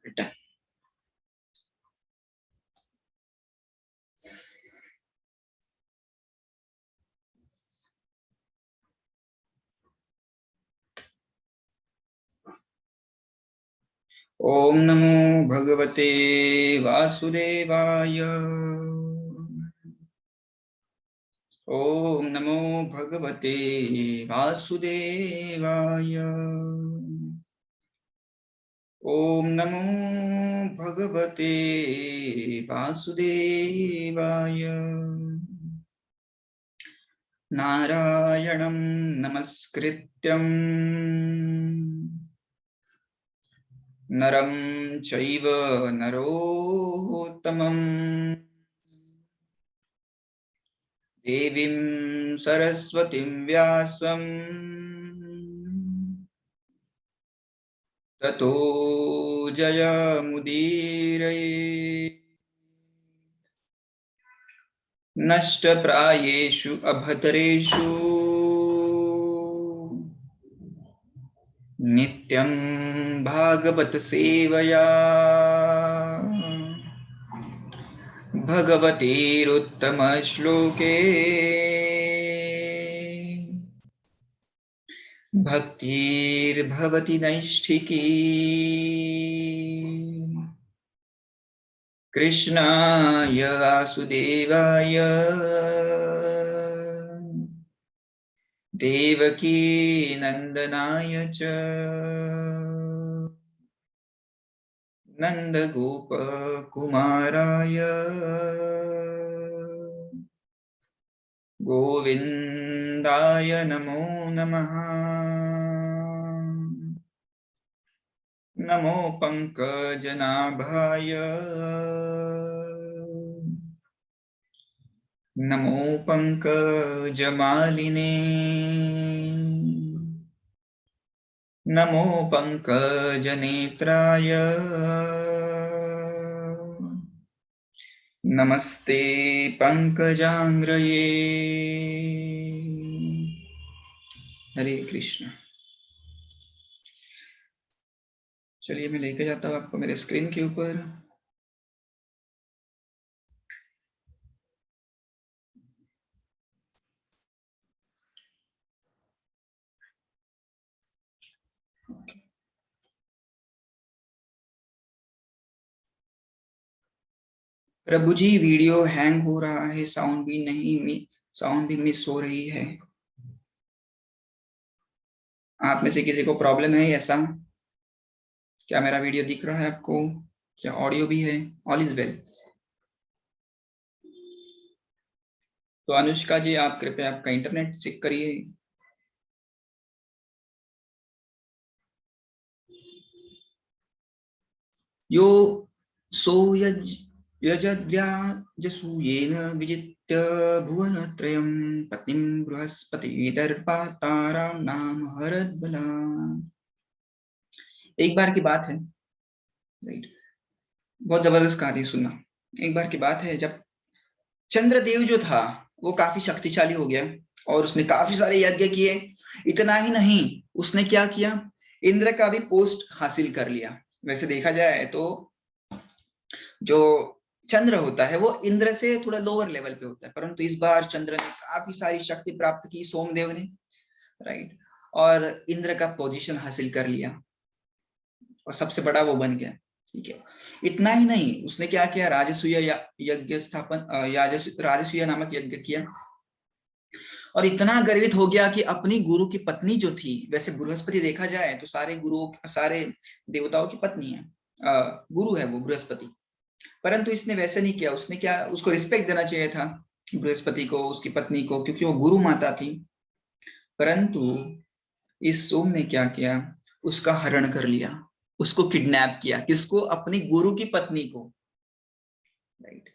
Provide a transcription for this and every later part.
बेटा। ओम नमो भगवते वासुदेवाय। ओम नमो भगवते वासुदेवाय। ओम नमो भगवते वासुदेवाय। नारायणं नमस्कृत्यं नरं चैव नरोत्तमं देवीं सरस्वतीं व्यासं ततो जयमुदीरये। नष्टप्रायेषु अभद्रेषु नित्यं भागवत सेवया भगवतीरुत्तम श्लोके भक्तिर्भवति नैष्ठिकी। कृष्णाय वासुदेवाय देवकी नंदनाय च नंदगोपकुमाराय गोविन्दाय नमो नमः। नमो पंकजनाभाय नमो पंकजमालिने नमो पंकजनेत्राय नमस्ते पंकजांग्रये। हरे कृष्ण। चलिए मैं लेके जाता हूँ आपको मेरे स्क्रीन के ऊपर। प्रभु जी वीडियो हैंग हो रहा है, साउंड भी मिस हो रही है। आप में से किसी को प्रॉब्लम है ऐसा? क्या मेरा वीडियो दिख रहा है आपको? क्या ऑडियो भी है? All is well. तो अनुष्का जी आप कृपया आपका इंटरनेट चेक करिए। यो सो यजद्याजसूयेन विजित्य भुवनत्रयं पत्नीं बृहस्पतिर्दर्पातारां नाम हरद्बलान्। एक बार की बात है, राइट, बहुत जबरदस्त कहानी सुनना। एक बार की बात है जब चंद्रदेव जो था वो काफी शक्तिशाली हो गया और उसने काफी सारे यज्ञ किए। इतना ही नहीं, उसने क्या किया, इंद्र का भी पोस्ट हासिल कर लिया। वैसे देखा जाए तो जो चंद्र होता है वो इंद्र से थोड़ा लोअर लेवल पे होता है, परंतु इस बार चंद्र ने काफी सारी शक्ति प्राप्त की, सोमदेव ने, राइट, और इंद्र का पोजीशन हासिल कर लिया और सबसे बड़ा वो बन गया। ठीक है, इतना ही नहीं, उसने क्या किया, राजसूय यज्ञ स्थापन, राजसूय नामक यज्ञ किया और इतना गर्वित हो गया कि अपनी गुरु की पत्नी जो थी, वैसे बृहस्पति देखा जाए तो सारे गुरुओं, सारे देवताओं की पत्नी है, गुरु है वो बृहस्पति, परंतु इसने वैसे नहीं किया। उसने क्या, उसको रिस्पेक्ट देना चाहिए था बृहस्पति को, उसकी पत्नी को, क्योंकि वो गुरु माता थी। परंतु इस सोम ने क्या किया, उसका हरण कर लिया, उसको किडनैप किया। किसको? अपनी गुरु की पत्नी को, राइट।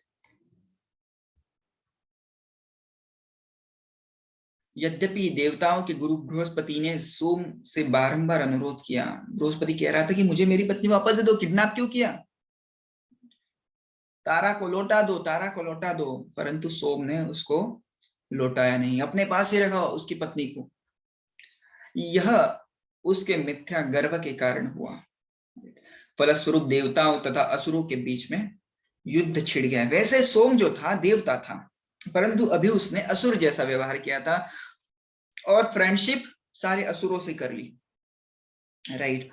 यद्यपि देवताओं के गुरु बृहस्पति ने सोम से बारंबार अनुरोध किया, बृहस्पति कह रहा था कि मुझे मेरी पत्नी वापस दे दो, किडनैप क्यों किया, तारा को लौटा दो, तारा को लौटा दो, परंतु सोम ने उसको लौटाया नहीं, अपने पास ही रखा उसकी पत्नी को। यह उसके मिथ्या गर्व के कारण हुआ। फलस्वरूप देवताओं तथा असुरों के बीच में युद्ध छिड़ गया। वैसे सोम जो था देवता था, परंतु अभी उसने असुर जैसा व्यवहार किया था और फ्रेंडशिप सारे असुरों से कर ली, राइट।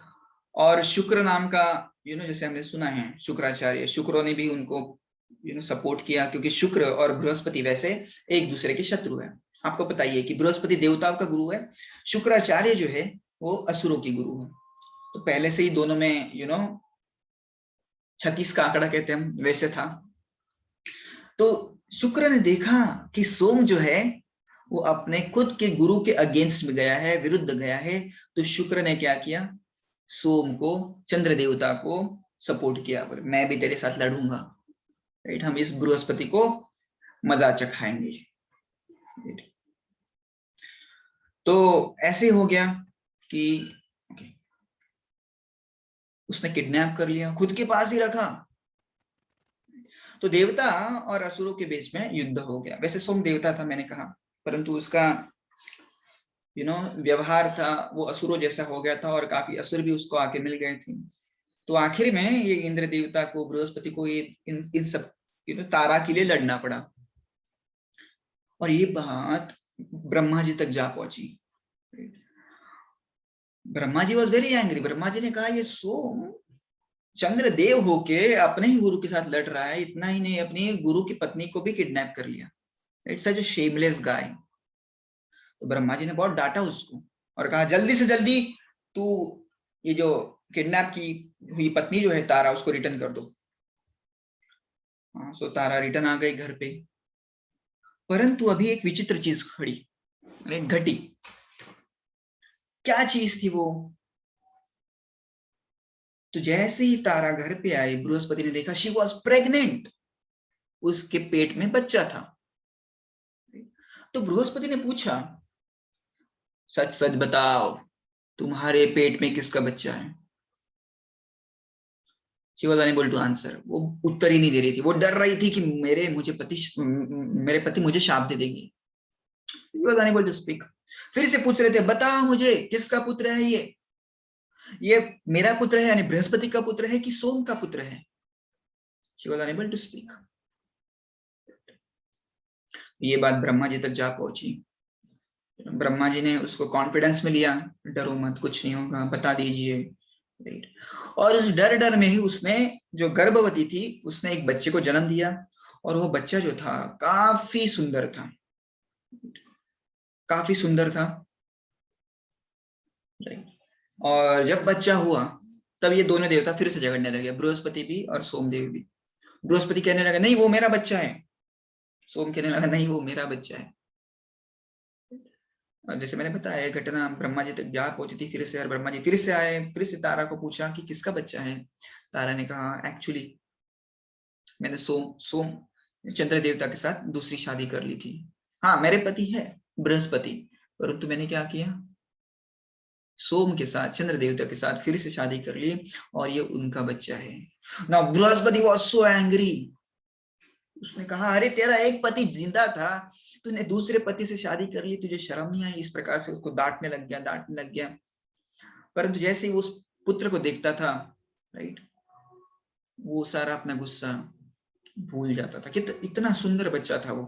और शुक्र नाम का जैसे हमने सुना है शुक्राचार्य, शुक्रों ने भी उनको सपोर्ट किया, क्योंकि शुक्र और बृहस्पति वैसे एक दूसरे के शत्रु है। आपको पता ही है कि बृहस्पति देवताओं का गुरु है, शुक्राचार्य जो है वो असुरों की गुरु है। तो पहले से ही दोनों में 36 का आंकड़ा कहते हैं हम, वैसे था। तो शुक्र ने देखा कि सोम जो है वो अपने खुद के गुरु के अगेंस्ट में गया है, विरुद्ध गया है। तो शुक्र ने क्या किया, सोम को, चंद्र देवता को सपोर्ट किया, मैं भी तेरे साथ लड़ूंगा, राइट, हम इस बृहस्पति को मजा चखाएंगे। तो ऐसे हो गया कि उसने किडनैप कर लिया, खुद के पास ही रखा। तो देवता और असुरों के बीच में युद्ध हो गया। वैसे सोम देवता था मैंने कहा, परंतु उसका व्यवहार था वो असुरों जैसा हो गया था, और काफी असुर भी उसको आके मिल गए थे। तो आखिर में ये इंद्र देवता को, बृहस्पति को इन सब तारा के लिए लड़ना पड़ा। और ये बात ब्रह्मा जी तक जा पहुंची। Brahma ji was very angry. Brahma ji ने कहा ये सोम चंद्र देव होके अपने ही गुरु के साथ लड़ रहा है, इतना ही नहीं अपनी गुरु की पत्नी को भी किडनैप कर लिया। इट्स सच अ शेमलेस गाय। तो ब्रह्मा जी ने बहुत डांटा उसको और कहा जल्दी से जल्दी तू ये जो किडनैप की हुई पत्नी जो है तारा, उसको रिटर्न कर दो। सो तारा रिटर्न आ गई घर पे। परंतु अभी एक विचित्र चीज घटी। क्या चीज थी वो? तो जैसे ही तारा घर पे आई, बृहस्पति ने देखा शी वॉज प्रेग्नेंट, उसके पेट में बच्चा था। तो बृहस्पति ने पूछा सच सच बताओ तुम्हारे पेट में किसका बच्चा है? She was unable to answer। वो उत्तर ही नहीं दे रही थी, वो डर रही थी कि मेरे पति मुझे शाप दे देंगे। She was unable to speak। फिर से पूछ रहे थे बताओ मुझे किसका पुत्र है ये मेरा पुत्र है यानी बृहस्पति का पुत्र है कि सोम का पुत्र है? She was unable to speak। ये बात ब्रह्मा जी तक जा पहुंची। ब्रह्मा जी ने उसको कॉन्फिडेंस में लिया, डरो मत, कुछ नहीं होगा, बता दीजिए, राइट। और उस डर में ही उसने, जो गर्भवती थी, उसने एक बच्चे को जन्म दिया। और वो बच्चा जो था काफी सुंदर था, काफी सुंदर था, राइट। और जब बच्चा हुआ तब ये दोनों देवता फिर से झगड़ने लगे, बृहस्पति भी और सोमदेव भी। बृहस्पति कहने लगा नहीं वो मेरा बच्चा है, सोम कहने लगा नहीं वो मेरा बच्चा है। और जैसे मैंने बताया घटना ब्रह्मा जी तक जा पहुंची थी फिर से, और ब्रह्मा जी फिर से आए, फिर से तारा को पूछा कि किसका बच्चा है? तारा ने कहा एक्चुअली मैंने सोम चंद्र देवता के साथ दूसरी शादी कर ली थी। हाँ मेरे पति है बृहस्पति, परंतु मैंने क्या किया, सोम के साथ, चंद्र देवता के साथ फिर से शादी कर ली और ये उनका बच्चा है। Now Brihaspati was so angry. उसने कहा अरे तेरा एक पति जिंदा था, तूने दूसरे पति से शादी कर ली, तुझे शर्म नहीं आई? इस प्रकार से उसको डांटने लग गया। परंतु जैसे ही वो उस पुत्र को देखता था, राइट, वो सारा अपना गुस्सा भूल जाता था कि इतना सुंदर बच्चा था वो।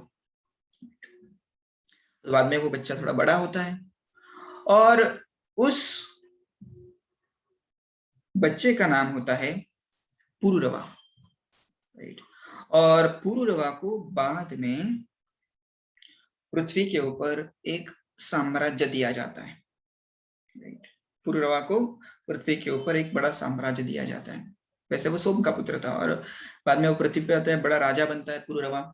तो बाद में वो बच्चा थोड़ा बड़ा होता है और उस बच्चे का नाम होता है पुरुरवा, राइट। और पुरुरवा को बाद में पृथ्वी के ऊपर एक साम्राज्य दिया जाता है, राइट। पुरुरवा को पृथ्वी के ऊपर एक बड़ा साम्राज्य दिया जाता है। वैसे वो सोम का पुत्र था और बाद में वो पृथ्वी पे आता है, बड़ा राजा बनता है पुरुरवा।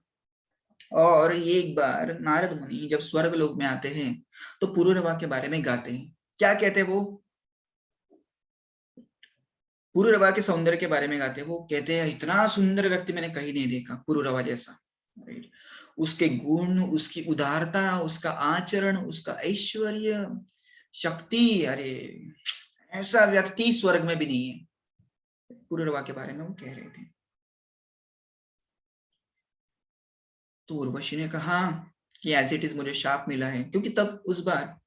और ये एक बार नारद मुनि जब स्वर्ग लोक में आते हैं तो पुरुरवा के बारे में गाते हैं। क्या कहते हैं वो? पुरुरवा के सौंदर्य के बारे में गाते हैं। वो कहते हैं इतना सुंदर व्यक्ति मैंने कहीं नहीं देखा पुरुरवा जैसा, राइट। उसके गुण, उसकी उदारता, उसका आचरण, उसका ऐश्वर्य, शक्ति, अरे ऐसा व्यक्ति स्वर्ग में भी नहीं है। पुरुरवा के बारे में वो कह रहे थे। तो उर्वशी ने कहा कि एज इट इज मुझे शाप मिला है, क्योंकि तब उस बार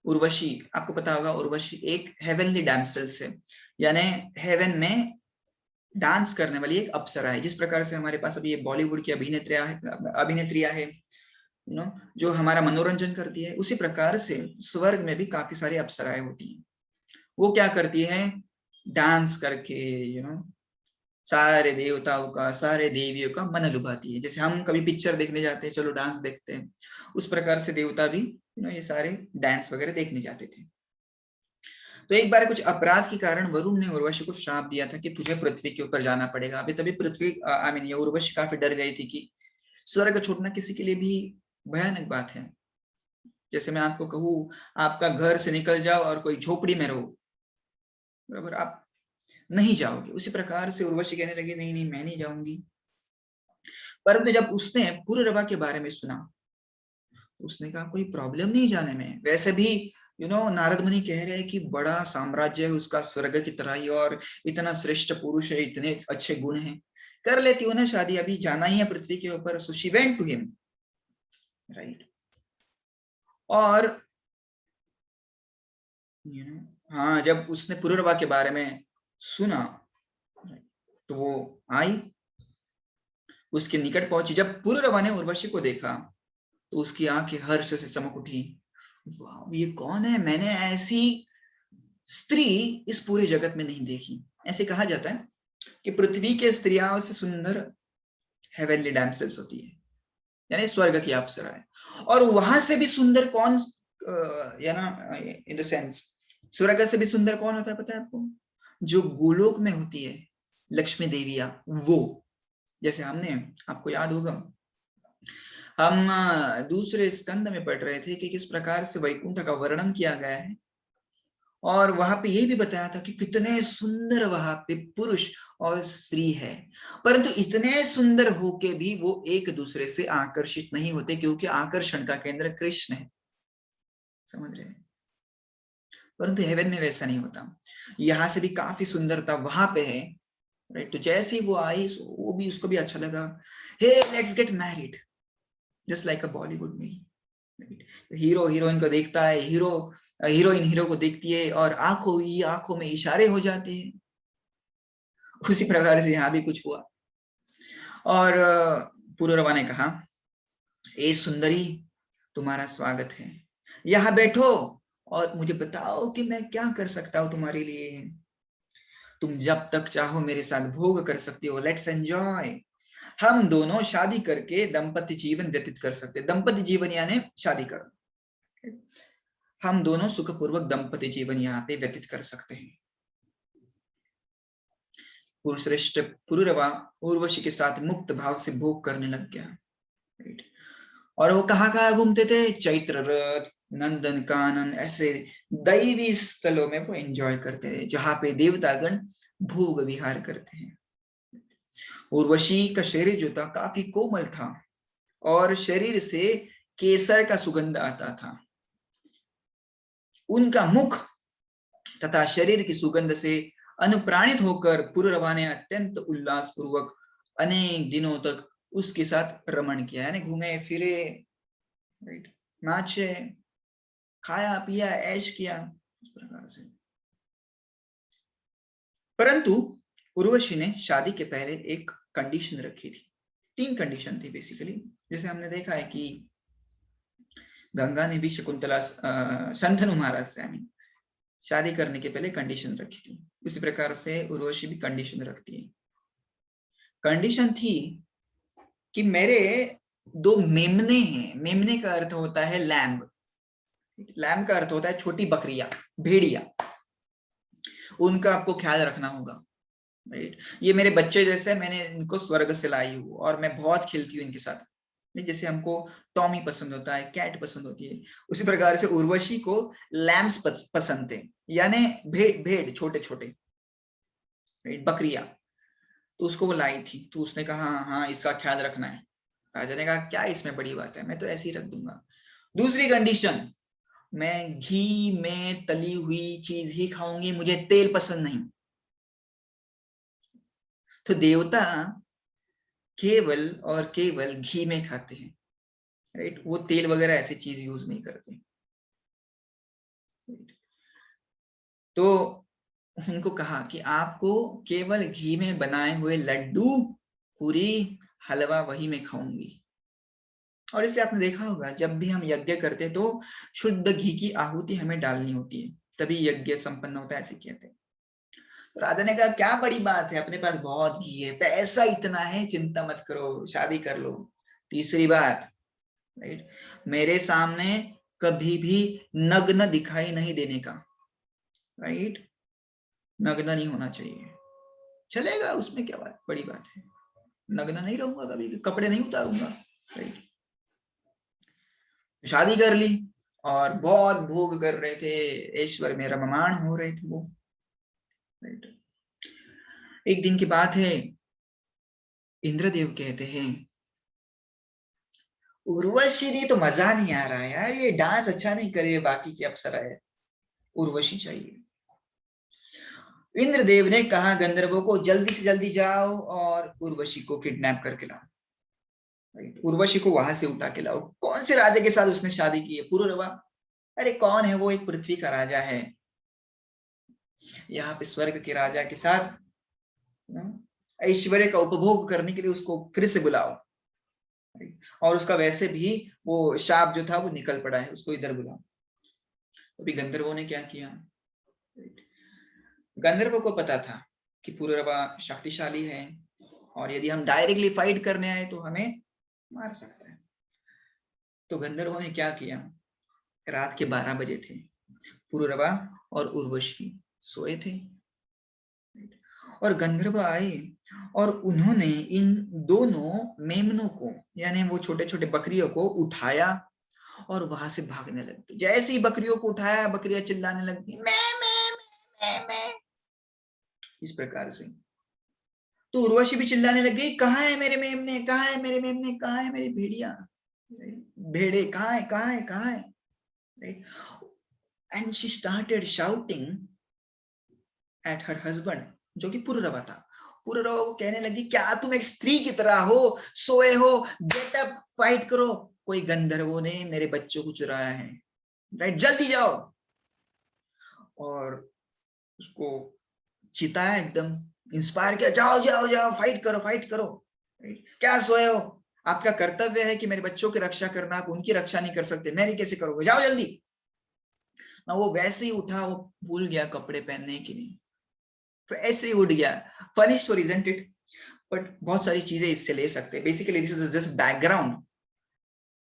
उर्वशी, आपको पता होगा उर्वशी एक हेवनली डैमसेल्स है, यानी हेवन में डांस करने वाली एक अप्सरा है। जिस प्रकार से हमारे पास अभी ये बॉलीवुड की अभिनेत्रियां है, जो हमारा मनोरंजन करती है, उसी प्रकार से स्वर्ग में भी काफी सारी अप्सराएं होती हैं। वो क्या करती है, डांस करके सारे देवताओं का, सारे देवियों का मन लुभाती है। जैसे हम कभी पिक्चर देखने जाते हैं, चलो डांस देखते हैं, उस प्रकार से देवता भी ये सारे डांस वगैरह देखने जाते थे। तो एक बार कुछ अपराध के कारण वरुण ने उर्वशी को श्राप दिया था कि तुझे पृथ्वी के ऊपर जाना पड़ेगा। अभी तभी पृथ्वी आई मीन ये उर्वशी काफी डर गई थी कि स्वर्ग छोड़ना किसी के लिए भी भयानक बात है। जैसे मैं आपको कहूँ, आपका घर से निकल जाओ और कोई झोपड़ी में रहो, बराबर, आप नहीं जाओगे। उसी प्रकार से उर्वशी कहने लगी, नहीं नहीं मैं नहीं जाऊंगी। परंतु जब उसने पुररवा के बारे में सुना, उसने कहा कोई प्रॉब्लम नहीं जाने में, वैसे भी नारद मुनि कह रहे हैं कि बड़ा साम्राज्य है उसका स्वर्ग की तरह ही, और इतना श्रेष्ठ पुरुष है, इतने अच्छे गुण हैं, कर लेती हूँ ना शादी, अभी जाना ही है पृथ्वी के ऊपर। So she went to him, right. और हाँ, जब उसने पुररवा के बारे में सुना तो वो आई, उसके निकट पहुंची। जब पुररवा ने उर्वशी को देखा तो उसकी आंखें हर्ष से चमक उठी। वाह, ये कौन है, मैंने ऐसी स्त्री इस पूरे जगत में नहीं देखी। ऐसे कहा जाता है कि पृथ्वी के स्त्रियों से सुंदर हेवनली डैमसेल्स होती है, यानी स्वर्ग की अप्सरा है। और वहां से भी सुंदर कौन, या ना इन द सेंस, स्वर्ग से भी सुंदर कौन होता है पता है आपको? जो गोलोक में होती है, लक्ष्मी देविया, वो। जैसे हमने, आपको याद होगा, हम दूसरे स्कंद में पढ़ रहे थे कि किस प्रकार से वैकुंठ का वर्णन किया गया है, और वहां पे ये भी बताया था कि कितने सुंदर वहां पे पुरुष और स्त्री है। परंतु इतने सुंदर होके भी वो एक दूसरे से आकर्षित नहीं होते, क्योंकि आकर्षण का केंद्र कृष्ण है, समझ रहे हैं। परंतु हेवन में वैसा नहीं होता, यहाँ से भी काफी सुंदरता वहां पे है, राइट। तो जैसे ही वो आई, वो भी, उसको भी अच्छा लगा। Hey let's get married, just like a Bollywood में। हीरो हीरोइन को देखता है, हीरोइन हीरो को देखती है, और आंखों में इशारे हो जाते हैं। उसी प्रकार से यहाँ भी कुछ हुआ। और पुररवा ने कहा, ए सुंदरी, तुम्हारा स्वागत है, यहाँ बैठो और मुझे बताओ कि मैं क्या कर सकता हूँ तुम्हारे लिए। तुम जब तक चाहो मेरे साथ भोग कर सकती हो, लेट्स एंजॉय। हम दोनों शादी करके दंपति जीवन व्यतीत कर सकते। दंपति जीवन यानी शादी कर, हम दोनों सुखपूर्वक दंपति जीवन यहाँ पे व्यतीत कर सकते हैं। पुरुषश्रेष्ठ पुरुरवा उर्वशी के साथ मुक्त भाव से भोग करने लग गया। और वो कहाँ घूमते थे? चैत्र रथ, नंदन कानन, ऐसे दैवी स्थलों में वो एंजॉय करते थे जहाँ पे देवतागण भोग विहार करते हैं। उर्वशी का शरीर जो था काफी कोमल था, और शरीर से केसर का सुगंध आता था। उनका मुख तथा शरीर की सुगंध से अनुप्राणित होकर पुररवा ने अत्यंत उल्लास पूर्वक अनेक दिनों तक उसके साथ रमण किया, यानी घूमे फिरे, राइट, नाचे, खाया पिया, ऐश किया, उस प्रकार से। परंतु उर्वशी ने शादी के पहले एक कंडीशन रखी थी। 3 कंडीशन थी बेसिकली। जैसे हमने देखा है कि गंगा ने भी शकुंतला, शंतनु महाराज से शादी करने के पहले कंडीशन रखी थी, उसी प्रकार से उर्वशी भी कंडीशन रखती है। कंडीशन थी कि मेरे 2 मेमने हैं। मेमने का अर्थ होता है लैम्ब। लैम्ब का अर्थ होता है छोटी बकरियां, भेड़िया। उनका आपको ख्याल रखना होगा, राइट। ये मेरे बच्चे जैसे, मैंने इनको स्वर्ग से लाई हूँ और मैं बहुत खेलती हूँ इनके साथ। जैसे हमको टॉमी पसंद होता है, कैट पसंद होती है, उसी प्रकार से उर्वशी को लैम्स पसंद थे, यानी भेड़ छोटे छोटे, बकरिया। तो उसको वो लाई थी, तो उसने कहा हाँ इसका ख्याल रखना है। राजा ने कहा क्या इसमें बड़ी बात है, मैं तो ऐसे ही रख दूंगा। दूसरी कंडीशन, मैं घी में तली हुई चीज ही खाऊंगी, मुझे तेल पसंद नहीं। तो देवता केवल और केवल घी में खाते हैं, राइट। वो तेल वगैरह ऐसी चीज यूज नहीं करते। तो उनको कहा कि आपको केवल घी में बनाए हुए लड्डू, पूरी, हलवा वही मैं खाऊंगी। और इसे आपने देखा होगा, जब भी हम यज्ञ करते तो शुद्ध घी की आहुति हमें डालनी होती है, तभी यज्ञ संपन्न होता है, ऐसे कहते हैं। तो राजा ने कहा क्या बड़ी बात है, अपने पास बहुत घी है, पैसा इतना है, चिंता मत करो, शादी कर लो। तीसरी बात, राइट, मेरे सामने कभी भी नग्न दिखाई नहीं देने का, राइट, नग्न नहीं होना चाहिए, चलेगा, उसमें क्या बात, बड़ी बात है, नग्न नहीं रहूंगा कभी, कपड़े नहीं उतारूंगा, राइट। शादी कर ली और बहुत भोग कर रहे थे, ऐश्वर्य में रममाण हो रहे थे वो, राइट। एक दिन की बात है, इंद्रदेव कहते हैं उर्वशी ने तो मजा नहीं आ रहा है यार, ये डांस अच्छा नहीं करे, बाकी की अप्सरा है, उर्वशी चाहिए। इंद्रदेव ने कहा गंधर्वों को जल्दी से जल्दी जाओ और उर्वशी को किडनैप करके लाओ, उर्वशी को वहां से उठा के लाओ। कौन से राजा के साथ उसने शादी की है, पुरुरवा? अरे कौन है वो, एक पृथ्वी का राजा है, यहाँ पे स्वर्ग के राजा के साथ ऐश्वर्य का उपभोग करने के लिए उसको फिर से बुलाओ, और उसका वैसे भी वो शाप जो था वो निकल पड़ा है, उसको इधर बुलाओ। अभी गंधर्वों ने क्या किया, गंधर्वों को पता था कि पुरुरवा शक्तिशाली है, और यदि हम डायरेक्टली फाइट करने आए तो हमें मार सकता है। तो गंधर्वों ने क्या किया, रात के 12 बजे थे, पुरुरवा और उर्वशी सोए थे, और गंधर्व आए और उन्होंने इन दोनों मेमनों को, यानी वो छोटे छोटे बकरियों को उठाया और वहां से भागने लग गई। जैसे ही बकरियों को उठाया, बकरियां चिल्लाने लगी, मैं, इस प्रकार से। तो उर्वशी भी चिल्लाने लग गई, कहाँ है मेरे मेमने, कहाँ है मेरे मेमने, कहाँ है मेरी भेड़िया, भेड़े कहाँ है, कहाँ है, कहाँ है, right. And she started shouting at her husband, जो कि पुरुरवा था। पुरुरवा को कहने लगी, क्या तुम एक स्त्री की तरह हो, सोए हो, गेट अप, फाइट करो, कोई गंधर्वों ने मेरे बच्चों को चुराया है, राइट, जल्दी जाओ। और उसको चिताया, एकदम इंस्पायर किया, जाओ जाओ जाओ, फाइट करो, फाइट करो, राइट। क्या सोए हो, आपका कर्तव्य है कि मेरे बच्चों की रक्षा करना, आप उनकी रक्षा नहीं कर सकते, मेरी कैसे करोगे, जाओ जल्दी ना। वो वैसे ही उठा, वो भूल गया कपड़े पहनने की नहीं, तो ऐसे ही उठ गया। Funny story isn't it, but बहुत सारी चीजें इससे ले सकते हैं। Basically this is just background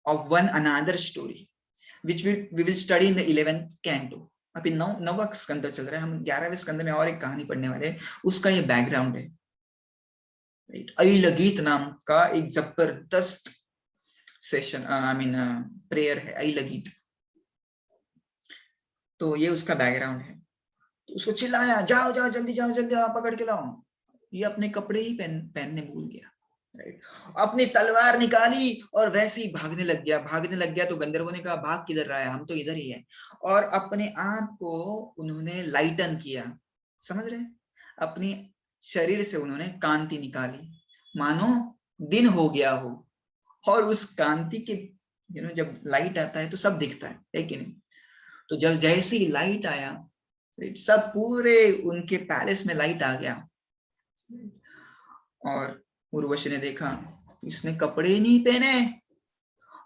of one another story which we will study in the 11th canto. अभी नौवां स्कंद चल रहा है, हम 11वें स्कंद में और एक कहानी पढ़ने वाले हैं, उसका ये बैकग्राउंड है, राइट। अइलगीत नाम का एक जबरदस्त सेशन, आई मीन प्रेयर है अइलगीत, तो ये उसका बैकग्राउंड है। तो उसको चिल्लाया, जाओ जाओ जल्दी, जाओ जल्दी, आप पकड़ के लाओ। ये अपने कपड़े ही पहनने भूल गया, राइट। अपनी तलवार निकाली और वैसे ही भागने लग गया, भागने लग गया। तो गंधर्वों ने कहा, भाग किधर रहा है, हम तो इधर ही है। और अपने आप को उन्होंने लाइटन किया, समझ रहे, अपनी शरीर से उन्होंने कांति निकाली, मानो दिन हो गया हो। और उस कांति के जब लाइट आता है तो सब दिखता है कि नहीं। तो जब जैसे ही लाइट आया, सब पूरे उनके पैलेस में लाइट आ गया, और उर्वशी ने देखा इसने कपड़े ही नहीं पहने,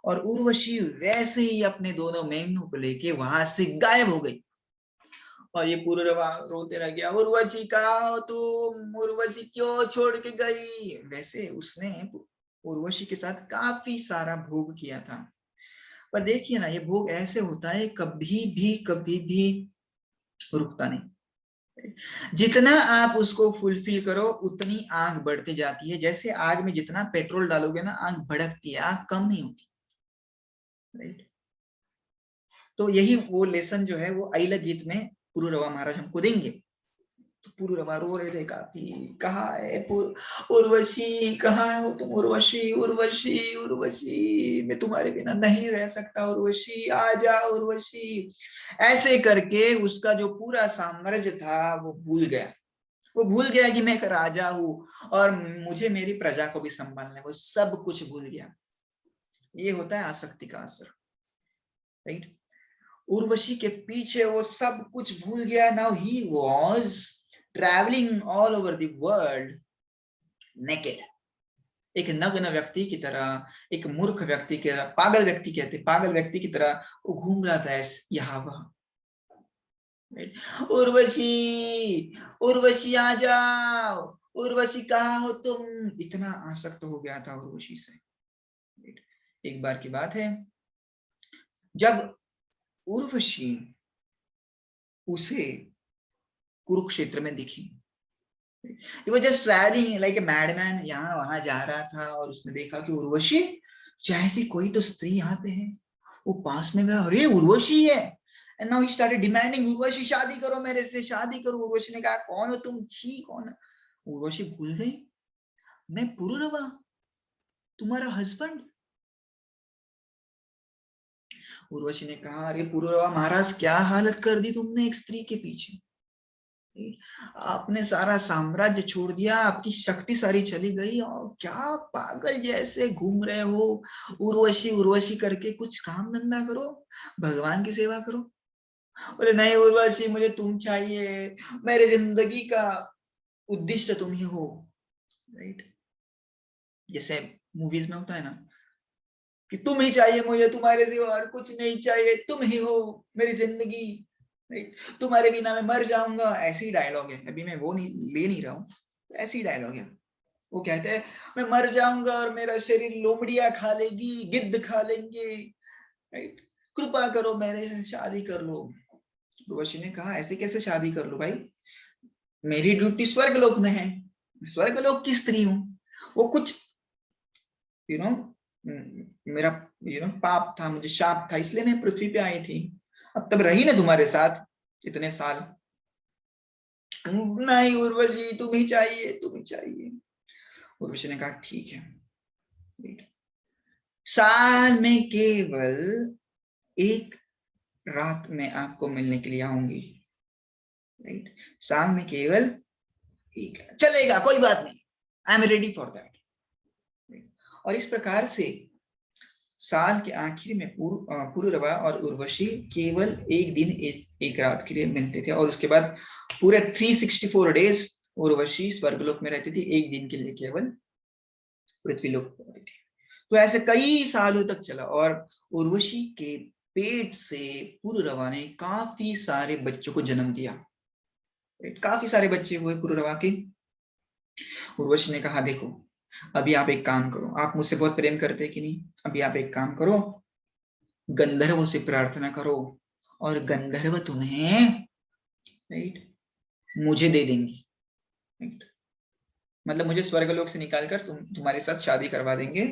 और उर्वशी वैसे ही अपने दोनों मेमनों को लेके वहां से गायब हो गई। और ये पुरुरवा रोते रह गया, उर्वशी कहाँ हो तुम, उर्वशी क्यों छोड़ के गई। वैसे उसने उर्वशी के साथ काफी सारा भोग किया था, पर देखिए ना, ये भोग ऐसे होता है, कभी भी रुकता नहीं। जितना आप उसको फुलफिल करो उतनी आग बढ़ती जाती है। जैसे आग में जितना पेट्रोल डालोगे ना, आग भड़कती है, आग कम नहीं होती, राइट। तो यही वो लेसन जो है वो अइला गीत में पुरुरवा महाराज हमको देंगे। तो पुरुरवा रो रहे थे काफी, कहाँ है उर्वशी, कहाँ हो तुम उर्वशी, उर्वशी, उर्वशी, मैं तुम्हारे बिना नहीं रह सकता, उर्वशी आ जा, उर्वशी। ऐसे करके उसका जो पूरा साम्राज्य था वो भूल गया। वो भूल गया कि मैं एक राजा हूं और मुझे मेरी प्रजा को भी संभालना है, वो सब कुछ भूल गया। ये होता है आसक्ति का असर, राइट। उर्वशी के पीछे वो सब कुछ भूल गया। Now he was travelling all over the world naked, एक नग्न व्यक्ति की तरह, एक मूर्ख व्यक्ति की तरह, पागल व्यक्ति कहते, पागल व्यक्ति की तरह वो घूम रहा था यहाँ वहां। उर्वशी, उर्वशी आ जाओ, उर्वशी कहाँ हो तुम, इतना आसक्त हो गया था उर्वशी से। एक बार की बात है जब उर्वशी उसे कुरुक्षेत्र में दिखी, He was just traveling like a madman, यहाँ वहां जा रहा था और उसने देखा कि उर्वशी जैसी कोई तो स्त्री यहाँ पे है। वो पास में गया, अरे उर्वशी है। And now he started demanding, Urvashi शादी करो मेरे से, शादी करो। उर्वशी ने कहा कौन हो तुम, छी कौन है। उर्वशी भूल गई, मैं पुरुरवा, तुम्हारा हस्बैंड। उर्वशी ने कहा अरे पुरुरवा महाराज, क्या हालत कर दी तुमने एक स्त्री के पीछे, आपने सारा साम्राज्य छोड़ दिया, आपकी शक्ति सारी चली गई और क्या पागल जैसे घूम रहे हो, उर्वशी उर्वशी करके। कुछ काम धंधा करो, भगवान की सेवा करो। बोले नहीं उर्वशी, मुझे तुम चाहिए, मेरे जिंदगी का उद्देश्य तुम ही हो। राइट, जैसे मूवीज में होता है ना कि तुम ही चाहिए मुझे, तुम्हारे सिवा और कुछ नहीं चाहिए, तुम ही हो मेरी जिंदगी, तुम्हारे बिना मैं मर जाऊंगा। ऐसी डायलॉग है, अभी मैं वो नहीं ले नहीं रहा हूँ, ऐसी डायलॉग है। वो कहते हैं मैं मर जाऊंगा और मेरा शरीर लोमड़िया खा लेगी, गिद्ध खा लेंगे, राइट, कृपा करो मेरे से शादी कर लो। उर्वशी ने कहा ऐसे कैसे शादी कर लो भाई, मेरी ड्यूटी स्वर्गलोक में है, स्वर्गलोक की स्त्री हूँ। वो कुछ यू नो मेरा पाप था, मुझे शाप था, इसलिए मैं पृथ्वी पे आई थी। अब तब रही ना तुम्हारे साथ इतने साल। नहीं उर्वशी, तुम ही चाहिए, तुम ही चाहिए। उर्वशी ने कहा ठीक है, साल में केवल एक रात में आपको मिलने के लिए आऊंगी, राइट, साल में केवल एक, चलेगा कोई बात नहीं, I am ready for that. और इस प्रकार से साल के आखिर में पुरुरवा और उर्वशी केवल एक दिन एक रात के लिए मिलते थे, और उसके बाद पूरे 364 डेज उर्वशी स्वर्गलोक में रहती थी, एक दिन के लिए केवल पृथ्वी लोक पर रहती थी। तो ऐसे कई सालों तक चला और उर्वशी के पेट से पुरुरवा ने काफी सारे बच्चों को जन्म दिया, काफी सारे बच्चे हुए पुरुरवा के। उर्वशी ने कहा देखो अभी आप एक काम करो, आप मुझसे बहुत प्रेम करते कि नहीं, अभी आप एक काम करो, गंधर्वों से प्रार्थना करो और गंधर्व तुम्हें, राइट, मुझे दे देंगे, राइट, मतलब मुझे स्वर्गलोक से निकालकर तुम्हारे साथ शादी करवा देंगे,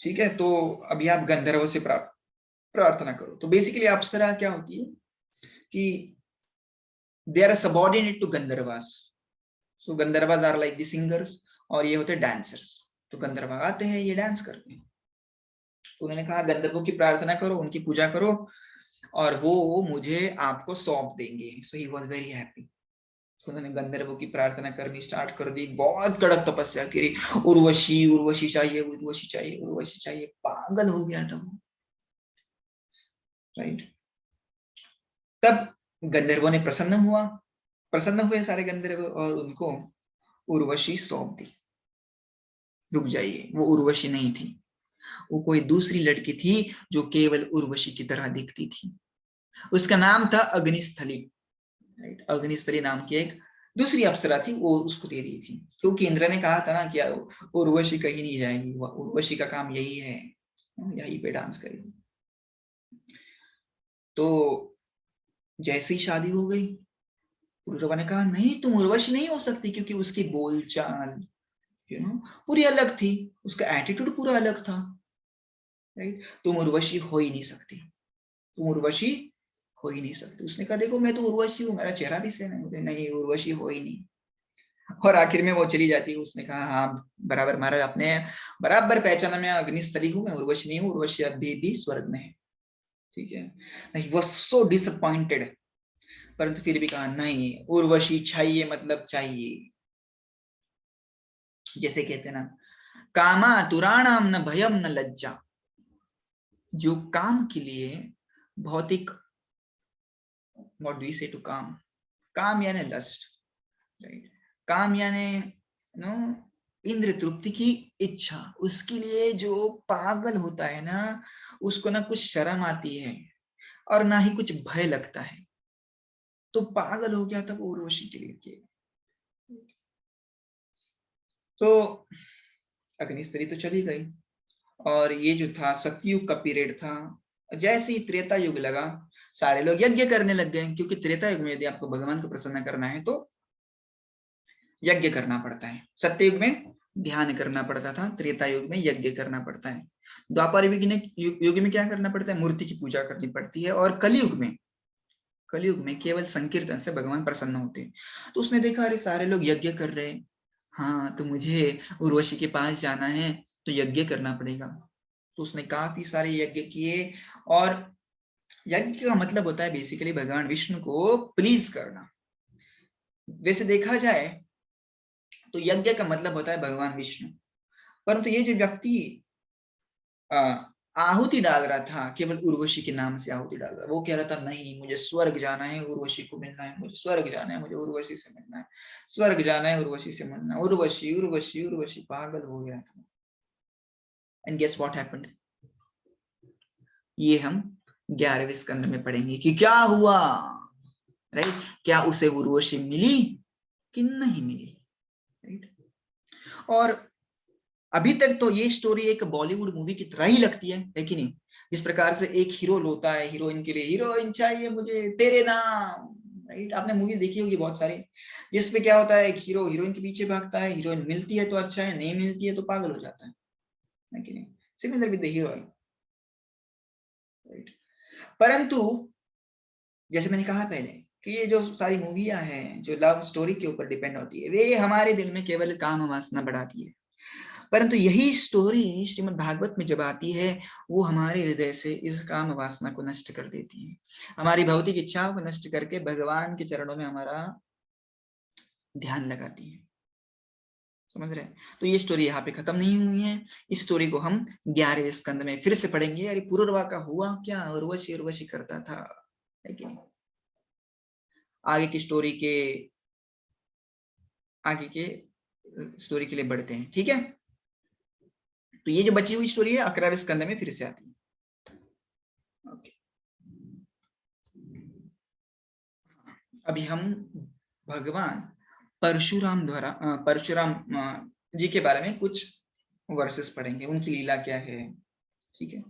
ठीक है। तो अभी आप गंधर्वों से प्रार्थना करो। तो बेसिकली अप्सरा क्या होती है कि they are subordinate to Gandharvas, so Gandharvas are like the singers और ये होते हैं डांसर्स। तो गंधर्व आते हैं, ये डांस करते हैं। तो उन्होंने कहा गंधर्वों की प्रार्थना करो, उनकी पूजा करो और वो मुझे आपको सौंप देंगे। सो ही वाज वेरी हैप्पी। उन्होंने गंधर्वों की प्रार्थना करनी स्टार्ट कर दी, बहुत कड़क तपस्या करी, उर्वशी उर्वशी चाहिए, उर्वशी चाहिए, उर्वशी चाहिए, पागल हो गया था वो, राइट। तब गंधर्वों ने प्रसन्न हुए सारे गंधर्व और उनको उर्वशी सौंप दी। रुक जाइए, वो उर्वशी नहीं थी, वो कोई दूसरी लड़की थी जो केवल उर्वशी की तरह दिखती थी। उसका नाम था अग्निस्थली, राइट। अग्निस्थली नाम की एक दूसरी अप्सरा थी, वो उसको दे दी थी, क्योंकि इंद्र ने कहा था ना कि उर्वशी कहीं नहीं जाएगी, उर्वशी का काम यही है, यहीं पे डांस करेगी। तो जैसे ही शादी हो गई, पुरुरवा ने कहा नहीं तुम उर्वशी नहीं हो सकती, क्योंकि उसकी बोलचाल पूरी अलग थी, उसका एटीट्यूड पूरा अलग था, राइट। तुम उर्वशी हो ही नहीं सकती, तुम उर्वशी हो ही नहीं सकती। उसने कहा देखो मैं तो उर्वशी हूँ, मेरा चेहरा भी सेम है, नहीं उर्वशी हो ही नहीं। और आखिर में वो चली जाती है। उसने कहा हाँ बराबर, महाराज आपने बराबर पहचाना, मैं अग्निस्थली हूँ, मैं उर्वशी नहीं हूँ, उर्वशी अभी भी स्वर्ग में है, ठीक है। ही वाज सो डिसअपॉइंटेड, परंतु फिर भी कहा नहीं उर्वशी चाहिए, मतलब चाहिए। जैसे कहते हैं ना, कामा तुराणाम न भयम न लज्जा, जो काम के लिए भौतिक व्हाट डू यू से टू काम? काम यानी लस्ट, राइट? काम यानी नो इंद्र तृप्ति की इच्छा। उसके लिए जो पागल होता है ना, उसको ना कुछ शर्म आती है और ना ही कुछ भय लगता है, तो पागल हो गया था वो उर्वशी के लिए। तो अग्निस्त्री तो चली गई, और ये जो था सतयुग का पीरियड था। जैसे ही त्रेता युग लगा, सारे लोग यज्ञ करने लग गए, क्योंकि त्रेता युग में यदि आपको भगवान को प्रसन्न करना है तो यज्ञ करना पड़ता है। सत्ययुग में ध्यान करना पड़ता था, त्रेता युग में यज्ञ करना पड़ता है। द्वापर युग में क्या करना पड़ता है? मूर्ति की पूजा करनी पड़ती है। और कलयुग में केवल संकीर्तन से भगवान प्रसन्न होते हैं। तो उसने देखा, अरे सारे लोग यज्ञ कर रहे हैं, हाँ तो मुझे उर्वशी के पास जाना है, तो यज्ञ करना पड़ेगा। तो उसने काफी सारे यज्ञ किए, और यज्ञ का मतलब होता है बेसिकली भगवान विष्णु को प्लीज करना। वैसे देखा जाए तो यज्ञ का मतलब होता है भगवान विष्णु, परंतु ये जो व्यक्ति आहुति डाल रहा था, केवल उर्वशी के नाम से आहुति डाल रहा, वो कह रहा था नहीं मुझे स्वर्ग जाना है, उर्वशी को मिलना है, मुझे स्वर्ग जाना है, मुझे उर्वशी से मिलना है, स्वर्ग जाना है, उर्वशी से मिलना है, उर्वशी उर्वशी उर्वशी, पागल हो गया था। And guess what happened? ये हम 11वें स्कंद में पढ़ेंगे कि क्या हुआ, राइट? क्या उसे उर्वशी मिली कि नहीं मिली, राइट? और अभी तक तो ये स्टोरी एक बॉलीवुड मूवी की तरह ही लगती है कि नहीं? जिस प्रकार से एक हीरो होता है, हीरोइन के लिए हीरोइन चाहिए मुझे तेरे नाम, राइट? आपने मूवी देखी होगी बहुत सारी, जिसपे क्या होता है, एक हीरो हीरोइन के पीछे भागता है, हीरोइन मिलती है तो अच्छा है, नहीं मिलती है तो पागल हो जाता है कि नहीं? Similar with the heroine, right? परंतु जैसे मैंने कहा पहले कि ये जो सारी मूवियां हैं जो लव स्टोरी के ऊपर डिपेंड होती है, वे हमारे दिल में केवल काम वासना बढ़ाती है। परंतु यही स्टोरी श्रीमद् भागवत में जब आती है, वो हमारे हृदय से इस काम वासना को नष्ट कर देती है, हमारी भौतिक इच्छाओं को नष्ट करके भगवान के चरणों में हमारा ध्यान लगाती है। समझ रहे हैं? तो ये स्टोरी यहाँ पे खत्म नहीं हुई है। इस स्टोरी को हम 11वें स्कंद में फिर से पढ़ेंगे। अरे पुरुरवा का हुआ क्या, उर्वशी उर्वशी करता था, है कि नहीं? आगे की स्टोरी के आगे के स्टोरी के लिए बढ़ते हैं, ठीक है? तो ये जो बची हुई स्टोरी है 11वें स्कंद में फिर से आती है। ओके, अभी हम भगवान परशुराम जी के बारे में कुछ वर्सेस पढ़ेंगे, उनकी लीला क्या है, ठीक है,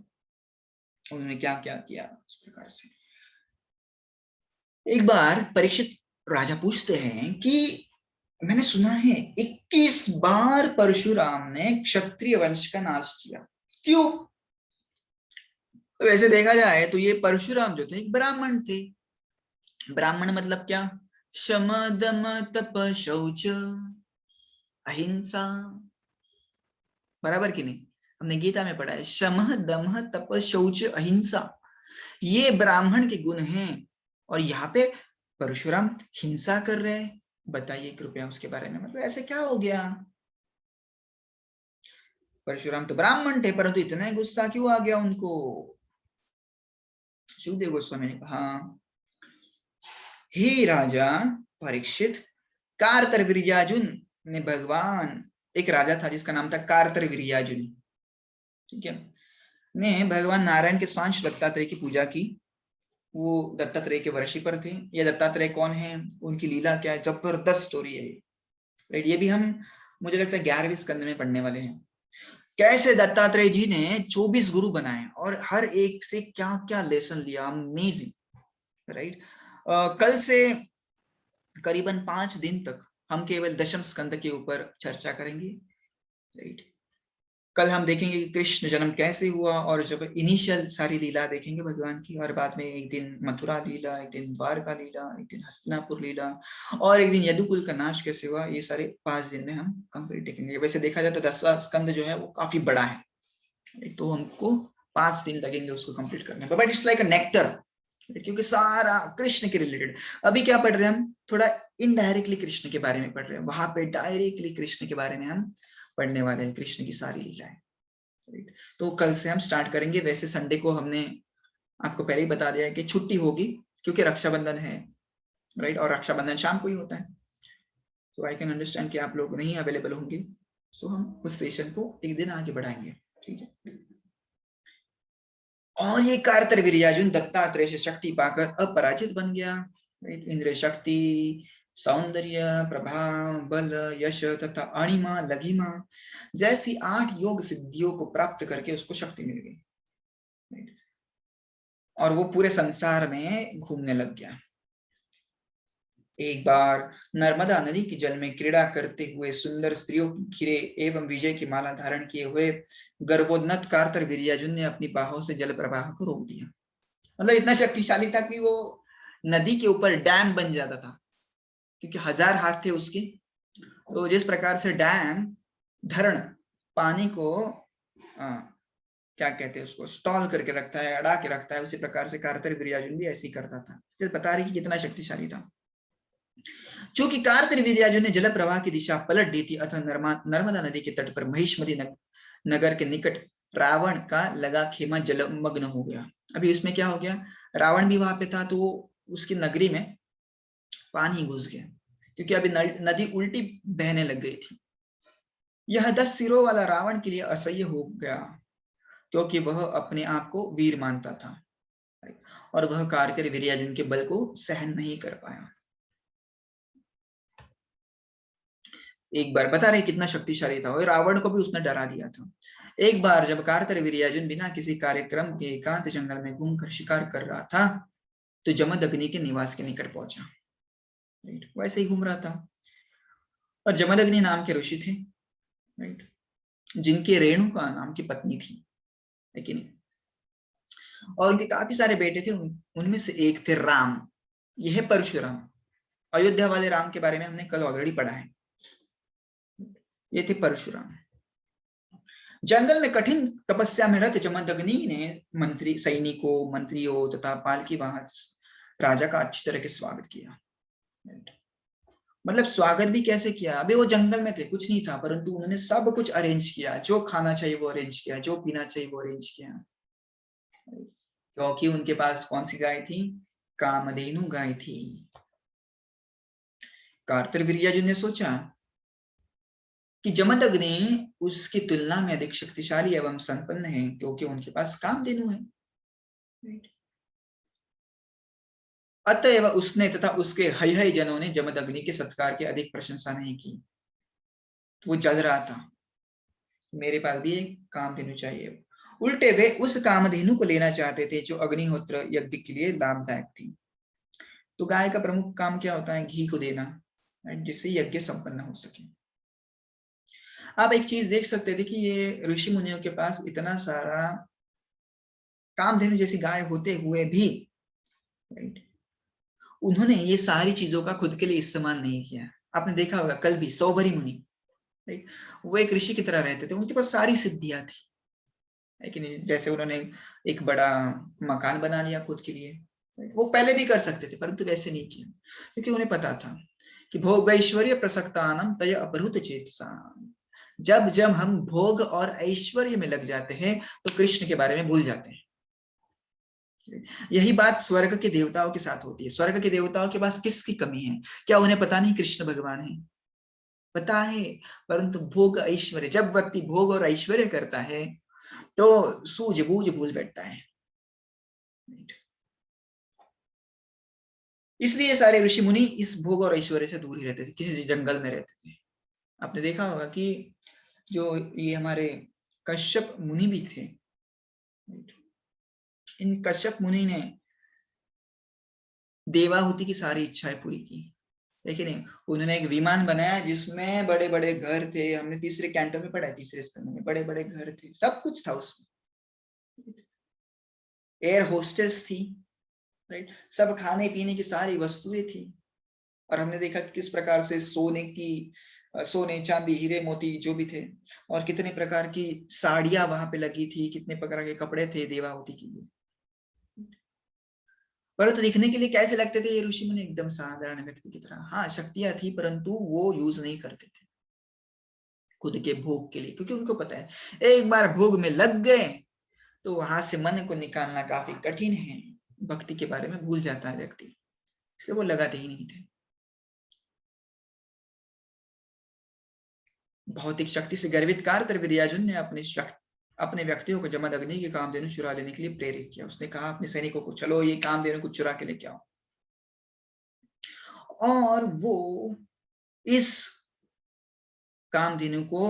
उन्होंने क्या क्या किया, उस प्रकार से। एक बार परीक्षित राजा पूछते हैं कि मैंने सुना है 21 बार परशुराम ने क्षत्रिय वंश का नाश किया, क्यों? तो वैसे देखा जाए तो ये परशुराम जो थे एक ब्राह्मण थे। ब्राह्मण मतलब क्या? शम दम तप शौच अहिंसा, बराबर कि नहीं? हमने गीता में पढ़ा है शम दम तप शौच अहिंसा, ये ब्राह्मण के गुण हैं। और यहाँ पे परशुराम हिंसा कर रहे हैं, बताइए कृपया उसके बारे में, मतलब ऐसे क्या हो गया? परशुराम तो ब्राह्मण थे, परंतु इतना गुस्सा क्यों आ गया उनको? सुखदेव गोस्वामी ने कहा, हे राजा परीक्षित, कार्तवीर्यार्जुन ने भगवान, एक राजा था जिसका नाम था कार्तवीर्यार्जुन, ठीक है, ने भगवान नारायण के सांश दत्तात्रेय की पूजा की। वो दत्तात्रेय के वर्षिपर थे। ये दत्तात्रेय कौन है, उनकी लीला क्या है, जबरदस्त स्टोरी है, राइट? ये भी हम, मुझे लगता है 11वें स्कंद में पढ़ने वाले हैं। कैसे दत्तात्रेय जी ने 24 गुरु बनाए और हर एक से क्या क्या लेसन लिया, अमेजिंग, राइट? कल से करीबन 5 दिन तक हम केवल दशम स्कंद के ऊपर चर्चा करेंगे, राइट? कल हम देखेंगे कि कृष्ण जन्म कैसे हुआ, और जब इनिशियल सारी लीला देखेंगे भगवान की, और बाद में एक दिन मथुरा लीला, एक दिन द्वारका लीला, एक दिन हस्तिनापुर लीला, और एक दिन यदुकुल का नाश कैसे हुआ। ये सारे 5 दिन में हम कंप्लीट देखेंगे। वैसे देखा जाए तो 10वां स्कंद जो है वो काफी बड़ा है, तो हमको 5 दिन लगेंगे उसको कंप्लीट करने में, but it's like a nectar, क्योंकि सारा कृष्ण के रिलेटेड। अभी क्या पढ़ रहे हैं हम, थोड़ा इनडायरेक्टली कृष्ण के बारे में पढ़ रहे हैं, वहां पे डायरेक्टली कृष्ण के बारे में हम पढ़ने वाले हैं, कृष्ण की सारी लीलाएं, राइट? तो कल से हम स्टार्ट करेंगे। वैसे संडे को हमने आपको पहले ही बता दिया है कि छुट्टी होगी, क्योंकि रक्षाबंधन है, राइट, और रक्षाबंधन शाम को ही होता है। तो आई कैन अंडरस्टैंड कि आप लोग नहीं अवेलेबल होंगे, सो हम उस सेशन को एक दिन आगे बढ़ाएंगे, ठीक है। और ये कार्तवीर्यार्जुन दत्तात्रेय से शक्ति पाकर अपराजित बन गया, राइट। इंद्रिय शक्ति, सौंदर्य, प्रभाव, बल, यश तथा अणिमा, लघिमा जैसी 8 योग सिद्धियों को प्राप्त करके उसको शक्ति मिल गई, राइट। और वो पूरे संसार में घूमने लग गया। एक बार नर्मदा नदी के जल में क्रीड़ा करते हुए सुंदर स्त्रियों की घिरे एवं विजय की माला धारण किए हुए गर्भोन्नत कार्तवीर्यार्जुन ने अपनी बाहों से जल प्रवाह को रोक दिया। मतलब इतना शक्तिशाली था कि वो नदी के ऊपर डैम बन जाता था, क्योंकि 1000 हाथ थे उसके। तो जिस प्रकार से डैम धरण पानी को क्या कहते हैं उसको स्टॉल करके रखता है, अड़ा के रखता है, उसी प्रकार से कार्तवीर्यार्जुन भी ऐसे ही करता था। तो बता रही कि कितना शक्तिशाली था। चूंकि कार्तवीर्यार्जुन ने जल प्रवाह की दिशा पलट दी थी, अतः नर्मदा नदी के तट पर महिष्मती नगर के निकट रावण का लगा खेमा जलमग्न हो गया। अभी इसमें क्या हो गया, रावण भी वहां पे था, तो उसकी नगरी में पानी घुस गया, क्योंकि अभी नदी उल्टी बहने लग गई थी। यह 10 सिरों वाला रावण के लिए असह्य हो गया, क्योंकि वह अपने आप को वीर मानता था और वह कार्तवीर्यार्जुन के बल को सहन नहीं कर पाया। एक बार बता रहे कितना शक्तिशाली था, और रावण को भी उसने डरा दिया था। एक बार जब कार्तवीर्यार्जुन बिना किसी कार्यक्रम के एकांत जंगल में घूमकर शिकार कर रहा था, तो जमदग्नि के निवास के निकट पहुंचा। वैसे ही घूम रहा था, और जमदग्नि नाम के ऋषि थे, राइट, जिनकी रेणुका नाम की पत्नी थी, लेकिन और उनके काफी सारे बेटे थे। उनमें से एक थे राम, यह परशुराम। अयोध्या वाले राम के बारे में हमने कल ऑलरेडी पढ़ा है। ये थे परशुराम। जंगल में कठिन तपस्या में रत जमदग्नि ने सैनिकों, मंत्रियों तथा पालकी वाहक राजा का अच्छी तरह से स्वागत किया। मतलब स्वागत भी कैसे किया, अभी वो जंगल में थे, कुछ नहीं था, परंतु उन्होंने सब कुछ अरेंज किया, जो खाना चाहिए वो अरेंज किया, जो पीना चाहिए वो अरेंज किया, क्योंकि उनके पास कौन सी गाय थी, कामधेनु गाय थी। कार्तवीर्यार्जुन ने सोचा कि जमदग्नि उसकी तुलना में अधिक शक्तिशाली एवं संपन्न है, क्योंकि उनके पास कामधेनु है। अतएव उसने तथा उसके हय जनों ने जमदग्नि के सत्कार की अधिक प्रशंसा नहीं की। वो जल रहा था, मेरे पास भी एक कामधेनु चाहिए। उल्टे वे उस कामधेनु को लेना चाहते थे जो अग्निहोत्र यज्ञ के लिए लाभदायक थी। तो गाय का प्रमुख काम क्या होता है, घी को देना, जिससे यज्ञ संपन्न हो सके। आप एक चीज देख सकते थे कि ये ऋषि मुनियों के पास इतना सारा कामधेनु जैसी गाय होते हुए भी, राइट, उन्होंने ये सारी चीजों का खुद के लिए इस्तेमाल नहीं किया। आपने देखा होगा कल भी सौभरी मुनि, राइट, वो एक ऋषि की तरह रहते थे, उनके पास सारी सिद्धियां थी, लेकिन जैसे उन्होंने एक बड़ा मकान बना लिया खुद के लिए, वो पहले भी कर सकते थे परंतु वैसे नहीं किया, क्योंकि उन्हें पता था कि भोग ऐश्वर्य प्रसक्तानम तय अपहृत चेतसा। जब जब हम भोग और ऐश्वर्य में लग जाते हैं तो कृष्ण के बारे में भूल जाते हैं। यही बात स्वर्ग के देवताओं के साथ होती है। स्वर्ग के देवताओं के पास किसकी कमी है, क्या उन्हें पता नहीं कृष्ण भगवान है? पता है, परंतु भोग ऐश्वर्य, जब व्यक्ति भोग और ऐश्वर्य करता है तो सूझबूझ भूल बैठता है। इसलिए सारे ऋषि मुनि इस भोग और ऐश्वर्य से दूर ही रहते थे, किसी जंगल में रहते थे। आपने देखा होगा कि जो ये हमारे कश्यप मुनि भी थे, इन कश्यप मुनि ने देवाहुति की सारी इच्छाएं पूरी की, लेकिन उन्होंने एक विमान बनाया जिसमें बड़े बड़े घर थे। हमने तीसरे कैंटो में पढ़ा है, तीसरे स्कंद में, बड़े बड़े घर थे, सब कुछ था उसमें। एयर होस्टेस थी, राइट, सब खाने पीने की सारी वस्तुएं थी। और हमने देखा कि किस प्रकार से सोने चांदी हीरे मोती जो भी थे, और कितने प्रकार की साड़ियां वहां पे लगी थी, कितने प्रकार के कपड़े थे देवाहुति के लिए। परंतु दिखने के लिए कैसे लगते थे ये ऋषि मुनि? एकदम साधारण व्यक्ति की तरह। हाँ, शक्तियां थी परंतु वो यूज नहीं करते थे खुद के भोग के लिए, क्योंकि उनको पता है एक बार भोग में लग गए तो वहां से मन को निकालना काफी कठिन है। भक्ति के बारे में भूल जाता है व्यक्ति, इसलिए वो लगाते ही नहीं थे। भौतिक शक्ति से गर्वित कार्तवीर्यार्जुन ने अपने व्यक्तियों को जमदग्नि के कामधेनु चुरा लेने के लिए प्रेरित किया। उसने कहा अपने सैनिकों को, चलो ये कामधेनु को चुरा के लेके आओ। और वो इस कामधेनु को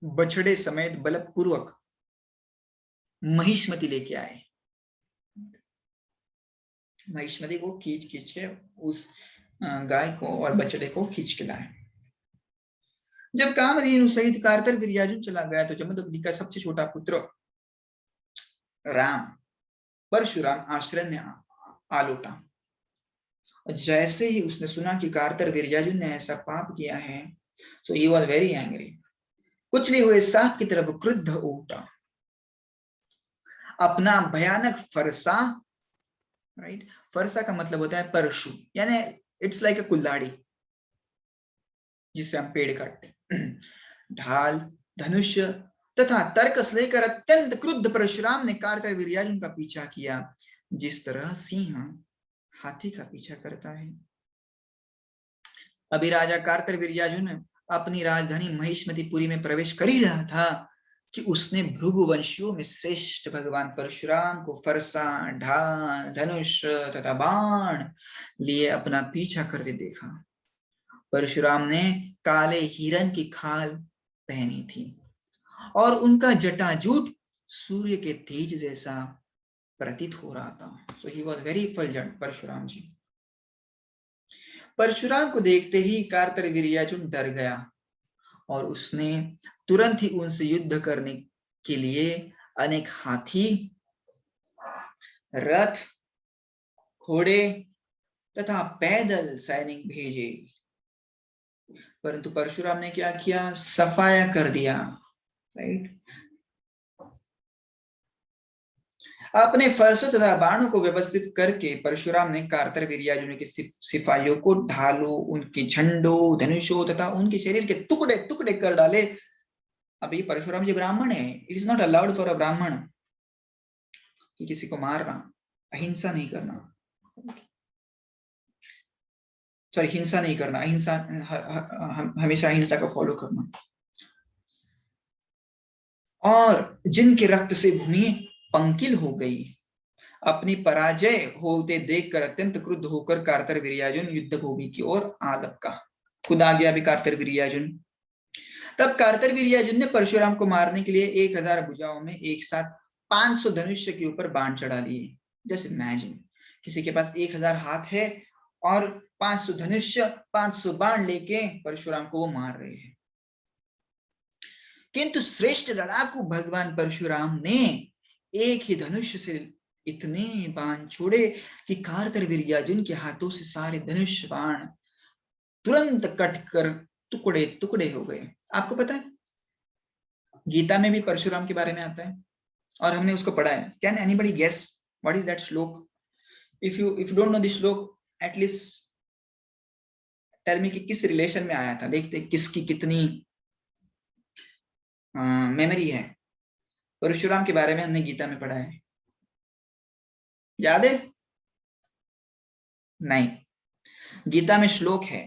बछड़े समेत बलपूर्वक महिष्मति लेके आए। महिष्मति को खींच के उस गाय को और बछड़े को खींच के लाए। जब कामधेनु सहित कार्तवीर्यार्जुन चला गया तो जमदग्नि का सबसे छोटा पुत्र राम परशुराम आश्रम में आ लौटा। जैसे ही उसने सुना कि कार्तवीर्यार्जुन ने ऐसा पाप किया है, so he was very angry। कुछ भी हुए सांप की तरफ क्रुद्ध उठा। अपना भयानक फरसा, राइट, फरसा का मतलब होता है परशु, यानी इट्स लाइक अ कुल्हाड़ी जिससे हम पेड़ काटते, ढाल, धनुष्य तथा तर्कस लेकर अत्यंत क्रुद्ध परशुराम ने कार्तवीर्यार्जुन का पीछा किया, जिस तरह सिंह हाथी का पीछा करता है। अभी राजा कार्तवीर्यार्जुन अपनी राजधानी महिष्मतिपुरी में प्रवेश कर ही रहा था कि उसने भृगुवंशियों में श्रेष्ठ भगवान परशुराम को फरसा, ढाल, धनुष तथा बाण लिए अपना पीछा करते देखा। परशुराम ने काले हिरन की खाल पहनी थी और उनका जटाजूट सूर्य के तेज जैसा प्रतीत हो रहा था। So he was very effulgent Parashuram ji. Parashuram को देखते ही कार्तवीर्यार्जुन डर गया और उसने तुरंत ही उनसे युद्ध करने के लिए अनेक हाथी, रथ, घोड़े तथा पैदल सैनिक भेजे। परंतु परशुराम ने क्या किया? सफाया कर दिया, राइट। अपने फरसों तथा बाणों को व्यवस्थित करके परशुराम ने कार्तवीर्यार्जुन के सिपाहियों को ढालों, उनके झंडों, धनुषों तथा उनके शरीर के टुकड़े टुकड़े कर डाले। अभी परशुराम जी ब्राह्मण है, it is not allowed for a ब्राह्मण कि किसी को मारना, अहिंसा नहीं करना, सॉरी हिंसा नहीं करना, अहिंसा, हमेशा अहिंसा को फॉलो करना। और जिनके रक्त से भूमि पंकिल हो गई, अपनी पराजय होते देखकर अत्यंत क्रुद्ध होकर कार्तवीर्यार्जुन युद्ध भूमि की ओर आ लपका। खुद आ गया भी कार्तवीर्यार्जुन। तब कार्तवीर्यार्जुन ने परशुराम को मारने के लिए 1000 भुजाओं में एक साथ 500 धनुष्य के ऊपर बाण चढ़ा दिए। जस्ट इमेजिन, किसी के पास 1000 हाथ है और 500 धनुष्य, 500 बाण लेके परशुराम को वो मार रहे हैं। किंतु श्रेष्ठ लड़ाकू भगवान परशुराम ने एक ही धनुष से इतने बाण छोड़े कि कार्तवीर्यार्जुन के हाथों से सारे धनुष बाण तुरंत कटकर टुकड़े टुकड़े हो गए। आपको पता है गीता में भी परशुराम के बारे में आता है और हमने उसको पढ़ा है। Can anybody guess what is that shloka? If you don't know this shloka, at least tell me कि किस रिलेशन में आया था। देखते किसकी कितनी मेमोरी है। परशुराम के बारे में हमने गीता में पढ़ा है, याद है? नहीं, गीता में श्लोक है,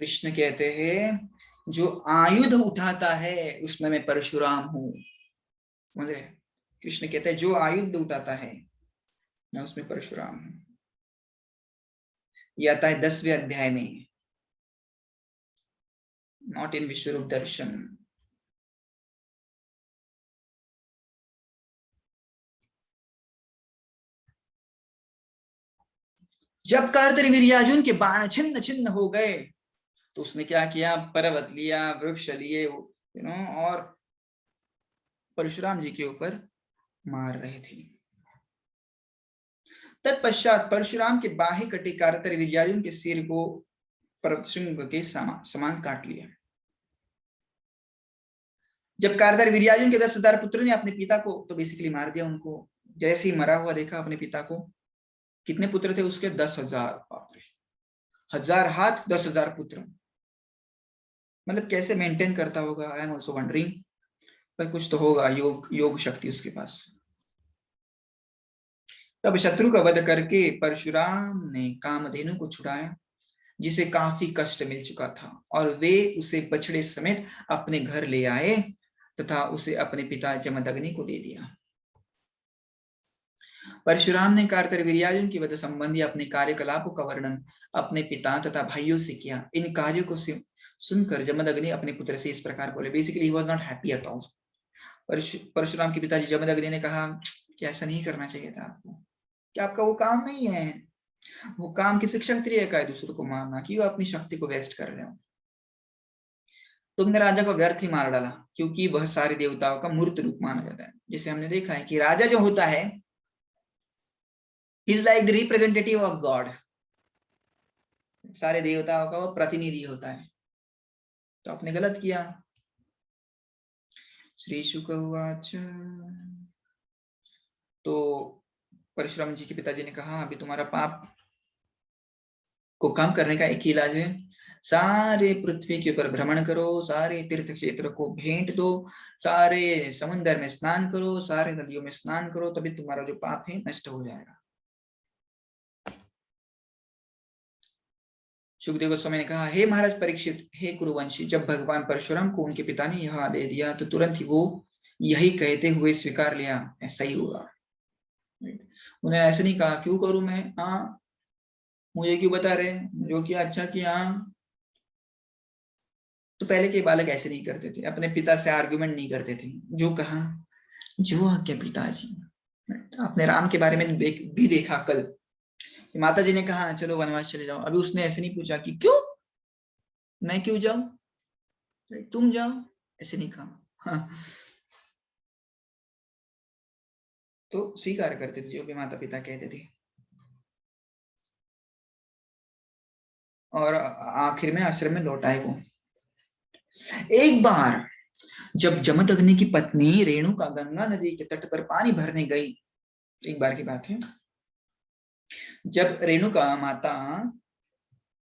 कृष्ण कहते हैं जो आयुध उठाता है उसमें मैं परशुराम हूं। समझ रहे? कृष्ण कहते हैं जो आयुध उठाता है मैं उसमें परशुराम हूं। यह आता है 10वें अध्याय में, नॉट इन विश्वरूप दर्शन। जब कार्तवीर्यार्जुन के बाण छिन्न छिन्न हो गए तो उसने क्या किया? पर्वत लिया, वृक्ष लिए, और परशुराम जी के ऊपर मार रहे थे। तत्पश्चात परशुराम के बाहें कटे कार्तवीर्यार्जुन के सिर को पर्वतशृंग के समान काट लिया। जब कार्तवीर्यार्जुन के 10,000 पुत्रों ने अपने पिता को तो बेसिकली मार दिया उनको। जैसे ही मरा हुआ देखा अपने पिता को, कितने पुत्र थे उसके? 10,000। बाप रे, 1000 हाथ, 10,000 पुत्र, मतलब कैसे मेंटेन करता होगा? I am also wondering. पर कुछ तो होगा, योग शक्ति उसके पास। तब शत्रु का वध करके परशुराम ने कामधेनु को छुड़ाया, जिसे काफी कष्ट मिल चुका था, और वे उसे बछड़े समेत अपने घर ले आए तथा उसे अपने पिता जमदग्नि को दे दिया। परशुराम ने कार्तवीर्यार्जुन की वध संबंधी अपने कार्यकलापों का वर्णन अपने पिता तथा भाइयों से किया। इन कार्यों को सुनकर जमदग्नि अपने पुत्र से इस प्रकार बोले। Basically he was not happy at all. Parshuram के पिताजी जमदग्नि ने कहा कि ऐसा नहीं करना चाहिए था आपको, कि आपका वो काम नहीं है, वो काम किसी क्षत्रिय का है दूसरों को मारना, कि वो अपनी शक्ति को वेस्ट कर रहे हो। तुमने राजा को व्यर्थ ही मार डाला, क्योंकि वह सारे देवताओं का मूर्त रूप माना जाता है। जैसे हमने देखा है कि राजा जो होता है is like the representative of God, सारे देवताओं का वो प्रतिनिधि होता है। तो आपने गलत किया। श्री शुक उवाच, तो परशुराम जी के पिताजी ने कहा अभी तुम्हारा पाप को कम करने का एक ही इलाज है, सारे पृथ्वी के ऊपर भ्रमण करो, सारे तीर्थ क्षेत्र को भेंट दो, सारे समुद्र में स्नान करो, सारे नदियों में स्नान करो, तभी तुम्हारा जो पाप है नष्ट हो जाएगा। सुखदेव गोस्वामी ने कहा, हे महाराज परीक्षित, हे कुरुवंशी, जब भगवान परशुराम को उनके पिता ने यह आदेश दिया तो तुरंत ही वो यही कहते हुए स्वीकार लिया, ऐसा ही होगा। उन्हें ऐसे नहीं कहा क्यों करूं मैं, हाँ मुझे क्यों बता रहे, जो किया अच्छा किया। तो पहले के बालक ऐसे नहीं करते थे, अपने पिता से आर्गुमेंट नहीं करते थे, जो कहा जो आज्ञा पिताजी। अपने राम के बारे में भी देखा कल, माता जी ने कहा चलो वनवास चले जाओ, अभी उसने ऐसे नहीं पूछा कि क्यों, मैं क्यों जाऊं, तुम जाओ, ऐसे नहीं कहा। हाँ। तो स्वीकार करते थे जो भी माता पिता कहते थे। और आखिर में आश्रम में लौट आए वो। एक बार जब जमदग्नि की पत्नी रेणुका गंगा नदी के तट पर पानी भरने गई, एक बार की बात है, जब रेणुका माता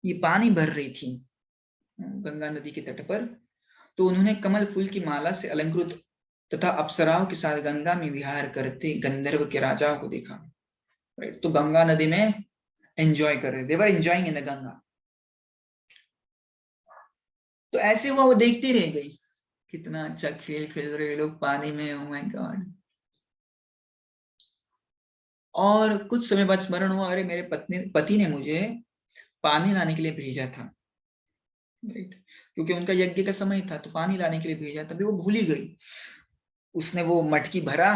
ये पानी भर रही थी गंगा नदी के तट पर, तो उन्होंने कमल फूल की माला से अलंकृत तथा अप्सराओं के साथ गंगा में विहार करते गंधर्व के राजाओं को देखा। तो गंगा नदी में एंजॉय कर रहे, दे वर एंजॉयिंग इन द गंगा। तो ऐसे हुआ, वो देखती रह गई, कितना अच्छा खेल खेल रहे लोग पानी में, ओह माय गॉड। और कुछ समय बाद स्मरण हुआ, अरे मेरे पति ने मुझे पानी लाने के लिए भेजा था, राइट, क्योंकि उनका यज्ञ का समय था, तो पानी लाने के लिए भेजा, तभी वो भूल ही गई। उसने वो मटकी भरा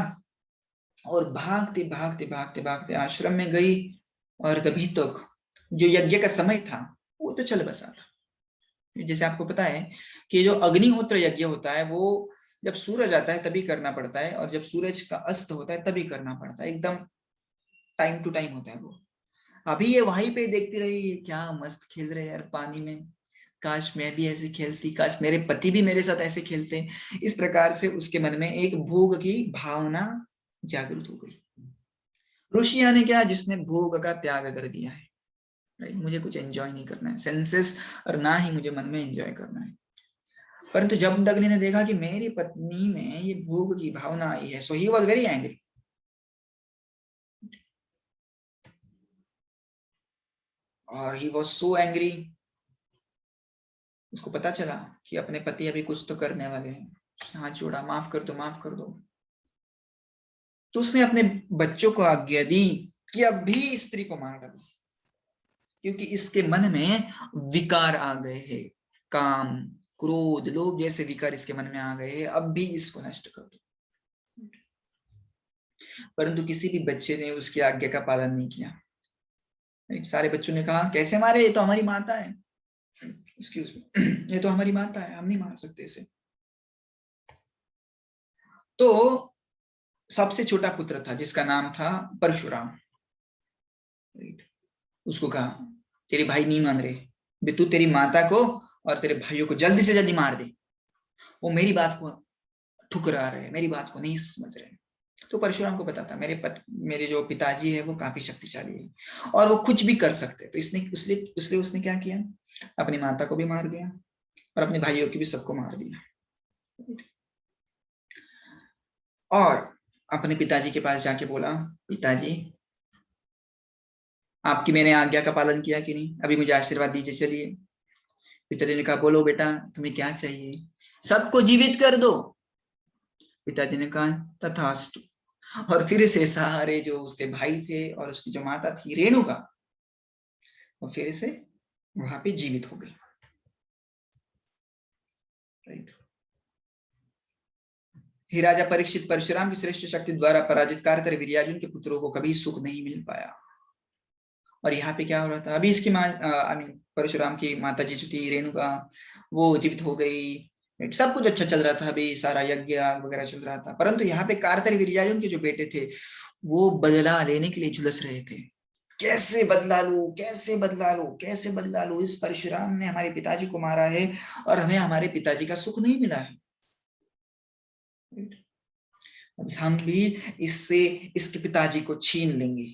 और भागते भागते भागते भागते आश्रम में गई, और तभी तक जो यज्ञ का समय था वो तो चल बसा था। जैसे आपको पता है कि जो अग्निहोत्र यज्ञ होता है वो जब सूरज आता है तभी करना पड़ता है, और जब सूरज का अस्त होता है तभी करना पड़ता है, एकदम टाइम टू टाइम होता है वो। अभी ये वहीं पे देखती रही, क्या मस्त खेल रहे यार पानी में, काश मैं भी ऐसे खेलती, काश मेरे पति भी मेरे साथ ऐसे खेलते। इस प्रकार से उसके मन में एक भोग की भावना जागृत हो गई। ऋषिया ने क्या, जिसने भोग का त्याग कर दिया है, राइट, मुझे कुछ एंजॉय नहीं करना है सेंसेस, और ना ही मुझे मन में एंजॉय करना है। परंतु जब दग्नि ने देखा कि मेरी पत्नी में ये भोग की भावना आई है, सो ही वॉज वेरी एंग्री। और ही वॉज सो एंग्री, उसको पता चला कि अपने पति अभी कुछ तो करने वाले हैं, हाथ जोड़ा, माफ कर दो माफ कर दो। तो उसने अपने बच्चों को आज्ञा दी कि अब भी स्त्री को मार डालो, क्योंकि इसके मन में विकार आ गए हैं, काम क्रोध लोभ जैसे विकार इसके मन में आ गए हैं, अब भी इसको नष्ट कर दो। परंतु किसी भी बच्चे ने उसकी आज्ञा का पालन नहीं किया। सारे बच्चों ने कहा कैसे मारे, ये तो हमारी माता है, एक्सक्यूज मी, ये तो हमारी माता है, हम नहीं मार सकते इसे। तो सबसे छोटा पुत्र था जिसका नाम था परशुराम, उसको कहा तेरे भाई नहीं मान रहे, तू तेरी माता को और तेरे भाइयों को जल्दी से जल्दी मार दे, वो मेरी बात को ठुकरा रहे, मेरी बात को नहीं समझ रहे। तो परशुराम को पता था मेरे जो पिताजी है वो काफी शक्तिशाली है और वो कुछ भी कर सकते हैं, तो इसलिए उसने क्या किया, अपनी माता को भी मार दिया और अपने भाइयों की भी सबको मार दिया, और अपने पिताजी के पास जाके बोला, पिताजी आपकी मैंने आज्ञा का पालन किया कि नहीं, अभी मुझे आशीर्वाद दीजिए, चलिए। पिताजी ने कहा बोलो बेटा तुम्हें क्या चाहिए, सबको जीवित कर दो। पिताजी ने कहा तथास्तु। और फिर से सारे जो उसके भाई थे और उसकी जो माता थी रेणुका, वो फिर से वहां पे जीवित हो गई। राइट। हे राजा परीक्षित, परशुराम की श्रेष्ठ शक्ति द्वारा पराजित कारकर वीर्यार्जुन के पुत्रों को कभी सुख नहीं मिल पाया। और यहाँ पे क्या हो रहा था, अभी इसकी माँ परशुराम की माता जी जो थी रेणुका, वो जीवित हो गई, सब कुछ अच्छा चल रहा था, अभी सारा यज्ञ वगैरह चल रहा था। परंतु यहाँ पे कारतर वीर्यार्जुन के जो बेटे थे वो बदला लेने के लिए झुलस रहे थे। कैसे बदला लूं, कैसे बदला लूं, कैसे बदला लूं, इस परशुराम ने हमारे पिताजी को मारा है और हमें हमारे पिताजी का सुख नहीं मिला है। हम भी इससे इसके पिताजी को छीन लेंगे।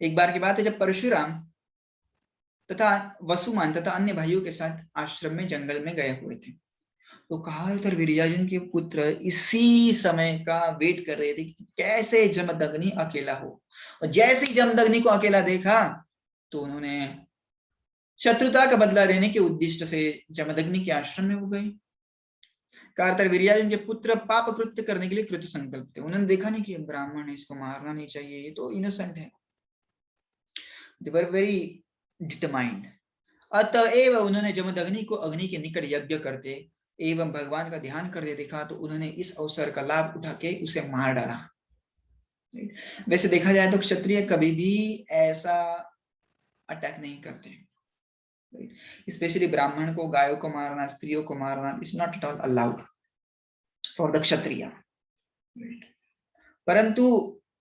एक बार की बात है जब परशुराम तथा वसुमान तथा अन्य भाइयों के साथ आश्रम में जंगल में गए हुए थे, तो कारतर वीर्यार्जुन के पुत्र इसी समय का वेट कर रहे थे कि कैसे जमदग्नि अकेला हो। और जैसे ही जमदग्नि को अकेला देखा तो उन्होंने शत्रुता का बदला लेने के उद्देश्य से जमदग्नि के आश्रम में वो गए। कारतर वीर्यार्जुन के पुत्र पाप कृत्य करने के लिए कृत संकल्प थे। उन्होंने देखा नहीं कि ब्राह्मण है, इसको मारना नहीं चाहिए, ये तो इनोसेंट है। दे वर वेरी डिटरमाइंड। अतएव उन्होंने जमदग्नि को अग्नि के निकट यज्ञ करते एवं भगवान का ध्यान करते देखा, तो उन्होंने इस अवसर का लाभ उठा के उसे मार डाला। वैसे देखा जाए तो क्षत्रिय कभी भी ऐसा अटैक नहीं करते, स्पेशली ब्राह्मण को, गायों को मारना, स्त्रियों को मारना is not at all allowed for the Kshatriya. परंतु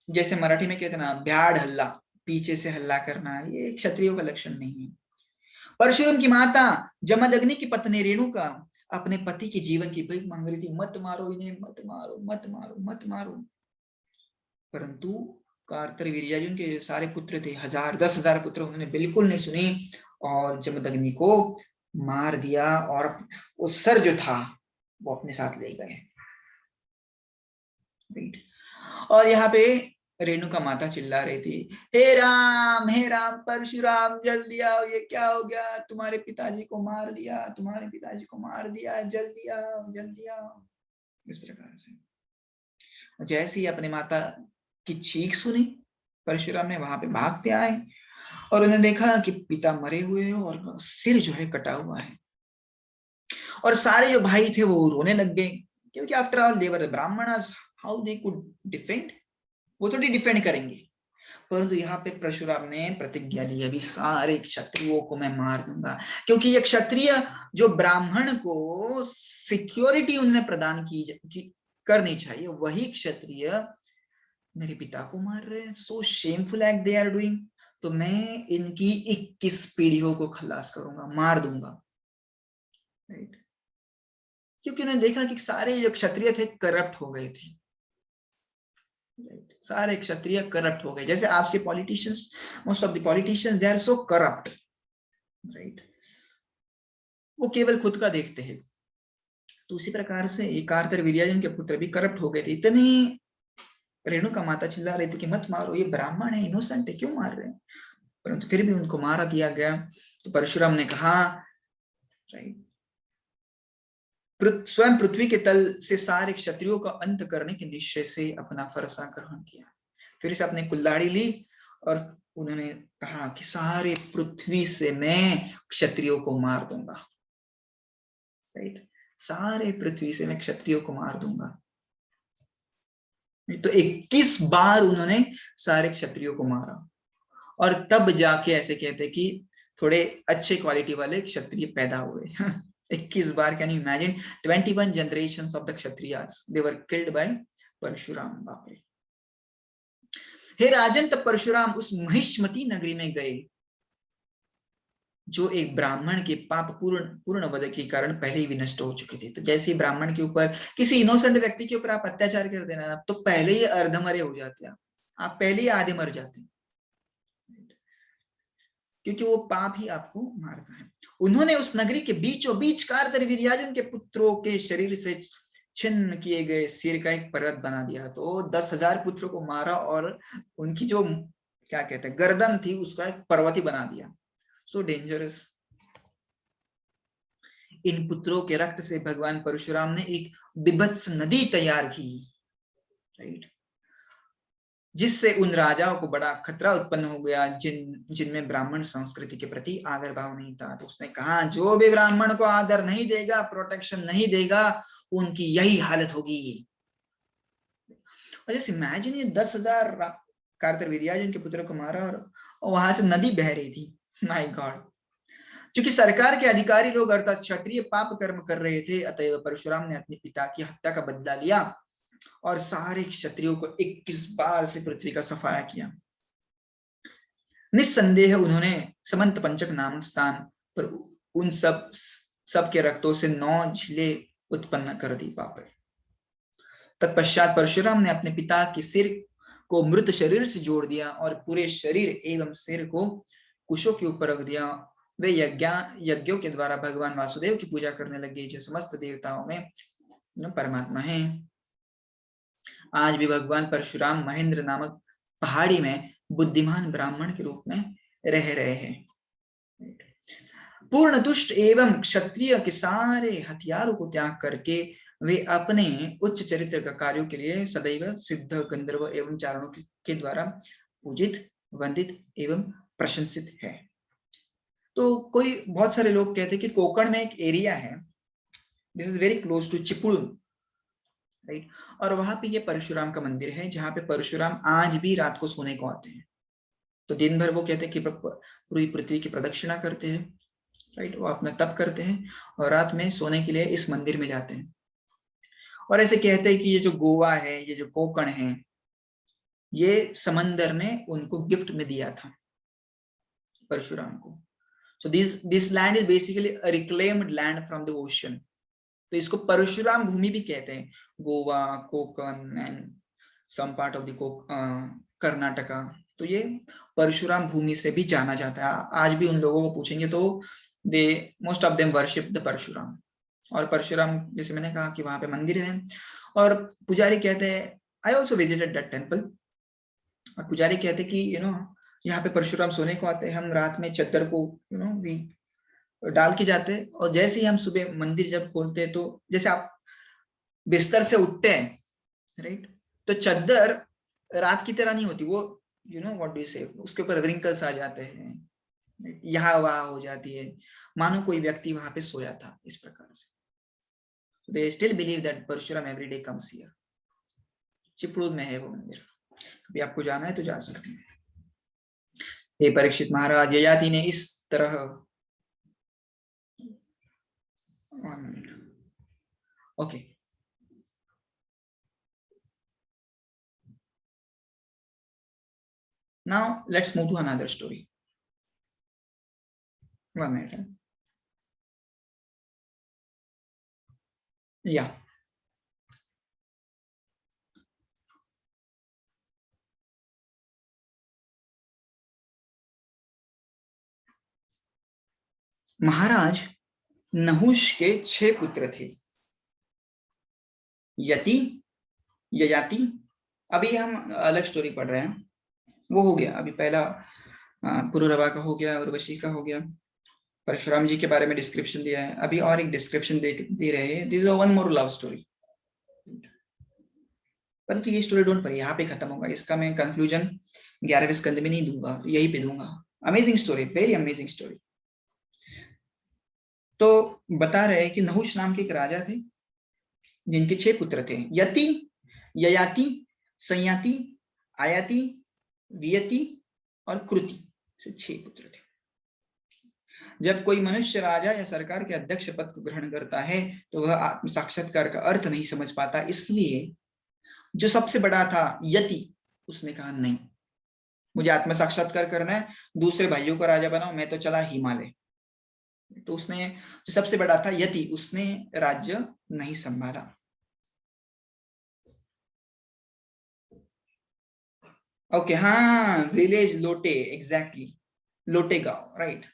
जैसे मराठी में कहते हैं ना, भ्याड हल्ला, पीछे से हल्ला करना, ये क्षत्रियों का लक्षण नहीं है। परशुराम की माता जमदग्नि की पत्नी रेणुका अपने पति के जीवन की भीख मांग रही थी, मत मारो इन्हें, मत मारो, मत मारो, मत मारो। परंतु कारतर वीर्यार्जुन के सारे पुत्र थे, 1000 पुत्र, उन्होंने बिल्कुल नहीं सुनी और जमदग्नि को मार दिया और वो सर जो था वो अपने साथ ले गए। और यहाँ पे रेणुका माता चिल्ला रही थी, हे राम परशुराम जल्दी आओ, ये क्या हो गया, तुम्हारे पिताजी को मार दिया, तुम्हारे पिताजी को मार दिया, जल्दी आओ, जल्दी आओ। इस प्रकार से जैसे ही अपने माता की चीख सुनी, परशुराम ने वहां पे भागते आए और उन्होंने देखा कि पिता मरे हुए हैं और सिर जो है कटा हुआ है। और सारे जो भाई थे वो रोने लग गए, क्योंकि after all they were Brahmanas, how they could defend, वो थोड़ी डिफेंड करेंगे। परंतु यहाँ पे परशुराम ने प्रतिज्ञा ली, अभी सारे क्षत्रियों को मैं मार दूंगा, क्योंकि ये क्षत्रिय जो ब्राह्मण को सिक्योरिटी उन्हें प्रदान की करनी चाहिए, वही क्षत्रिय मेरे पिता को मार रहे हैं। So shameful act they are doing. तो मैं इनकी 21 पीढ़ियों को खलास करूंगा, मार दूंगा। राइट। क्योंकि उन्होंने देखा कि सारे जो क्षत्रिय थे करप्ट हो गए थे। सारे क्षत्रिय करप्ट हो गए, जैसे आज के politicians, most of the politicians they are so corrupt. Right. वो केवल खुद का देखते हैं। तो उसी प्रकार से कारतर वीर्यार्जुन के पुत्र भी करप्ट हो गए थे। इतने रेणुका माता चिल्ला रही थी कि मत मारो, ये ब्राह्मण है, इनोसेंट है, क्यों मार रहे हैं। परंतु फिर भी उनको मारा दिया गया। तो परशुराम ने कहा, राइट, स्वयं पृथ्वी के तल से सारे क्षत्रियों का अंत करने के निश्चय से अपना फरसा ग्रहण किया। फिर से अपने कुल्हाड़ी ली और उन्होंने कहा कि सारे पृथ्वी से मैं क्षत्रियों को मार दूंगा। राइट। सारे पृथ्वी से मैं क्षत्रियों को मार दूंगा। तो 21 बार उन्होंने सारे क्षत्रियों को मारा और तब जाके ऐसे कहते कि थोड़े अच्छे क्वालिटी वाले क्षत्रिय पैदा हुए। 21 बार, can you imagine, 21 generations of the Kshatriyas, they were killed by Parashuram. बाप रे। हे राजन, तब परशुराम उस महिष्मती नगरी में गए जो एक ब्राह्मण के पाप पूर्ण वध के कारण पहले ही विनष्ट हो चुके थे। तो जैसे ही ब्राह्मण के ऊपर, किसी इनोसेंट व्यक्ति के ऊपर आप अत्याचार कर देना, तो पहले ही अर्धमरे हो जाते हैं, आप पहले ही आधे मर जाते हैं, क्योंकि वो पाप ही आपको मारता है। उन्होंने उस नगरी के बीचों बीच कारतर वीर्यार्जुन के पुत्रों के शरीर से छिन्न किए गए सिर का एक पर्वत बना दिया। तो 10,000 पुत्रों को मारा और उनकी जो क्या कहते हैं, गर्दन थी उसका एक पर्वत ही बना दिया। So dangerous. इन पुत्रों के रक्त से भगवान परशुराम ने एक बीभत्स नदी तैयार की, राइट, जिससे उन राजाओं को बड़ा खतरा उत्पन्न हो गया जिनमें ब्राह्मण संस्कृति के प्रति आदर भाव नहीं था। तो उसने कहा जो भी ब्राह्मण को आदर नहीं देगा, प्रोटेक्शन नहीं देगा, उनकी यही हालत होगी। और जैसे इमेजिन ये 10,000 कार्तवीर्याज जिनके पुत्रों को मारा और वहां से नदी बह रही थी। My God. क्योंकि सरकार के अधिकारी लोग अर्थात क्षत्रिय पाप कर्म कर रहे थे, अतएव परशुराम ने अपने पिता की हत्या का बदला लिया और सारे क्षत्रियों को 21 बार से पृथ्वी का सफाया किया। निस्संदेह उन्होंने समंत पंचक नामक स्थान पर उन सब के रक्तों से 9 झीलें उत्पन्न कर दी। पाप। तत्पश्चात परशुराम ने अपने पिता के सिर को मृत शरीर से जोड़ दिया और पूरे शरीर एवं सिर को कुशों के ऊपर रख दिया। वे यज्ञों के द्वारा भगवान वासुदेव की पूजा करने लगे, जो समस्त देवताओं में परमात्मा है। आज भी भगवान परशुराम महेंद्र नामक पहाड़ी में बुद्धिमान ब्राह्मण के रूप में रह रहे हैं। पूर्ण दुष्ट एवं क्षत्रिय के सारे हथियारों को त्याग करके वे अपने उच्च चरित्र का कार्यों के लिए सदैव सिद्ध, गंधर्व एवं चारणों के द्वारा पूजित, वंदित एवं प्रशंसित है। तो कोई बहुत सारे लोग कहते हैं कि कोकण में एक एरिया है, this is very close to Chiplun, right, और वहां पे ये परशुराम का मंदिर है, जहां पे परशुराम आज भी रात को सोने को आते हैं। तो दिन भर वो कहते हैं कि पूरी पृथ्वी की प्रदक्षिणा करते हैं, राइट, वो अपना तप करते हैं और रात में सोने के लिए इस मंदिर में जाते हैं। और ऐसे कहते हैं कि ये जो गोवा है, ये जो कोकण है, ये समंदर ने उनको गिफ्ट में दिया था परशुराम को। So this land is basically a reclaimed land from the ocean. तो इसको परशुराम भूमि भी कहते हैं। Goa, Konkan and some part of the Karnataka, तो ये परशुराम भूमि से भी जाना जाता है। आज भी उन लोगों को पूछेंगे तो they most of them worship the Parshuram. और परशुराम, जैसे मैंने कहा कि वहां पे मंदिर है और पुजारी कहते हैं, I also visited that temple, और पुजारी कहते हैं कि यहाँ पे परशुराम सोने को आते हैं, हम रात में चद्दर को भी डाल के जाते हैं, और जैसे ही हम सुबह मंदिर जब खोलते हैं, तो जैसे आप बिस्तर से उठते हैं, राइट, तो चद्दर रात की तरह नहीं होती, वो व्हाट डू यू से, उसके ऊपर रिंकल्स आ जाते हैं, यहाँ वहां हो जाती है, मानो कोई व्यक्ति वहां पे सोया था, इस प्रकार से। They still believe that Parshuram every day comes here। Chiplun में है वो मंदिर, कभी आपको जाना है तो जा सकते हैं। हे परीक्षित महाराज, ययाति ने इस तरह, okay, now let's move to another story। 1 minute। Yeah। महाराज, नहुष के 6 पुत्र थे, यति, ययाति। अभी हम अलग स्टोरी पढ़ रहे हैं, वो हो गया अभी पहला, पुरुरवा का हो गया, उर्वशी का हो गया, परशुराम जी के बारे में डिस्क्रिप्शन दिया है। अभी और एक डिस्क्रिप्शन दे रहे हैं, this is one more love story. परंतु ये स्टोरी डोंट वरी, यहाँ पे खत्म होगा, इसका मैं कंक्लूजन 11वें स्कंद में नहीं दूंगा, यही पे दूंगा। Amazing story, very amazing story. तो बता रहे हैं कि नहुष नाम के एक राजा थे, जिनके 6 पुत्र थे, यति, ययाति, संयाति, आयाति, वियति और कृति, 6 पुत्र थे। जब कोई मनुष्य राजा या सरकार के अध्यक्ष पद को ग्रहण करता है तो वह आत्म साक्षात्कार का अर्थ नहीं समझ पाता, इसलिए जो सबसे बड़ा था यति, उसने कहा नहीं, मुझे आत्म साक्षात्कार करना है, दूसरे भाइयों को राजा बनाओ, मैं तो चला हिमालय। तो उसने, जो सबसे बड़ा था यति, उसने राज्य नहीं संभाला। ओके, हाँ, विलेज लोटे, एग्जैक्टली, लोटे गांव, राइट,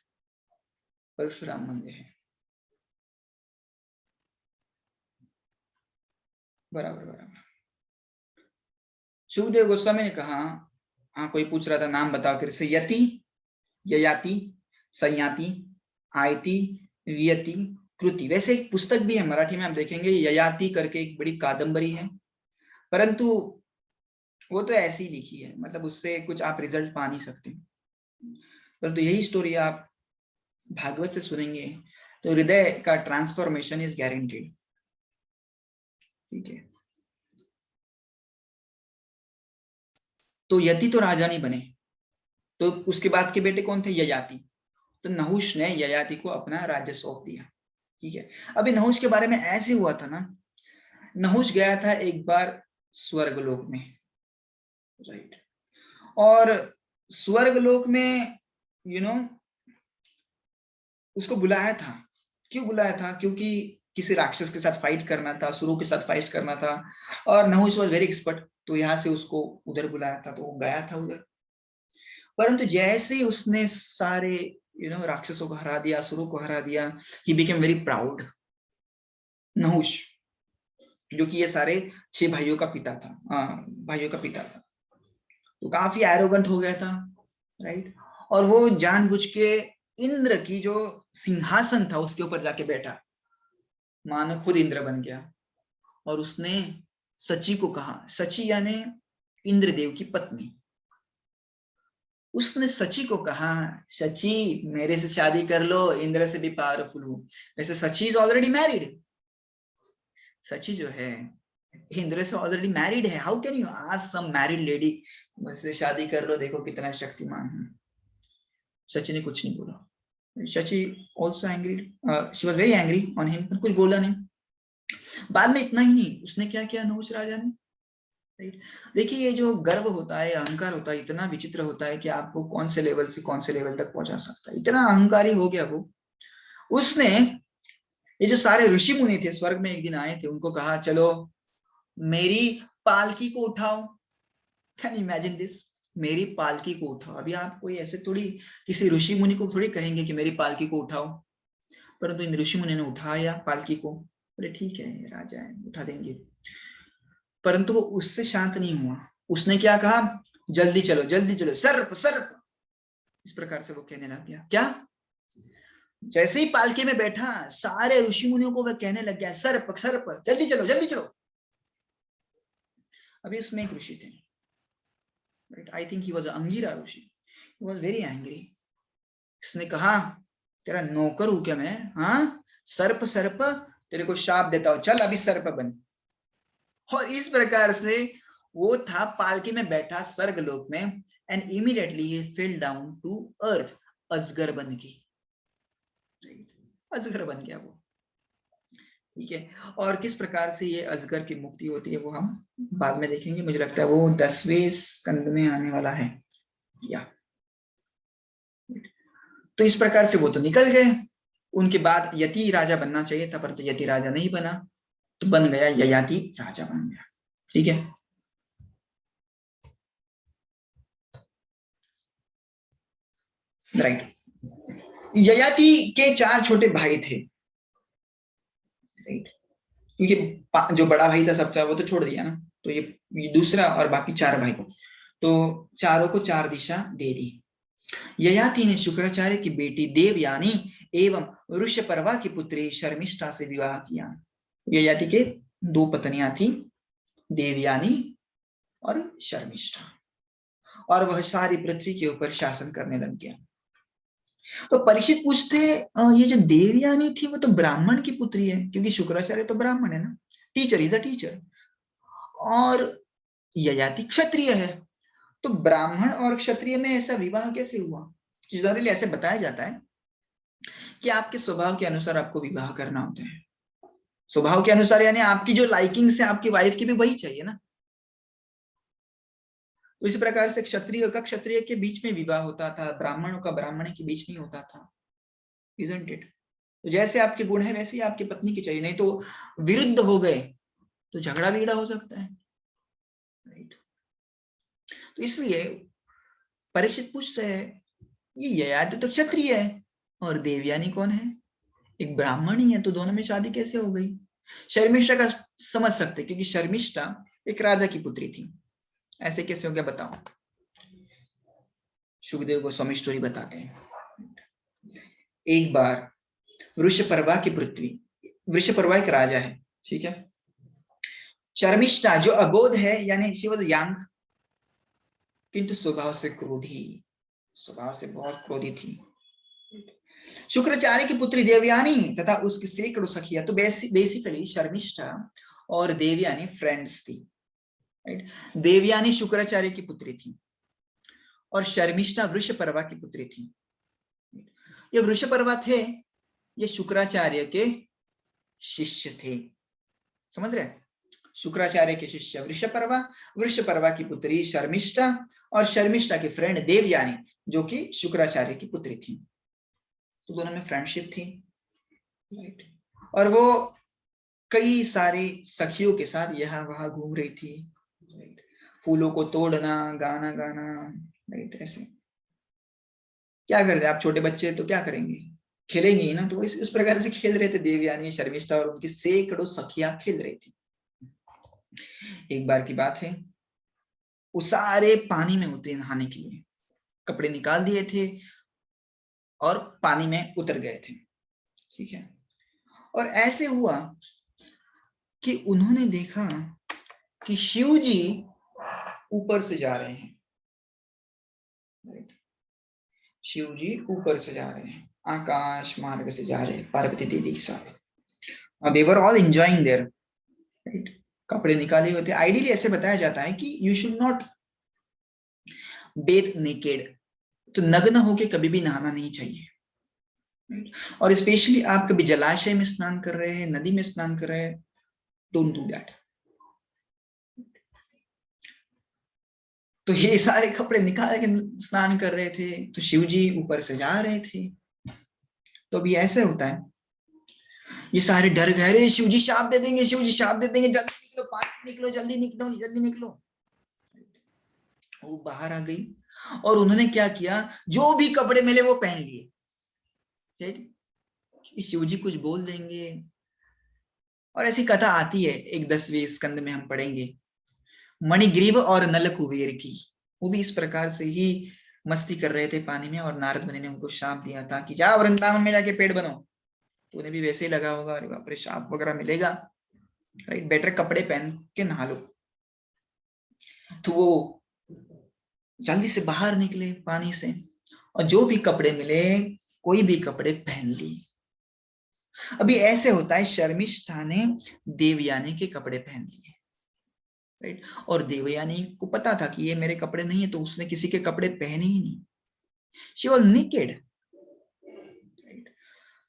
परशुराम मंदिर है, बराबर बराबर। सुखदेव गोस्वामी ने कहा हाँ, कोई पूछ रहा था नाम बताओ फिर से। यति, ययाति, संयाति, आयति, वियति, कृति। वैसे एक पुस्तक भी है मराठी में, आप देखेंगे ययाति करके, एक बड़ी कादम्बरी है, परंतु वो तो ऐसी लिखी है, मतलब उससे कुछ आप रिजल्ट पा नहीं सकते। परंतु यही स्टोरी आप भागवत से सुनेंगे तो हृदय का ट्रांसफॉर्मेशन इज गारंटीड। ठीक है, तो यति तो राजा नहीं बने, तो उसके बाद के बेटे कौन थे? ययाति। तो नहुष ने ययाति को अपना राज्य सौंप दिया। ठीक है, अभी नहुष के बारे में ऐसे हुआ था ना, नहुष गया था एक बार स्वर्गलोक में, राइट। और स्वर्गलोक में उसको बुलाया था। क्यों बुलाया था? क्योंकि किसी राक्षस के साथ फाइट करना था, असुरों के साथ फाइट करना था, और नहुष वाज वेरी एक्सपर्ट, तो यहाँ से उसको उधर बुलाया था, तो वो गया था उधर। परंतु जैसे ही उसने सारे राक्षसों को हरा दिया, असुरों को हरा दिया, he became very proud. Nahush, जो कि ये सारे 6 भाइयों का पिता था, भाइयों का पिता था, तो काफी एरोगेंट हो गया था, राइट। और वो जानबूझ के इंद्र की जो सिंहासन था उसके ऊपर जाके बैठा, मानो खुद इंद्र बन गया। और उसने सची को कहा, सची यानी इंद्रदेव की पत्नी, उसने सची को कहा, सची मेरे से शादी कर लो, इंद्र से भी पावरफुल हूं। वैसे Sachi is already married, Sachi जो है इंद्र से ऑलरेडी मैरिड है। How can you ask some married lady मुझसे शादी कर लो, देखो कितना शक्तिमान है। सची ने कुछ नहीं बोला। Shachi also angry, she was very angry on him, पर कुछ बोला नहीं। बाद में इतना ही नहीं, उसने क्या किया नहुष राजा ने, राइट। देखिए, ये जो गर्व होता है, अहंकार होता है, इतना विचित्र होता है कि आपको कौन से लेवल से कौन से लेवल तक पहुंचा सकता है। इतना अहंकारी हो गया वो, उसने ये जो सारे ऋषि मुनि थे स्वर्ग में एक दिन आए थे, उनको कहा चलो मेरी पालकी को उठाओ। कैन इमेजिन दिस, मेरी पालकी को उठाओ। अभी आप कोई ऐसे थोड़ी किसी ऋषि मुनि को थोड़ी कहेंगे कि मेरी पालकी को उठाओ, परंतु इन ऋषि मुनि ने उठाया पालकी को। बोले ठीक है, राजा है, उठा देंगे। परंतु वो उससे शांत नहीं हुआ, उसने क्या कहा, जल्दी चलो जल्दी चलो, सर्प सर्प, इस प्रकार से वो कहने लग गया। क्या? जैसे ही पालकी में बैठा, सारे ऋषि मुनियों को वह कहने लग गया, सर्प सर्प, जल्दी चलो जल्दी चलो। अभी उसमें एक ऋषि थे, right, I think he was Angira Rishi, he was very angry. इसने कहा तेरा नौकर हूं क्या मैं? हाँ, सर्प सर्प, तेरे को शाप देता हूं, चल अभी सर्प बन। और इस प्रकार से वो था पालकी में बैठा स्वर्गलोक में, and immediately he fell down to earth, अजगर बन के, अजगर बन गया वो। ठीक है, और किस प्रकार से ये अजगर की मुक्ति होती है वो हम बाद में देखेंगे। मुझे लगता है वो 10वें स्कंद में आने वाला है, या तो इस प्रकार से वो तो निकल गए। उनके बाद यति राजा बनना चाहिए था, परंतु यति राजा नहीं बना, तो बन गया ययाति राजा बन गया। ठीक है, राइट। ययाति के 4 छोटे भाई थे, राइट, क्योंकि जो बड़ा भाई था सबका वो तो छोड़ दिया ना, तो ये दूसरा और बाकी 4 भाई, तो चारों को 4 दिशा दे दी। ययाति ने शुक्राचार्य की बेटी देवयानी एवं ऋषपर्वा की पुत्री शर्मिष्ठा से विवाह किया। ययाति के 2 पत्नियां थी, देवयानी और शर्मिष्ठा, और वह सारी पृथ्वी के ऊपर शासन करने लग गया। तो परीक्षित पूछते, ये जो देवयानी थी वो तो ब्राह्मण की पुत्री है, क्योंकि शुक्राचार्य तो ब्राह्मण है ना, टीचर इज अ टीचर, और ययाति क्षत्रिय है, तो ब्राह्मण और क्षत्रिय में ऐसा विवाह कैसे हुआ? जनरली ऐसे बताया जाता है कि आपके स्वभाव के अनुसार आपको विवाह करना होता है। स्वभाव के अनुसार यानी आपकी जो लाइकिंग से आपकी वाइफ की भी वही चाहिए ना। तो इसी प्रकार से क्षत्रिय का क्षत्रिय के बीच में विवाह होता था, ब्राह्मणों का ब्राह्मण के बीच में होता था, इजंट इट? तो जैसे आपके गुण है वैसे ही आपकी पत्नी की चाहिए, नहीं तो विरुद्ध हो गए तो झगड़ा बिगड़ा हो सकता है, राइट। तो इसलिए परीक्षित पूछ रहे हैं, ये ययाति तो क्षत्रिय है और देवयानी कौन है? एक ब्राह्मण ही है, तो दोनों में शादी कैसे हो गई? शर्मिष्ठा का समझ सकते, क्योंकि शर्मिष्ठा एक राजा की पुत्री थी, ऐसे कैसे हो गया बताओ? सुखदेव गोस्वामी स्टोरी बताते हैं। एक बार वृषपर्वा की पृथ्वी, वृषपर्वा एक राजा है, ठीक है। शर्मिष्ठा जो अबोध है, यानी शी वाज यंग, किंतु स्वभाव से क्रोधी, स्वभाव से बहुत क्रोधी थी। शुक्राचार्य की पुत्री देवयानी तथा उसकी सैकड़ों सखियां, तो बेसिकली शर्मिष्ठा और देवयानी फ्रेंड्स थी, राइट। देवयानी शुक्राचार्य की पुत्री थी और शर्मिष्ठा वृषपर्वा की पुत्री थी। ये वृषपर्वा थे, ये शुक्राचार्य के शिष्य थे, समझ रहे? शुक्राचार्य के शिष्य वृषपर्वा, वृषपर्वा की पुत्री शर्मिष्ठा और शर्मिष्ठा की फ्रेंड देवयानी जो कि शुक्राचार्य की पुत्री थी। तो दोनों में फ्रेंडशिप थी, राइट। और वो कई सारे सखियों के साथ यहाँ वहां घूम रही थी, राइट। फूलों को तोड़ना, गाना गाना, राइट। ऐसे क्या कर रहे आप, छोटे बच्चे तो क्या करेंगे, खेलेंगे ही ना। तो इस प्रकार से खेल रहे थे देवयानी, शर्मिष्ठा और उनकी सैकड़ों सखियां खेल रही थी। एक बार की बात है, वो सारे पानी में उतरे नहाने के लिए, कपड़े निकाल दिए थे और पानी में उतर गए थे, ठीक है। और ऐसे हुआ कि उन्होंने देखा कि शिव जी ऊपर से जा रहे हैं, शिव जी ऊपर से जा रहे हैं, आकाश मार्ग से जा रहे हैं पार्वती देवी के साथ। और they were all enjoying there, right. कपड़े निकाले होते। आइडियली ऐसे बताया जाता है कि you should not bathe naked, तो नग्न होके कभी भी नहाना नहीं चाहिए, और स्पेशली आप कभी जलाशय में स्नान कर रहे हैं, नदी में स्नान कर रहे हैं, डोंट डू दैट। तो ये सारे कपड़े निकाल के स्नान कर रहे थे, तो शिव जी ऊपर से जा रहे थे। तो अभी ऐसे होता है, ये सारे डर गए, अरे शिव जी शाप दे देंगे, शिव जी शाप दे देंगे, जल्दी निकलो, पानी निकलो, जल्दी निकलो, जल्दी निकलो। वो बाहर आ गई और उन्होंने क्या किया, जो भी कपड़े मिले वो पहन लिए, शिव जी कुछ बोल देंगे। और ऐसी कथा आती है, एक 10वें स्कंद में हम पढ़ेंगे, मणिग्रीव और नल कुबेर की। वो भी इस प्रकार से ही मस्ती कर रहे थे पानी में, और नारद मुनि ने उनको शाप दिया था कि जाओ वृंदावन में जाके पेड़ बनो। तो उन्हें भी वैसे ही लगा होगा, अरे बाप रे शाप वगैरह मिलेगा, राइट, बेटर कपड़े पहन के नहा लो। तो वो जल्दी से बाहर निकले पानी से, और जो भी कपड़े मिले कोई भी कपड़े पहन लिए। अभी ऐसे होता है, शर्मिष्ठा ने देवयानी के कपड़े पहन लिए, राइट। और देवयानी को पता था कि ये मेरे कपड़े नहीं है, तो उसने किसी के कपड़े पहने ही नहीं, शी वॉज नेकेड,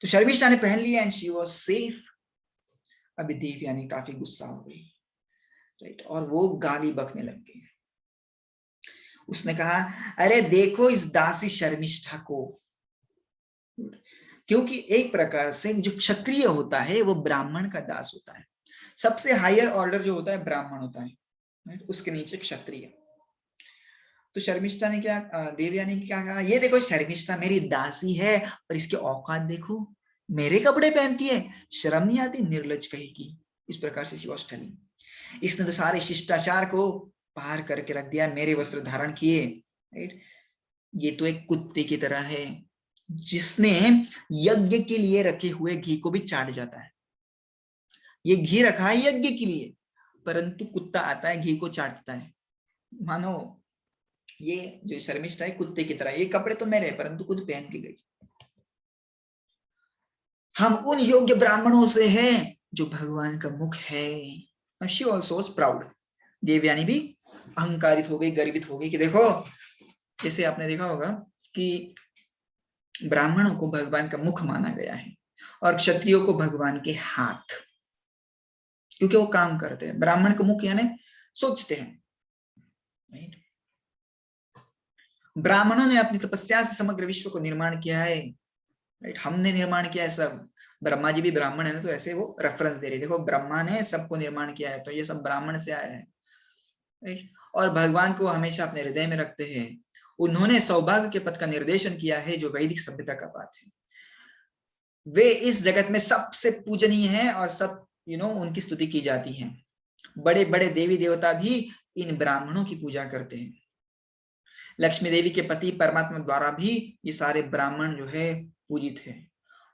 तो शर्मिष्ठा ने पहन लिया एंड शी वॉज सेफ। अभी देवयानी काफी गुस्सा हो गई, राइट, और वो गाली बकने लग गई। उसने कहा, अरे देखो इस दासी शर्मिष्ठा को, क्योंकि एक प्रकार से जो क्षत्रिय होता है वो ब्राह्मण का दास होता है, सबसे हायर ऑर्डर जो होता है ब्राह्मण होता है, उसके नीचे क्षत्रिय। तो शर्मिष्ठा ने क्या, देवयानी ने क्या कहा, ये देखो शर्मिष्ठा मेरी दासी है, पर इसके औकात देखो, मेरे कपड़े पहनती है, शर्म नहीं आती, निर्लज कहेगी। इस प्रकार से शिवास ठनी, इसने तो सारे शिष्टाचार को पार करके रख दिया, मेरे वस्त्र धारण किए, राइट। ये तो एक कुत्ते की तरह है, जिसने यज्ञ के लिए रखे हुए घी को भी चाट जाता है। ये घी रखा है यज्ञ के लिए, परंतु कुत्ता आता है घी को चाटता है। मानो ये जो शर्मिष्ठा है कुत्ते की तरह, ये कपड़े तो मेरे परंतु खुद पहन के गई। हम उन योग्य ब्राह्मणों से हैं जो भगवान का मुख है। She also was proud, Devyani भी अहंकारित हो गई, गर्वित हो गई कि देखो, जैसे आपने देखा होगा कि ब्राह्मणों को भगवान का मुख माना गया है और क्षत्रियों को भगवान के हाथ, क्योंकि वो काम करते हैं। ब्राह्मण का मुख यानी सोचते हैं, राइट। ब्राह्मणों ने अपनी तपस्या से समग्र विश्व को निर्माण किया है, राइट। हमने निर्माण किया है सब, ब्रह्मा जी भी ब्राह्मण है ना, तो ऐसे वो रेफरेंस दे रहे, देखो ब्रह्मा ने सबको निर्माण किया है, तो ये सब ब्राह्मण से आया है, राइट। और भगवान को हमेशा अपने हृदय में रखते हैं। उन्होंने सौभाग्य के पथ का निर्देशन किया है जो वैदिक सभ्यता का पाठ है। वे इस जगत में सबसे पूजनीय है और सब उनकी स्तुति की जाती है। बड़े बड़े देवी देवता भी इन ब्राह्मणों की पूजा करते हैं। लक्ष्मी देवी के पति परमात्मा द्वारा भी ये सारे ब्राह्मण जो है पूजित है,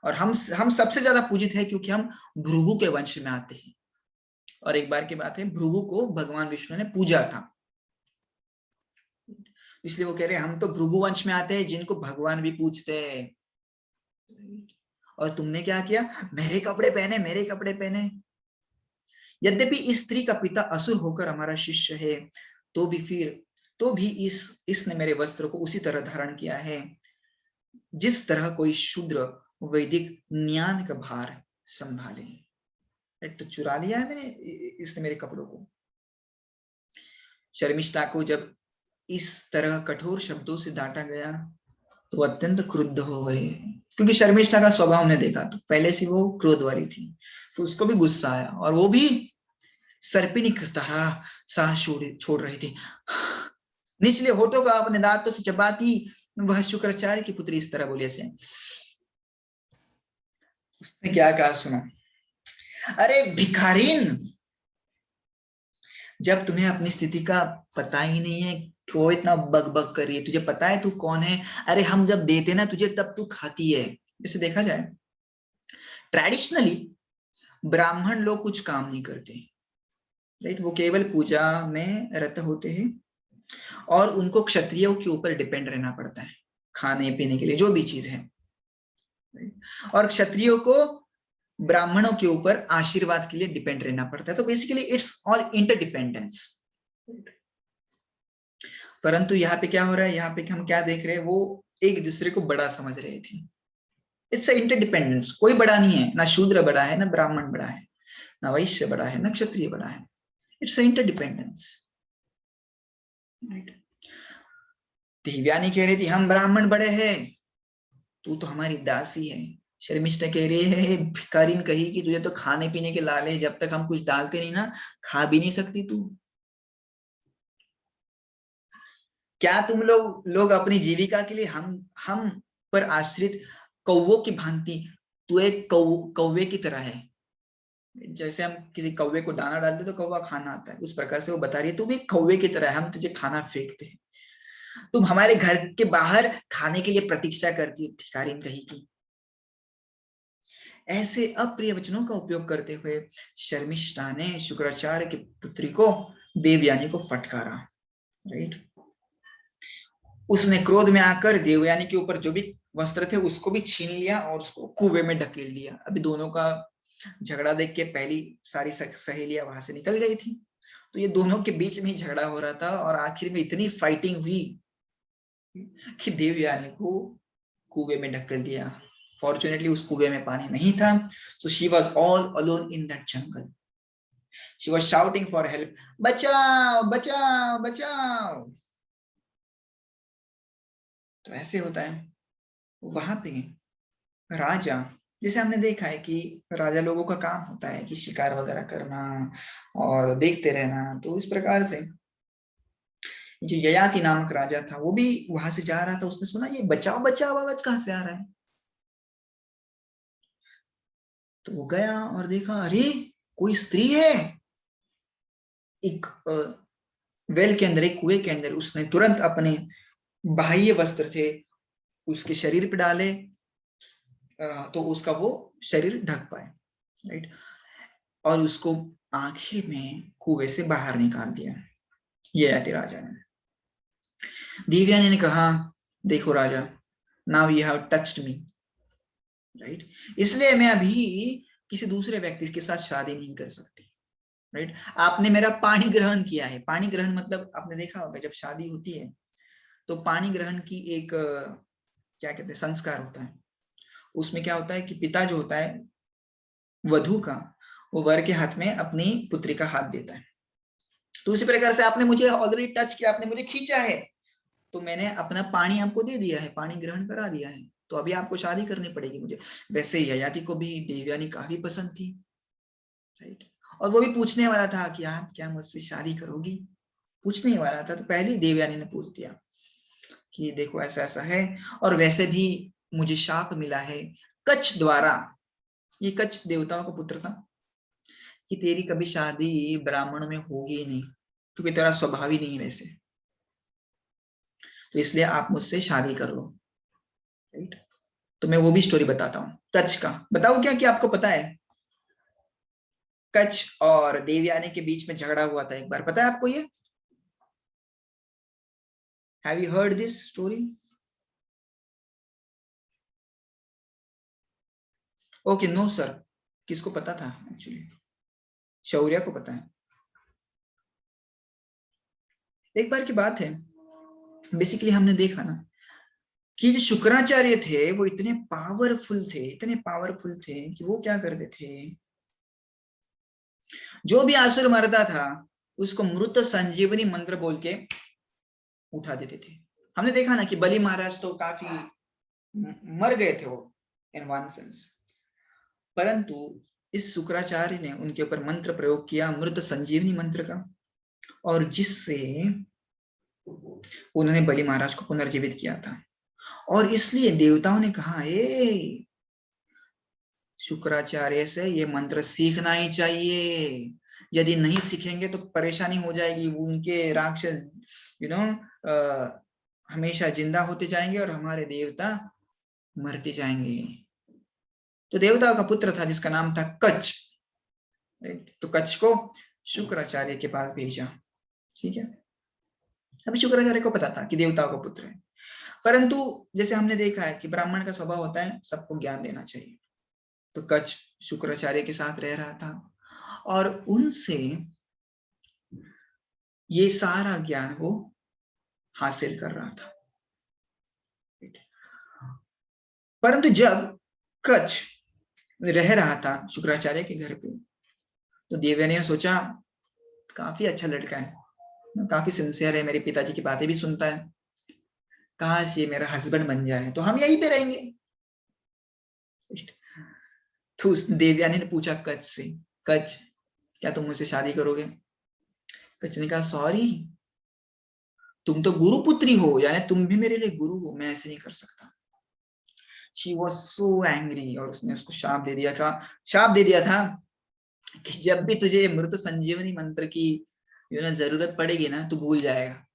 और हम सबसे ज्यादा पूजित है क्योंकि हम भृगु के वंश में आते हैं। और एक बार की बात है, भृगु को भगवान विष्णु ने पूजा था, इसलिए वो कह रहे हैं हम तो भृगु वंश में आते हैं जिनको भगवान भी पूजते हैं। और तुमने क्या किया, मेरे कपड़े पहने, मेरे कपड़े पहने। यद्यपि इस स्त्री का पिता असुर होकर हमारा शिष्य है, तो भी इसने मेरे वस्त्र को उसी तरह धारण किया है जिस तरह कोई शूद्र वैदिक ज्ञान का भार संभाले। तो चुरा लिया है मैंने, इसने मेरे कपड़ों को। शर्मिष्ठा को जब इस तरह कठोर शब्दों से डांटा गया तो अत्यंत क्रुद्ध हो गए, क्योंकि शर्मिष्ठा का स्वभाव ने देखा तो पहले से वो क्रोध वाली थी, तो उसको भी गुस्सा आया, और वो भी सर्पिनी किस तरह सांस छोड़ रही थी। निचले होठों का अपने दांतों से चबाती वह शुक्राचार्य की पुत्री इस तरह बोले से। उसने क्या कहा सुनो, अरे भिखारीन, जब तुम्हें अपनी स्थिति का पता ही नहीं है, क्यों इतना बग बग कर रही है, तुझे पता है तू कौन है? अरे हम जब देते ना तुझे तब तू खाती है। जैसे देखा जाए ट्रेडिशनली ब्राह्मण लोग कुछ काम नहीं करते, राइट, वो केवल पूजा में रत होते हैं, और उनको क्षत्रियों के ऊपर डिपेंड रहना पड़ता है खाने पीने के लिए, जो भी चीज है, और क्षत्रियों को ब्राह्मणों के ऊपर आशीर्वाद के लिए डिपेंड रहना पड़ता है। तो बेसिकली इट्स ऑल इंटरडिपेंडेंस। परंतु यहाँ पे क्या हो रहा है, यहाँ पे हम क्या देख रहे हैं, वो एक दूसरे को बड़ा समझ रहे थे। इट्स इंटरडिपेंडेंस, कोई बड़ा नहीं है, ना शूद्र बड़ा है, ना ब्राह्मण बड़ा है, ना वैश्य बड़ा है, ना क्षत्रिय बड़ा है। It's interdependence, right. देवयानी कह रही थी हम ब्राह्मण बड़े हैं, तू तो हमारी दासी है। शर्मिष्ठा कह रही है भिखारीन कही कि तुझे तो खाने पीने के लाले, जब तक हम कुछ डालते नहीं ना खा भी नहीं सकती तू। क्या तुम लोग अपनी जीविका के लिए हम पर आश्रित कौवों की भांति, तू एक कौवे की तरह है। जैसे हम किसी कौवे को दाना डालते तो कौवा खाना आता है, उस प्रकार से वो बता रही है तू भी कौवे की तरह है, हम तुझे खाना फेंकते हैं, तुम हमारे घर के बाहर खाने के लिए प्रतीक्षा करती हो, भिखारीन कही की। ऐसे अप्रिय वचनों का उपयोग करते हुए शर्मिष्ठा ने शुक्राचार्य की पुत्री को देवयानी को फटकारा, राइट। उसने क्रोध में आकर देवयानी के ऊपर जो भी वस्त्र थे उसको भी छीन लिया और उसको कुएं में ढकेल दिया। अभी दोनों का झगड़ा देख के पहली सारी सहेलियां वहां से निकल गई थी, तो ये दोनों के बीच में ही झगड़ा हो रहा था, और आखिर में इतनी फाइटिंग हुई कि देवयानी को कुएं में ढकेल दिया। फॉर्चुनेटली उस कुएं में पानी नहीं था, so she was all alone in that jungle. She was shouting for help, बचाओ बचाओ बचाओ। तो ऐसे होता है वहां पे राजा, जैसे हमने देखा है कि राजा लोगों का काम होता है कि शिकार वगैरह करना और देखते रहना, तो इस प्रकार से जो ययाति नामक राजा था वो भी वहां से जा रहा था, उसने सुना ये बचाओ बचाओ आवाज कहां से आ रहा है, तो वो गया और देखा अरे कोई स्त्री है एक वेल के अंदर, एक कुएं के अंदर। उसने तुरंत अपने बाह्य वस्त्र थे उसके शरीर पे डाले, तो उसका वो शरीर ढक पाए, राइट, और उसको आखिर में कुएं से बाहर निकाल दिया ययाति राजा ने। देवयानी ने कहा देखो राजा, now you have touched me, right, इसलिए मैं अभी किसी दूसरे व्यक्ति के साथ शादी नहीं कर सकती, राइट। आपने मेरा पाणी ग्रहण किया है, पाणी ग्रहण मतलब आपने देखा होगा जब शादी होती है तो पाणी ग्रहण की एक क्या कहते हैं संस्कार होता है। उसमें क्या होता है कि पिता जो होता है वधू का, वो वर के हाथ में अपनी पुत्री का हाथ देता है। तो उसी प्रकार से आपने मुझे ऑलरेडी टच किया, आपने मुझे खींचा है, तो मैंने अपना पानी आपको दे दिया है, पानी ग्रहण करा दिया है, तो अभी आपको शादी करनी पड़ेगी मुझे। वैसे ययाति को भी देवयानी काफी पसंद थी, राइट, और वो भी पूछने वाला था कि आप क्या मुझसे शादी करोगी, पूछने वाला था, तो पहले देवयानी ने पूछ दिया कि देखो ऐसा ऐसा है, और वैसे भी मुझे शाप मिला है कच्छ द्वारा, ये कच्छ देवताओं का पुत्र था, कि तेरी कभी शादी ब्राह्मण में होगी ही नहीं, क्योंकि तेरा स्वभाव ही नहीं है वैसे। तो इसलिए आप मुझसे शादी कर लो, राइट। तो मैं वो भी स्टोरी बताता हूँ कच्छ का। बताओ क्या कि आपको पता है कच्छ और देवयानी के बीच में झगड़ा हुआ था एक बार, पता है आपको ये? Have you heard this story? Okay, no sir. किसको पता था एक्चुअली? शौर्य को पता है। एक बार की बात है, बेसिकली हमने देखा ना कि जो शुक्राचार्य थे वो इतने पावरफुल थे, इतने पावरफुल थे कि वो क्या करते थे, जो भी आसुर मरता था उसको मृत संजीवनी मंत्र बोल के उठा देते थे। हमने देखा ना कि बलि महाराज तो काफी मर गए थे वो इन वन सेंस, परंतु इस शुक्राचार्य ने उनके ऊपर मंत्र प्रयोग किया, मृत संजीवनी मंत्र का, और जिससे उन्होंने बलि महाराज को पुनर्जीवित किया था। और इसलिए देवताओं ने कहा शुक्राचार्य से ये मंत्र सीखना ही चाहिए, यदि नहीं सीखेंगे तो परेशानी हो जाएगी, उनके राक्षस हमेशा जिंदा होते जाएंगे और हमारे देवता मरते जाएंगे। तो देवता का पुत्र था जिसका नाम था कच्छ, तो कच्छ को शुक्राचार्य के पास भेजा। ठीक है, अभी शुक्राचार्य को पता था कि देवताओं का पुत्र है, परंतु जैसे हमने देखा है कि ब्राह्मण का स्वभाव होता है सबको ज्ञान देना चाहिए। तो कच्छ शुक्राचार्य के साथ रह रहा था और उनसे ये सारा ज्ञान वो हासिल कर रहा था। परंतु जब कच्छ रह रहा था शुक्राचार्य के घर पे, तो देवयानी ने सोचा काफी अच्छा लड़का है, काफी सिंसियर है, मेरे पिताजी की बातें भी सुनता है, काश ये मेरा हस्बैंड बन जाए तो हम यहीं पे रहेंगे। तो देवयानी ने पूछा कच्छ से, कच्छ क्या तुम मुझसे शादी करोगे? कच्छ ने कहा सॉरी, तुम तो गुरुपुत्री हो, यानी तुम भी मेरे लिए गुरु हो, मैं ऐसे नहीं कर सकता। शी वॉज सो एंग्री, और उसने उसको शाप दे दिया था कि जब भी तुझे मृत संजीवनी मंत्र की जरूरत पड़ेगी ना, तू भूल जाएगा।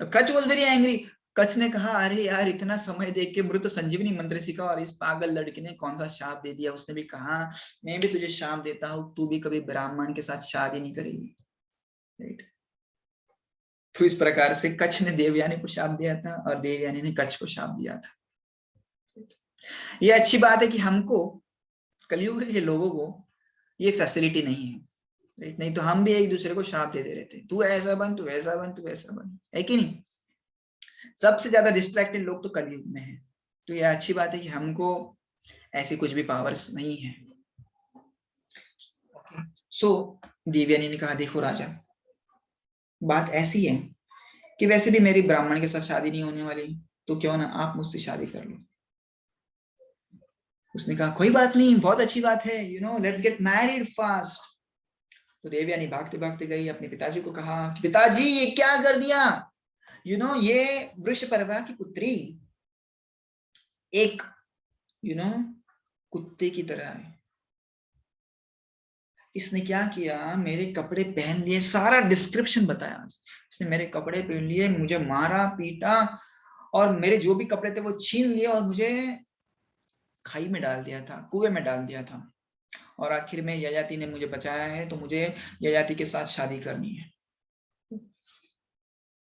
Kutch was very angry. Kutch ने कहा अरे यार, इतना समय देख के मृत संजीवनी मंत्र सीखा और इस पागल लड़के ने कौन सा शाप दे दिया। उसने भी कहा मैं भी तुझे शाप देता हूं, तू भी कभी ब्राह्मण के साथ शादी नहीं करेगी, राइट। तो इस प्रकार से कच्छ ने देवयानी को शाप दिया था और देवयानी ने कच्छ को शाप दिया था। ये अच्छी बात है कि हमको, कलयुग के लोगों को ये फैसिलिटी नहीं है, राइट। नहीं तो हम भी एक दूसरे को शाप देते रहते, तू ऐसा बन, तू ऐसा बन, तू ऐसा बन, है कि नहीं? सबसे ज्यादा डिस्ट्रैक्टेड लोग तो कलयुग में है। तो ये अच्छी बात है कि हमको ऐसी कुछ भी पावर्स नहीं है। सो देवयानी ने कहा देखो राजा, बात ऐसी है कि वैसे भी मेरी ब्राह्मण के साथ शादी नहीं होने वाली, तो क्यों ना आप मुझसे शादी कर लो। उसने कहा कोई बात नहीं, बहुत अच्छी बात है, लेट्स गेट मैरिड फास्ट। तो देवयानी भागते भागते गई, अपने पिताजी को कहा कि पिताजी ये क्या कर दिया, ये वृषपर्वा की पुत्री एक कुत्ते की तरह है, इसने क्या किया, मेरे कपड़े पहन लिए, सारा डिस्क्रिप्शन बताया इसने, मेरे कपड़े पहन लिए, मुझे मारा पीटा और मेरे जो भी कपड़े थे वो छीन लिए और मुझे खाई में डाल दिया था, कुएं में डाल दिया था, और आखिर में ययाति ने मुझे बचाया है, तो मुझे ययाति के साथ शादी करनी है।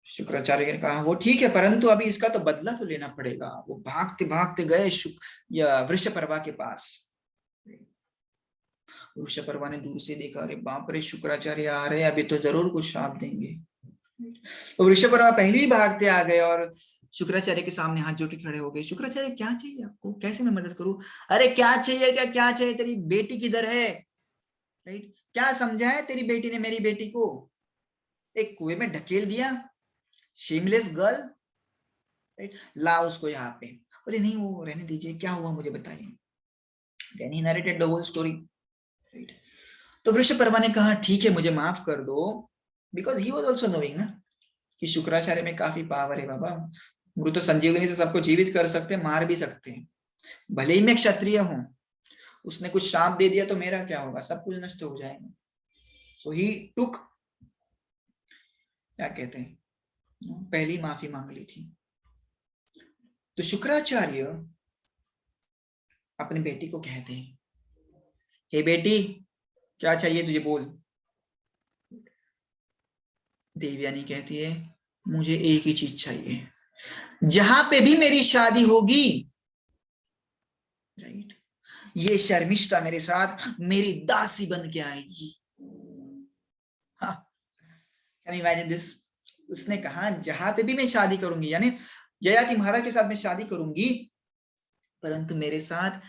शुक्राचार्य ने कहा वो ठीक है, परंतु अभी इसका तो बदला तो लेना पड़ेगा। वो भागते भागते गए वृषपर्वा के पास। वृषपर्वा ने दूर से देखा, अरे बाप रे, शुक्राचार्य आ रहे हैं, अभी तो जरूर कुछ शाप देंगे। तो वृषपर्वा पहले ही भागते आ गए और शुक्राचार्य के सामने हाथ जोड़ के खड़े हो गए। शुक्राचार्य क्या चाहिए आपको, कैसे मैं मदद करूं? अरे क्या चाहिए, क्या चाहिए, तेरी बेटी किधर है, राइट? क्या समझा है तेरी बेटी ने मेरी बेटी को, एक कुएं में ढकेल दिया, शेमलेस गर्ल, राइट? ला उसको यहाँ पे। बोले नहीं, वो रहने दीजिए, क्या हुआ मुझे बताइए। Then he narrated the whole story, right? तो वृषपर्वा ने कहा ठीक है, मुझे माफ कर दो, because he was also knowing ना कि शुक्राचार्य में काफी पावर है बाबा, मृत संजीवनी से सबको जीवित कर सकते हैं, मार भी सकते हैं, भले ही मैं क्षत्रिय हूं, उसने कुछ शाप दे दिया तो मेरा क्या होगा, सब कुछ नष्ट हो जाएगा। सो ही टुक, क्या कहते हैं, पहली माफी मांग ली थी। तो शुक्राचार्य अपनी बेटी को कहते हैं, हे बेटी क्या चाहिए तुझे, बोल। देवयानी कहती है, मुझे एक ही चीज चाहिए, जहां पे भी मेरी शादी होगी, राइट, ये शर्मिष्ठा मेरे साथ मेरी दासी बन के आएगी। हाँ, कैन इमेजिन दिस। उसने कहा जहां पे भी मैं शादी करूंगी, यानी ययाति महाराज के साथ मैं शादी करूंगी, परंतु मेरे साथ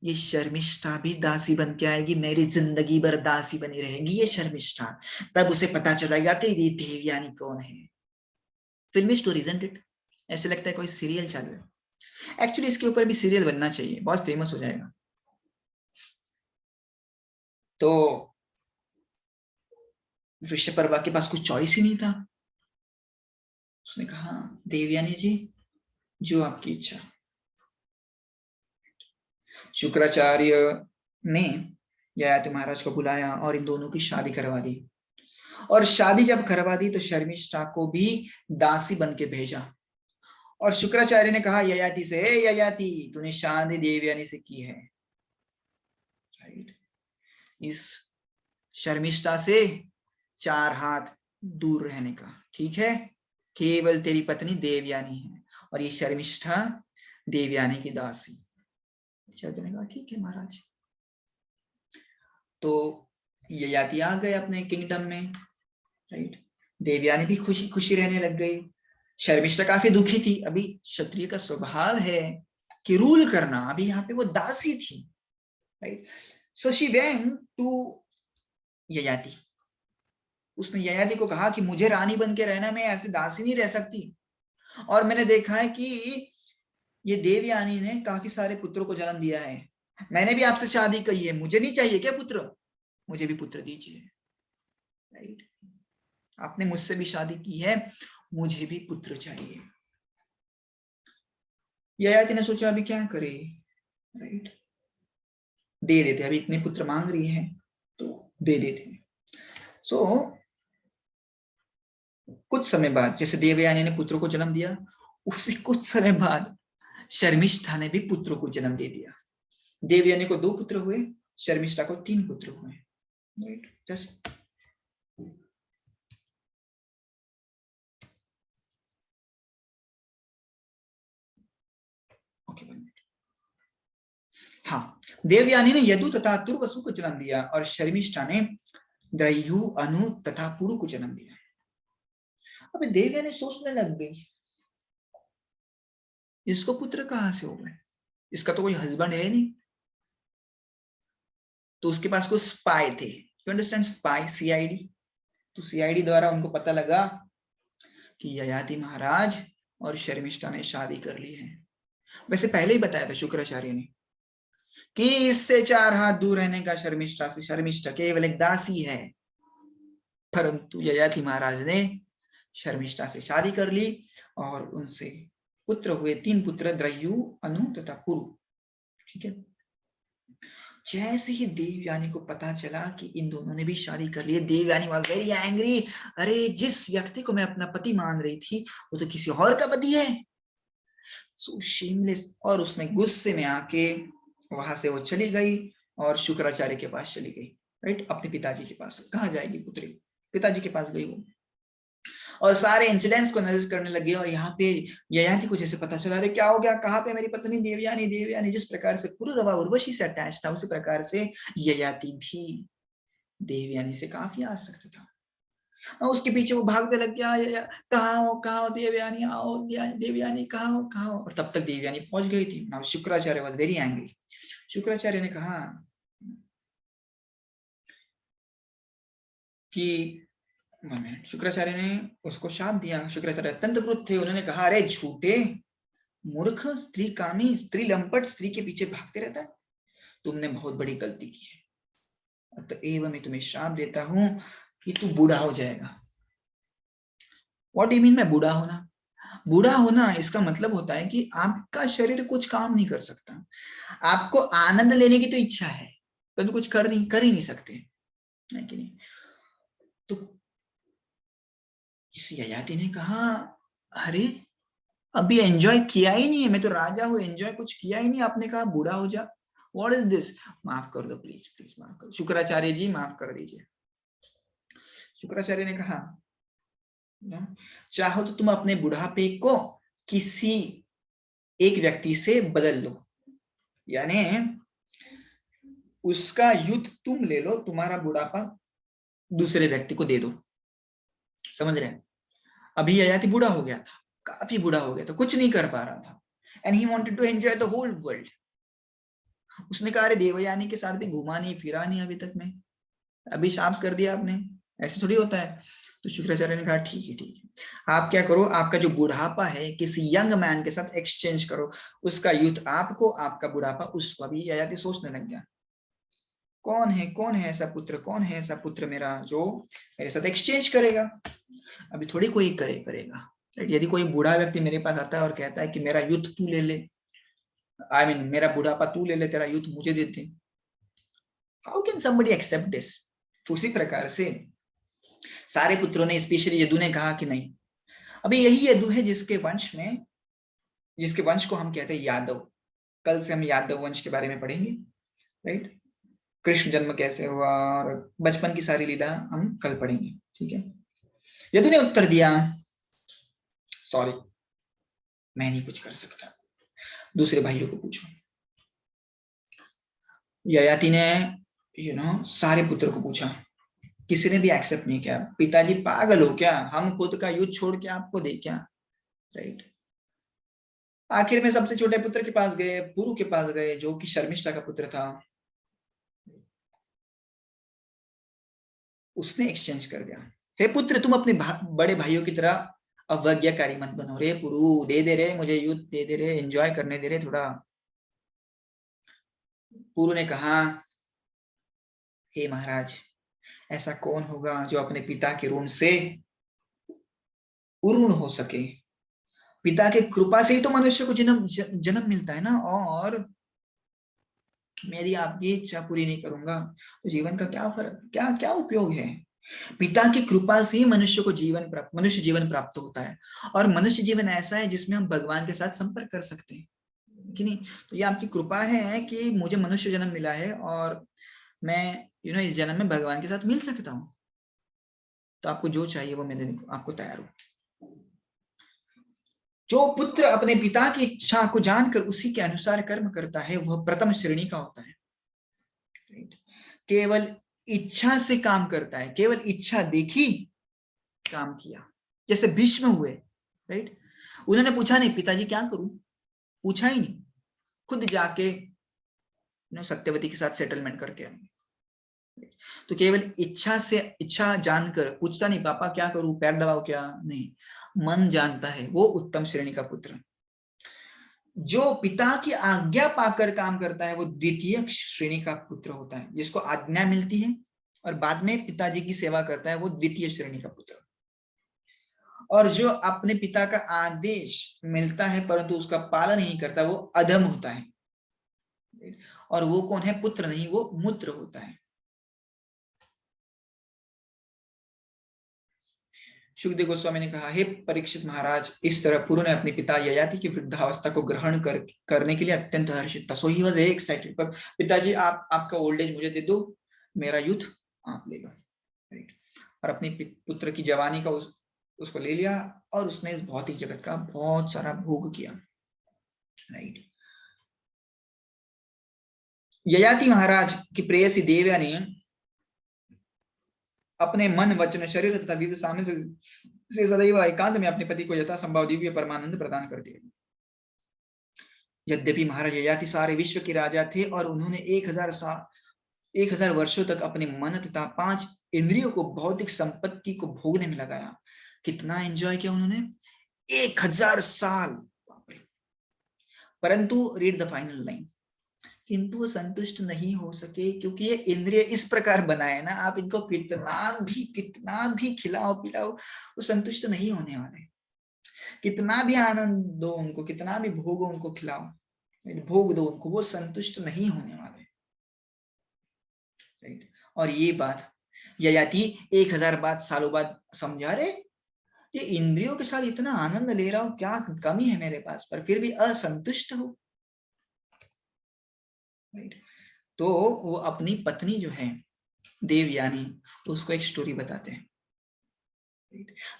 ये शर्मिष्ठा भी दासी बन के आएगी, मेरी जिंदगी भर दासी बनी रहेगी ये शर्मिष्ठा। तब उसे पता चलेगा कि ये देवयानी कौन है। फिल्मी स्टोरी इजंट इट? ऐसे लगता है कोई सीरियल चालू है। एक्चुअली इसके ऊपर भी सीरियल बनना चाहिए, बहुत फेमस हो जाएगा। तो वृषपर्वा के पास कुछ चॉइस ही नहीं था। उसने कहा, देवयानी जी, जो आपकी इच्छा। शुक्राचार्य ने ययाति महाराज को बुलाया और इन दोनों की शादी करवा दी। और शादी जब करवा दी तो शर्मिष्ठा को भी दासी बन के भेजा। और शुक्राचार्य ने कहा ययाति से, ययाति तूने शादी देवयानी से की है, राइट, इस शर्मिष्ठा से 4 हाथ दूर रहने का, ठीक है। केवल तेरी पत्नी देवयानी है और ये शर्मिष्ठा देवयानी की दासी। ने कहा ठीक है महाराज। तो ययाति आ गए अपने किंगडम में, राइट। देवयानी भी खुशी खुशी रहने लग गई। शर्मिष्ठा काफी दुखी थी, अभी क्षत्रिय का स्वभाव है कि रूल करना, अभी यहाँ पे वो दासी थी, right. So she went to Yayati. उसने ययाति को कहा कि मुझे रानी बन के रहना, मैं ऐसे दासी नहीं रह सकती। और मैंने देखा है कि ये देवयानी ने काफी सारे पुत्रों को जन्म दिया है, मैंने भी आपसे शादी की है, मुझे नहीं चाहिए क्या पुत्र, मुझे भी पुत्र दीजिए, राइट। आपने मुझसे भी शादी की है, मुझे भी पुत्र चाहिए। ययाति ने सोचा अभी क्या करे, राइट, दे देते, अभी इतने पुत्र मांग रही है तो दे देते। सो कुछ समय बाद, जैसे देवयानी ने पुत्रों को जन्म दिया, उसी कुछ समय बाद शर्मिष्ठा ने भी पुत्रों को जन्म दे दिया। देवयानी को 2 पुत्र हुए, शर्मिष्ठा को 3 पुत्र हुए, राइट। जस्ट ओके, हाँ, देवयानी ने यदु तथा तुर्वसु को जन्म दिया और शर्मिष्ठा ने द्रयु, अनु तथा पुरु को जन्म दिया। अब देवयानी सोचने लग गई, इसको पुत्र कहां से हो गए, इसका तो कोई हस्बैंड है नहीं। तो उसके पास कुछ स्पाई थे, यू अंडरस्टैंड, स्पाई, सीआईडी। तो सीआईडी द्वारा उनको पता लगा कि ययाति महाराज और शर्मिष्ठा ने शादी कर ली है। वैसे पहले ही बताया था शुक्राचार्य ने कि इससे 4 हाथ दूर रहने का शर्मिष्ठा से, शर्मिष्ठा केवल एक दासी है। परंतु ययाति महाराज ने शर्मिष्ठा से शादी कर ली और उनसे पुत्र हुए, 3 पुत्र, द्रयु, अनु तथा पुरु, ठीक है। जैसे ही देवयानी को पता चला कि इन दोनों ने भी शादी कर ली, देवयानी वाज वेरी एंग्री। अरे जिस व्यक्ति को मैं अपना पति मान रही थी वो तो किसी और का पति है, सो शेमलेस। और उसमें गुस्से में आके वहां से वो चली गई और शुक्राचार्य के पास चली गई, राइट, अपने पिताजी के पास। कहाँ जाएगी पुत्री, पिताजी के पास गई वो, और सारे इंसिडेंट्स को नोटिस करने लगे। और यहाँ पे ययाति को जैसे पता चला, अरे क्या हो गया, कहाँ पे मेरी पत्नी देवयानी, देवयानी जिस प्रकार से पुरुरवा उर्वशी से अटैच था, उसी प्रकार से ययाति भी देवयानी से काफी आसक्त था। और उसके पीछे वो भागने लग गया, कहाँ हो देवयानी, आओ देवयानी, कहाँ हो। और तब तक देवयानी पहुंच गई थी। Now Shukracharya was very angry. Shukracharya ने कहा कि शुक्राचार्य ने उसको शाप दिया। शुक्राचार्य अत्यंत क्रुद्ध थे, उन्होंने कहा, अरे झूठे मूर्ख, स्त्री कामी, स्त्री लंपट, स्त्री के पीछे भागते रहता है, तुमने बहुत बड़ी गलती की है। अतएव मैं तुम्हें श्राप देता हूं कि तू बूढ़ा हो जाएगा। व्हाट डू यू मीन मैं बूढ़ा होना? बूढ़ा होना इसका मतलब होता है कि आपका शरीर कुछ काम नहीं कर सकता, आपको आनंद लेने की तो इच्छा है, परंतु कुछ कर ही नहीं सकते, है कि नहीं? तो इस ययाति ने कहा अरे अभी एंजॉय किया ही नहीं है, मैं तो राजा हूँ, एंजॉय कुछ किया ही नहीं, आपने कहा बूढ़ा हो जा, व्हाट इज दिस, माफ कर दो प्लीज, प्लीज माफ कर, शुक्राचार्य जी माफ कर दीजिए। शुक्राचार्य ने कहा चाहो तो तुम अपने बुढ़ापे को किसी एक व्यक्ति से बदल लो, यानी उसका युद्ध तुम ले लो, तुम्हारा बुढ़ापा दूसरे व्यक्ति को दे दो। समझ रहे हैं? अभी ययाति बूढ़ा हो गया था, काफी बूढ़ा हो गया था, कुछ नहीं कर पा रहा था, and he wanted to enjoy the whole world. उसने कहा अरे देवयानी के साथ भी घुमा नहीं फिरा नहीं अभी तक, मैं अभी शाप कर दिया आपने, ऐसे थोड़ी होता है। तो शुक्राचार्य ने कहा ठीक है ठीक है, आप क्या करो, आपका जो बुढ़ापा है किसी यंग मैन के साथ एक्सचेंज करो, उसका यूथ आपको, आपका बुढ़ापा उसको। अभी ययाति सोचने लग गया कौन है ऐसा पुत्र, कौन है ऐसा पुत्र मेरा जो मेरे साथ एक्सचेंज करेगा। अभी थोड़ी कोई करेगा। यदि कोई बूढ़ा व्यक्ति मेरे पास आता है और कहता है कि मेरा यूथ तू ले ले, आई मीन मेरा बुढ़ापा तू ले ले, तेरा यूथ मुझे दे दे, how can somebody accept this. तो उसी प्रकार से सारे पुत्रों ने, स्पेशली यदु ने कहा कि नहीं। अभी यही यदु है जिसके वंश को हम कहते हैं यादव। कल से हम यादव वंश के बारे में पढ़ेंगे, राइट। कृष्ण जन्म कैसे हुआ और बचपन की सारी लीला हम कल पढ़ेंगे, ठीक है। यदु ने उत्तर दिया सॉरी मैं नहीं कुछ कर सकता, दूसरे भाइयों को पूछो। ययाति ने सारे पुत्र को पूछा, किसी ने भी एक्सेप्ट नहीं किया। पिताजी पागल हो क्या, हम खुद का युद्ध छोड़ के आपको दे क्या, राइट। आखिर में सबसे छोटे पुत्र के पास गए, पुरु के पास गए, जो कि शर्मिष्ठा का पुत्र था। उसने एक्सचेंज कर दिया, हे पुत्र तुम अपने बड़े भाइयों की तरह अवज्ञाकारी मत बनो रे, पुरु दे दे रे मुझे युद्ध, दे दे रे, एंजॉय करने दे रे थोड़ा। पुरु ने कहा हे महाराज, ऐसा कौन होगा जो अपने पिता के ऋण से उऋण हो सके। पिता की कृपा से ही तो मनुष्य को जन्म मिलता है ना, और मेरी आपकी इच्छा पूरी नहीं करूंगा तो जीवन का क्या फर्क, क्या क्या उपयोग है। पिता की कृपा से ही मनुष्य जीवन प्राप्त होता है, और मनुष्य जीवन ऐसा है जिसमें हम भगवान के साथ संपर्क कर सकते हैं कि नहीं। तो ये आपकी कृपा है कि मुझे मनुष्य जन्म मिला है और मैं इस जन्म में भगवान के साथ मिल सकता हूँ, तो आपको जो चाहिए वो मैं देने को आपको तैयार हूँ। जो पुत्र अपने पिता की इच्छा को जानकर उसी के अनुसार कर्म करता है वह प्रथम श्रेणी का होता है। केवल इच्छा से काम करता है, केवल इच्छा देखी काम किया, जैसे भीष्म हुए, राइट। उन्होंने पूछा नहीं पिताजी क्या करूं, पूछा ही नहीं, खुद जाके सत्यवती के साथ सेटलमेंट करके। तो केवल इच्छा जानकर पूछता नहीं पापा क्या करूं, पैर दबाओ क्या, नहीं, मन जानता है, वो उत्तम श्रेणी का पुत्र। जो पिता की आज्ञा पाकर काम करता है वो द्वितीय श्रेणी का पुत्र होता है, जिसको आज्ञा मिलती है और बाद में पिताजी की सेवा करता है वो द्वितीय श्रेणी का पुत्र। और जो अपने पिता का आदेश मिलता है परंतु उसका पालन नहीं करता वो अधम होता है, और वो कौन है, पुत्र नहीं, वो मूत्र होता है। सुखदेव गोस्वामी ने कहा, हे परीक्षित महाराज, इस तरह पुरु ने अपने पिता ययाति की वृद्धावस्था को ग्रहण करने के लिए अत्यंत हर्षित था। सो ही वाज एक्साइटेड, पर पिताजी आप आपका ओल्ड एज मुझे दे दो, मेरा यूथ आप ले लो, राइट। और अपने पुत्र की जवानी का उसको ले लिया और उसने इस भौतिक जगत का बहुत सारा भोग किया, राइट। ययाति महाराज की प्रेयसी देवयानी अपने मन वचन शरीर तथा विविध सामर्थ्य से सदैव एकांत में अपने पति को यथासंभव दिव्य परमानंद प्रदान करती है। यद्यपि महाराज ययाति सारे विश्व के राजा थे और उन्होंने 1000 वर्षों तक अपने मन तथा 5 इंद्रियों को भौतिक संपत्ति को भोगने में लगाया। कितना एंजॉय किया उन्होंने, 1000 साल, परंतु रीड द फाइनल लाइन, किंतु वो संतुष्ट नहीं हो सके, क्योंकि ये इंद्रिय इस प्रकार बनाए ना, आप इनको कितना भी खिलाओ पिलाओ वो संतुष्ट नहीं होने वाले। कितना भी आनंद दो उनको, कितना भी भोग उनको खिलाओ, भोग दो उनको, वो संतुष्ट नहीं होने वाले, राइट। और ये बात ययाति 1000 सालों बाद समझा रहे, ये इंद्रियों के साथ इतना आनंद ले रहा हूं, क्या कमी है मेरे पास, पर फिर भी असंतुष्ट हो। तो वो अपनी पत्नी जो है देवयानी, उसको एक स्टोरी बताते हैं।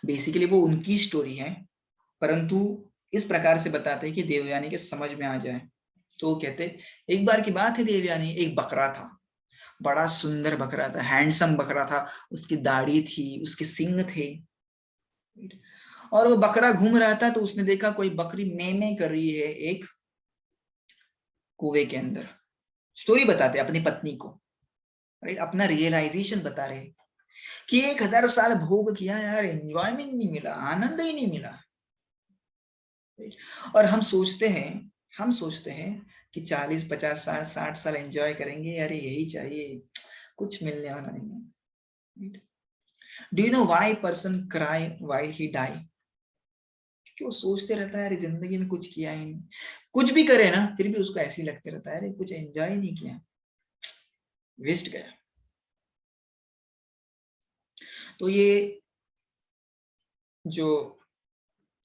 बेसिकली वो उनकी स्टोरी है, परंतु इस प्रकार से बताते हैं कि देवयानी के समझ में आ जाए। तो कहते, एक बार की बात है देवयानी, एक बकरा था, बड़ा सुंदर बकरा था, हैंडसम बकरा था, उसकी दाढ़ी थी, उसके सींग थे, और वो बकरा घूम रहा था। तो उसने देखा कोई बकरी में कर रही है एक कुएं के अंदर। स्टोरी बताते अपनी पत्नी को, राइट, अपना रियलाइजेशन बता रहे कि 1000 साल भोग किया यार, एंजॉयमेंट नहीं मिला, आनंद ही नहीं मिला। और हम सोचते हैं कि 40 50 साल 60 साल एंजॉय करेंगे, अरे यही चाहिए, कुछ मिलने वाला नहीं है। Do you know why person cry why he die? क्योंकि वो सोचते रहता है यार जिंदगी में कुछ किया ही नहीं, कुछ भी करे ना फिर भी उसको ऐसे ही लगते रहता है अरे कुछ एंजॉय नहीं किया, वेस्ट गया। तो ये जो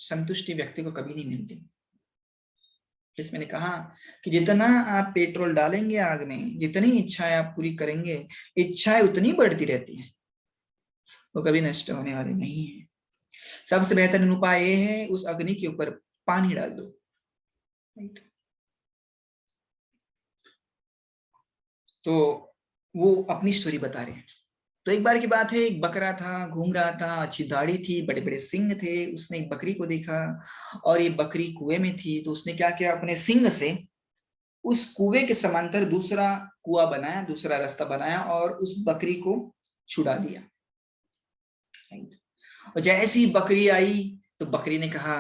संतुष्टि व्यक्ति को कभी नहीं मिलती। जैसे मैंने कहा कि जितना आप पेट्रोल डालेंगे आग में, जितनी इच्छाएं आप पूरी करेंगे, इच्छाएं उतनी बढ़ती रहती हैं, वो कभी नष्ट होने वाली नहीं है। सबसे बेहतर उपाय ये है उस अग्नि के ऊपर पानी डाल दो। तो वो अपनी स्टोरी बता रहे हैं। तो एक बार की बात है, एक बकरा था, घूम रहा था, अच्छी दाढ़ी थी, बड़े बड़े सिंग थे। उसने एक बकरी को देखा और ये बकरी कुएं में थी। तो उसने क्या किया, अपने सिंग से उस कुएं के समांतर दूसरा कुआं बनाया, दूसरा रास्ता बनाया और उस बकरी को छुड़ा दिया। और जैसी ही बकरी आई तो बकरी ने कहा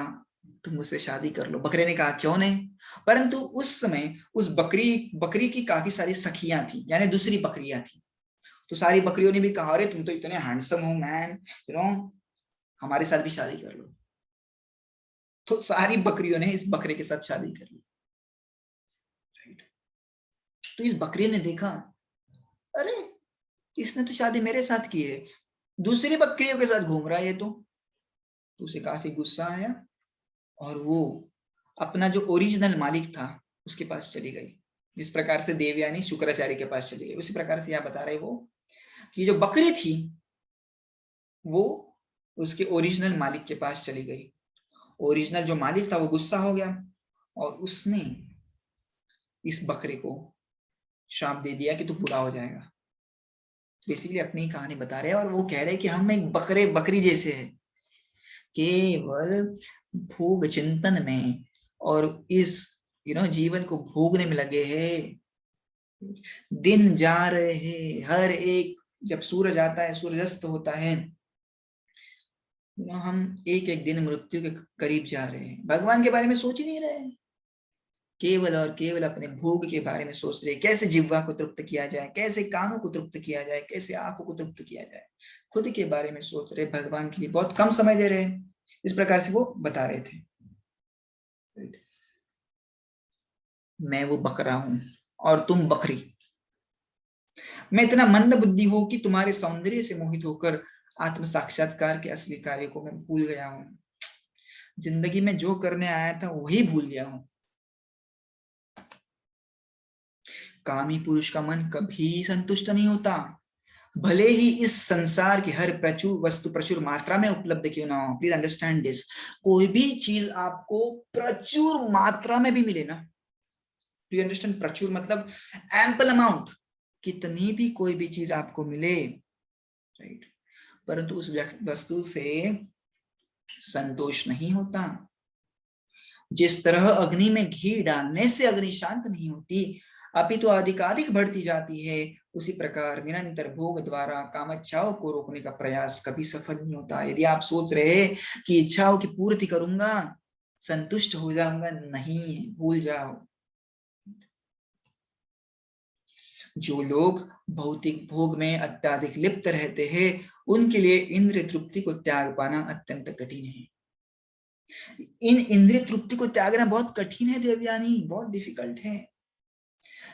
तुम मुझसे शादी कर लो। बकरे ने कहा क्यों नहीं। परंतु उस समय उस बकरी की काफी सारी सखियां थी, यानी दूसरी बकरियां थी। तो सारी बकरियों ने भी कहा अरे तुम तो इतने हैंडसम हो मैन, यू नो, हमारे साथ भी शादी कर लो। तो सारी बकरियों ने इस बकरे के साथ शादी कर ली। तो इस बकरी ने देखा अरे इसने तो शादी मेरे साथ की है, दूसरी बकरियों के साथ घूम रहा है ये तो उसे काफी गुस्सा आया और वो अपना जो ओरिजिनल मालिक था उसके पास चली गई। जिस प्रकार से देवयानी शुक्राचार्य के पास चली गई, उसी प्रकार से यहाँ बता रहे वो कि जो बकरी थी वो उसके ओरिजिनल मालिक के पास चली गई। ओरिजिनल जो मालिक था वो गुस्सा हो गया और उसने इस बकरे को श्राप दे दिया कि तू बुरा हो जाएगा। बेसिकली अपनी कहानी बता रहे हैं और वो कह रहे हैं कि हम एक बकरी जैसे हैं, केवल भोग चिंतन में और इस जीवन को भोगने में लगे हैं। दिन जा रहे हैं, हर एक जब सूरज आता है सूर्यास्त होता है, हम एक एक दिन मृत्यु के करीब जा रहे हैं, भगवान के बारे में सोच ही नहीं रहे, केवल और केवल अपने भोग के बारे में सोच रहे, कैसे जिह्वा को तृप्त किया जाए, कैसे कानों को तृप्त किया जाए, कैसे आंखों को तृप्त किया जाए, खुद के बारे में सोच रहे, भगवान के लिए बहुत कम समय दे रहे हैं। इस प्रकार से वो बता रहे थे। मैं वो बकरा हूं और तुम बकरी। मैं इतना मंद बुद्धि हूं कि तुम्हारे सौंदर्य से मोहित होकर आत्म साक्षात्कार के असली कार्य को मैं भूल गया हूं। जिंदगी में जो करने आया था वही भूल गया हूं। कामी पुरुष का मन कभी संतुष्ट नहीं होता, भले ही इस संसार की हर प्रचुर वस्तु प्रचुर मात्रा में उपलब्ध क्यों ना हो। प्लीज अंडरस्टैंड दिस, कोई भी चीज आपको प्रचुर मात्रा में भी मिले ना, डू यू अंडरस्टैंड, प्रचुर मतलब एम्पल अमाउंट, कितनी भी कोई भी चीज आपको मिले, राइट, परंतु उस वस्तु से संतोष नहीं होता। जिस तरह अग्नि में घी डालने से अग्नि शांत नहीं होती अपितु अधिकाधिक बढ़ती जाती है, उसी प्रकार निरंतर भोग द्वारा कामइच्छाओं को रोकने का प्रयास कभी सफल नहीं होता। यदि आप सोच रहे हैं कि इच्छाओं की पूर्ति करूंगा संतुष्ट हो जाऊंगा, नहीं, भूल जाओ। जो लोग भौतिक भोग में अत्यधिक लिप्त रहते हैं उनके लिए इंद्रिय तृप्ति को त्याग पाना अत्यंत कठिन है। इन इंद्रिय तृप्ति को त्यागना बहुत कठिन है देवयानी, बहुत डिफिकल्ट है।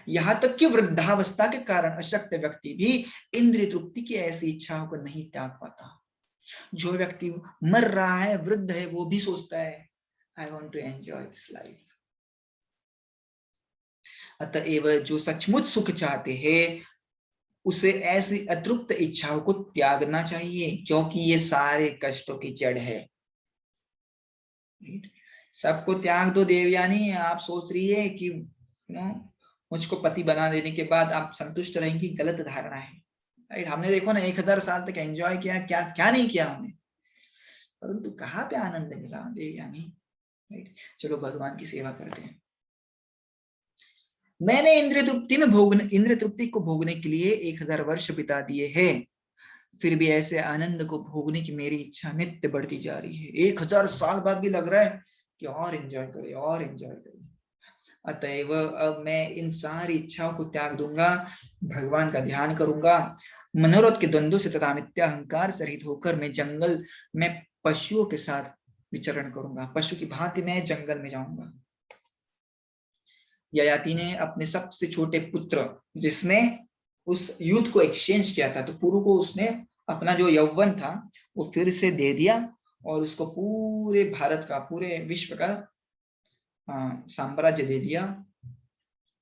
यहां तक कि वृद्धावस्था के कारण अशक्त व्यक्ति भी इंद्रिय तृप्ति की ऐसी इच्छाओं को नहीं त्याग पाता। जो व्यक्ति मर रहा है, वृद्ध है, वो भी सोचता है I want to enjoy this life. अतएव जो सचमुच सुख चाहते हैं उसे ऐसी अतृप्त इच्छाओं को त्यागना चाहिए, क्योंकि ये सारे कष्टों की जड़ है। सबको त्याग दो देवयानी। आप सोच रही है कि मुझको पति बना देने के बाद आप संतुष्ट रहेंगी, गलत धारणा है। राइट, हमने देखो ना 1000 साल तक एंजॉय किया, क्या क्या नहीं किया हमने, परंतु कहाँ पे आनंद मिला देवयानी। राइट, चलो भगवान की सेवा करते हैं। मैंने इंद्रिय तृप्ति को भोगने के लिए 1000 वर्ष बिता दिए हैं, फिर भी ऐसे आनंद को भोगने की मेरी इच्छा नित्य बढ़ती जा रही है। 1000 साल बाद भी लग रहा है कि और एंजॉय करे, और एंजॉय करे। अतएव अब मैं इन सारी इच्छाओं को त्याग दूंगा, भगवान का ध्यान करूंगा, मनोरथ के द्वंद्व से तथा मिथ्याहंकार से रहित होकर मैं जंगल में पशुओं के साथ विचरण करूंगा। पशु की भांति मैं जंगल में जाऊंगा। ययाति ने अपने सबसे छोटे पुत्र, जिसने उस यूथ को एक्सचेंज किया था, तो पुरु को उसने अपना जो यौवन था वो फिर से दे दिया और उसको पूरे भारत का, पूरे विश्व का साम्राज्य दे दिया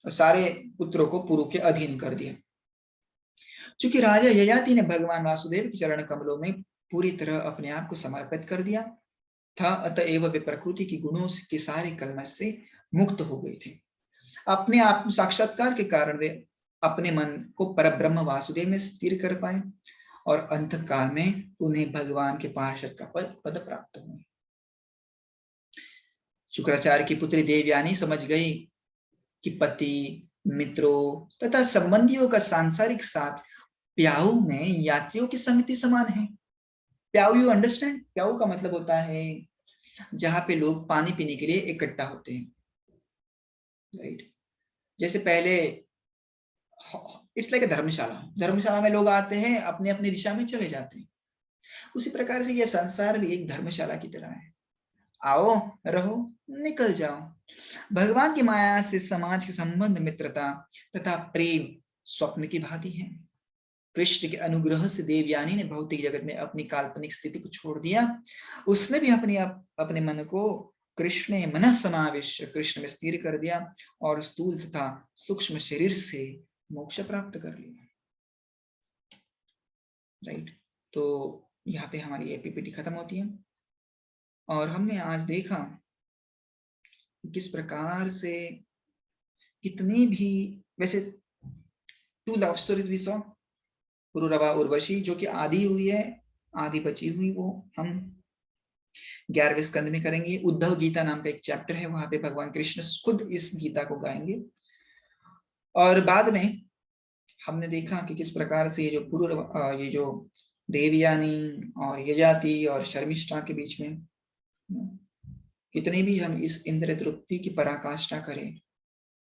और सारे पुत्रों को पुरु के अधीन कर दिया। चूंकि राजा ययाति ने भगवान वासुदेव के चरण कमलों में पूरी तरह अपने आप को समर्पित कर दिया था, अतएव वे प्रकृति की गुणों के सारे कलमश से मुक्त हो गए थे। अपने आत्म साक्षात्कार के कारण वे अपने मन को परब्रह्म वासुदेव में स्थिर कर पाए और अंतकाल में उन्हें भगवान के पार्षद का पद प्राप्त हुआ। शुक्राचार्य की पुत्री देवयानी समझ गई कि पति, मित्रों तथा संबंधियों का सांसारिक साथ प्याऊ में यात्रियों की संगति समान है। प्याऊ, यू अंडरस्टैंड? प्याऊ का मतलब होता है जहां पे लोग पानी पीने के लिए इकट्ठा होते हैं। राइट, जैसे पहले इट्स लाइक धर्मशाला में लोग आते हैं, अपने अपनी दिशा में चले जाते हैं। उसी प्रकार से यह संसार भी एक धर्मशाला की तरह है। आओ, रहो, निकल जाओ। भगवान की माया से समाज के संबंध, मित्रता तथा प्रेम स्वप्न की भांति है। कृष्ण के अनुग्रह से देवयानी ने भौतिक जगत में अपनी काल्पनिक स्थिति को छोड़ दिया। उसने भी अपने मन को कृष्ण मन समावेश, कृष्ण में स्थिर कर दिया और स्थूल तथा सूक्ष्म शरीर से मोक्ष प्राप्त कर लिया। राइट, तो यहाँ पे हमारी ये पीपीटी खत्म होती है और हमने आज देखा किस प्रकार से कितनी भी, वैसे 2 love stories we saw, Pururava Urvashi जो कि आधी हुई है, आधी बची हुई वो हम 11वें स्कंद में करेंगे। उद्धव गीता नाम का एक चैप्टर है, वहां पे भगवान कृष्ण खुद इस गीता को गाएंगे। और बाद में हमने देखा कि किस प्रकार से ये जो देवयानी और यजाति और शर्मिष्ठा के बीच में कितने भी हम इस इंद्रिय तृप्ति की पराकाष्ठा करें,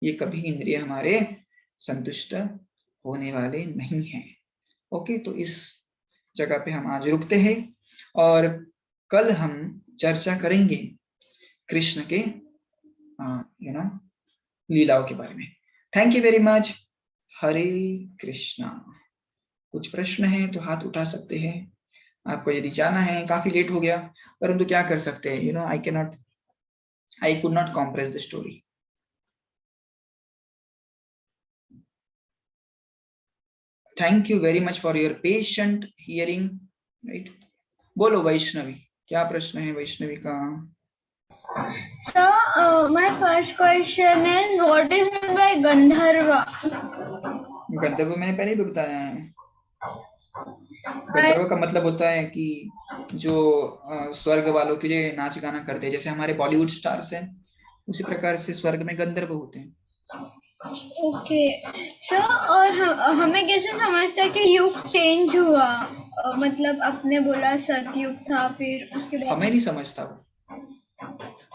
ये कभी इंद्रिय हमारे संतुष्ट होने वाले नहीं हैं। ओके, तो इस जगह पे हम आज रुकते हैं और कल हम चर्चा करेंगे कृष्ण के लीलाओं के बारे में। Thank you very much. Hare Krishna. कुछ प्रश्न है तो हाथ उठा सकते हैं आपको यदि जाना है। काफी लेट हो गया, परंतु क्या कर सकते हैं, I could not compress the story. Thank you very much for your patient hearing. Right, बोलो वैष्णवी, क्या प्रश्न है वैष्णवी का? So, my first question is, what is meant by Gandharva? गंधर्व मैंने पहले भी बताया है। गंधर्व का मतलब होता है कि जो स्वर्ग वालों के लिए नाच गाना करते हैं, जैसे हमारे बॉलीवुड स्टार्स हैं, उसी प्रकार से स्वर्ग में गंधर्व होते हैं। ओके सर, और हमें कैसे समझता है कि युग चेंज हुआ? मतलब आपने बोला सतयुग था, फिर उसके बाद हमें नहीं समझता वो,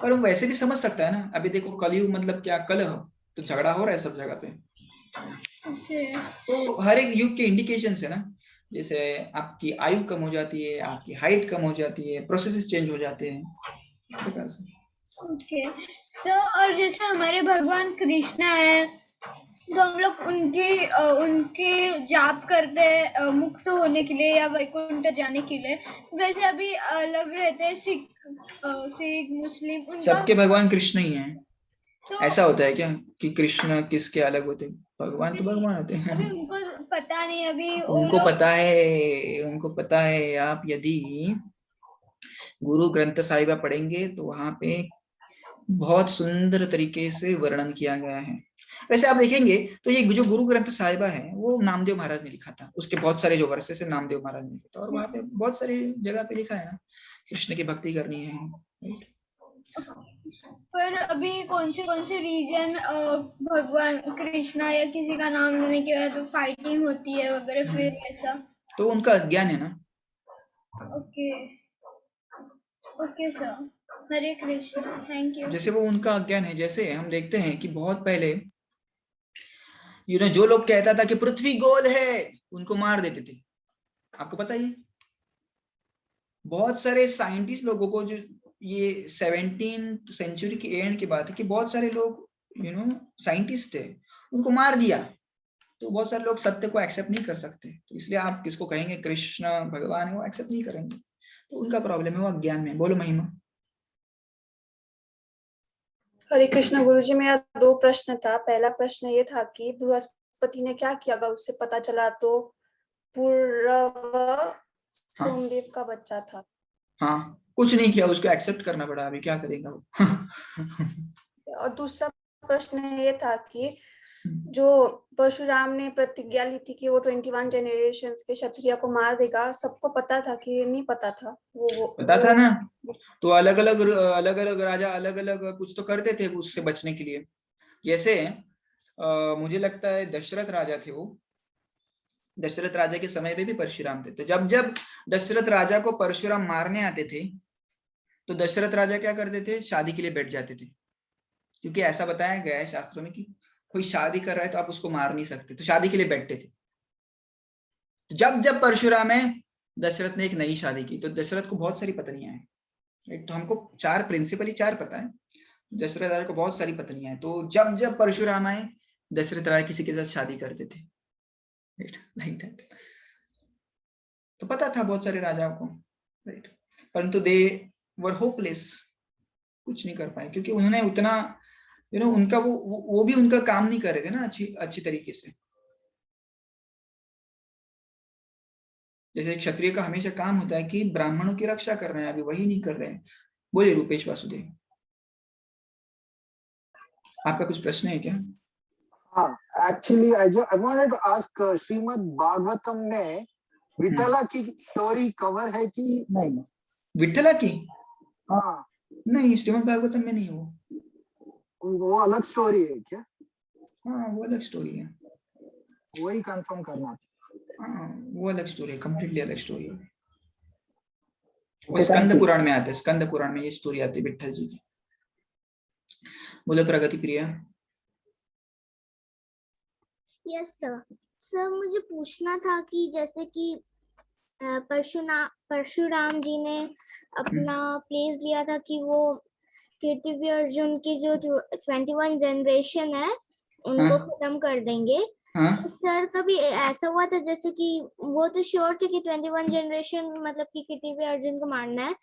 पर वो वैसे भी समझ सकता है ना। अभी देखो कलयुग मतलब क्या, कलह, तो झगड़ा हो रहा है सब जगह पे। तो हर एक युग के इंडिकेशंस है ना, जैसे आपकी आयु कम हो जाती है, आपकी हाइट कम हो जाती है, प्रोसेसेस चेंज हो जाते हैं। ओके सर, और जैसे हमारे भगवान कृष्ण है, तो हम लोग उनके जाप करते हैं मुक्त होने के लिए या वैकुंठ जाने के लिए। वैसे अभी अलग रहते हैं सिख मुस्लिम उनका। सबके भगवान कृष्ण ही हैं। तो ऐसा होता है क्या कि कृष्ण किसके अलग होते हैं? भगवान तो भगवान होते हैं। अभी उनको पता नहीं, अभी वो उनको लोग। पता है, उनको पता है। आप यदि गुरु ग्रंथ साहिबा पढ़ेंगे तो वहां पे बहुत सुंदर तरीके से वर्णन किया गया है। वैसे आप देखेंगे तो ये जो गुरु ग्रंथ साहिबा है वो नामदेव महाराज ने लिखा था। उसके बहुत सारे जो वर्सेस है नामदेव महाराज ने लिखा था, और वहां पे बहुत सारी जगह पे लिखा है ना, कृष्ण की भक्ति करनी है, right? पर अभी कौन से रीजन भगवान कृष्णा या किसी का नाम लेने के बाद तो फाइटिंग होती है वगैरह, फिर ऐसा। तो उनका अज्ञान है ना। Okay, okay sir. Hare Krishna, thank you. जैसे वो उनका अज्ञान है। जैसे हम देखते हैं कि बहुत पहले जो लोग कहता था कि पृथ्वी गोल है, उनको मार देते थे। आपको पता ही है, बहुत सारे साइंटिस्ट लोगों को, जो ये 17th सेंचुरी की एंड की बात है, कि बहुत सारे लोग साइंटिस्ट थे, उनको मार दिया। तो बहुत सारे लोग सत्य को एक्सेप्ट नहीं कर सकते, तो इसलिए आप किसको कहेंगे कृष्ण भगवान है, वो एक्सेप्ट नहीं करेंगे। तो उनका प्रॉब्लम है, वो अज्ञान में। बोलो महिमा। हरे कृष्ण गुरुजी, मेरा 2 प्रश्न था। पहला प्रश्न ये था कि बृहस्पति ने क्या किया, अगर उससे पता चला तो पूर्व सोमदेव का बच्चा था। हाँ, कुछ नहीं किया, उसको एक्सेप्ट करना पड़ा। अभी क्या करेगा वो? और दूसरा प्रश्न ये था कि जो परशुराम ने प्रतिज्ञा ली थी कि वो 21 जनरेशन के क्षत्रिय को मार देगा, सबको पता था कि नहीं पता था? वो पता था ना। तो अलग अलग राजा अलग अलग कुछ तो करते थे उससे बचने के लिए। जैसे मुझे लगता है दशरथ राजा थे वो। दशरथ राजा के समय पे भी परशुराम थे। तो जब जब दशरथ राजा को परशुराम मारने आते थे, तो दशरथ राजा क्या करते थे, शादी के लिए बैठ जाते थे। क्योंकि ऐसा बताया गया है शास्त्रों में कि कोई शादी कर रहा है तो आप उसको मार नहीं सकते, तो शादी के लिए बैठते थे। तो जब जब परशुराम है, दशरथ ने एक नई शादी की। तो दशरथ को बहुत सारी पत्नियां हैं, राइट? तो हमको प्रिंसिपली चार पता है। दशरथ राजा को बहुत सारी पत्नियां हैं। तो जब जब परशुराम आए, दशरथ राजा किसी के साथ शादी करते थे, राइट? Like that. तो पता था बहुत सारे राजाओं को, राइट? परंतु दे वर होपलेस, कुछ नहीं कर पाए, क्योंकि उन्होंने उतना उनका वो भी उनका काम नहीं कर रहे थे ना अच्छी अच्छी तरीके से। जैसे क्षत्रिय का हमेशा काम होता है कि ब्राह्मणों की रक्षा कर रहे हैं, अभी वही नहीं कर रहे हैं। बोलिए रूपेश वासुदेव, आपका कुछ प्रश्न है क्या? हाँ, actually I wanted to ask, Shrimad Bhagavatam में विठला की स्टोरी कवर है कि नहीं? विठला की? हाँ, नहीं, श्रीमद् भागवतम में नहीं वो अलग स्टोरी है क्या? हाँ, वो अलग स्टोरी है। वही कंफर्म करना था। हाँ, वो अलग स्टोरी है, कंप्लीटली अलग स्टोरी है। वो Okay, thank स्कंद you. पुराण में आता है, स्कंद पुराण में ये स्टोरी आती है विठल जी की। बोलो Pragati Priya. Yes sir. Sir मुझे पूछना था कि जैसे कि परशुराम जी ने अपना प्लेस लिया था कि वो कीर्तिवी अर्जुन की जो 21 जनरेशन है उनको हाँ, खत्म कर देंगे। हाँ, तो सर कभी ऐसा हुआ था जैसे कि वो तो श्योर थे कि 21 जनरेशन मतलब कि कीर्तिवी अर्जुन को मारना है,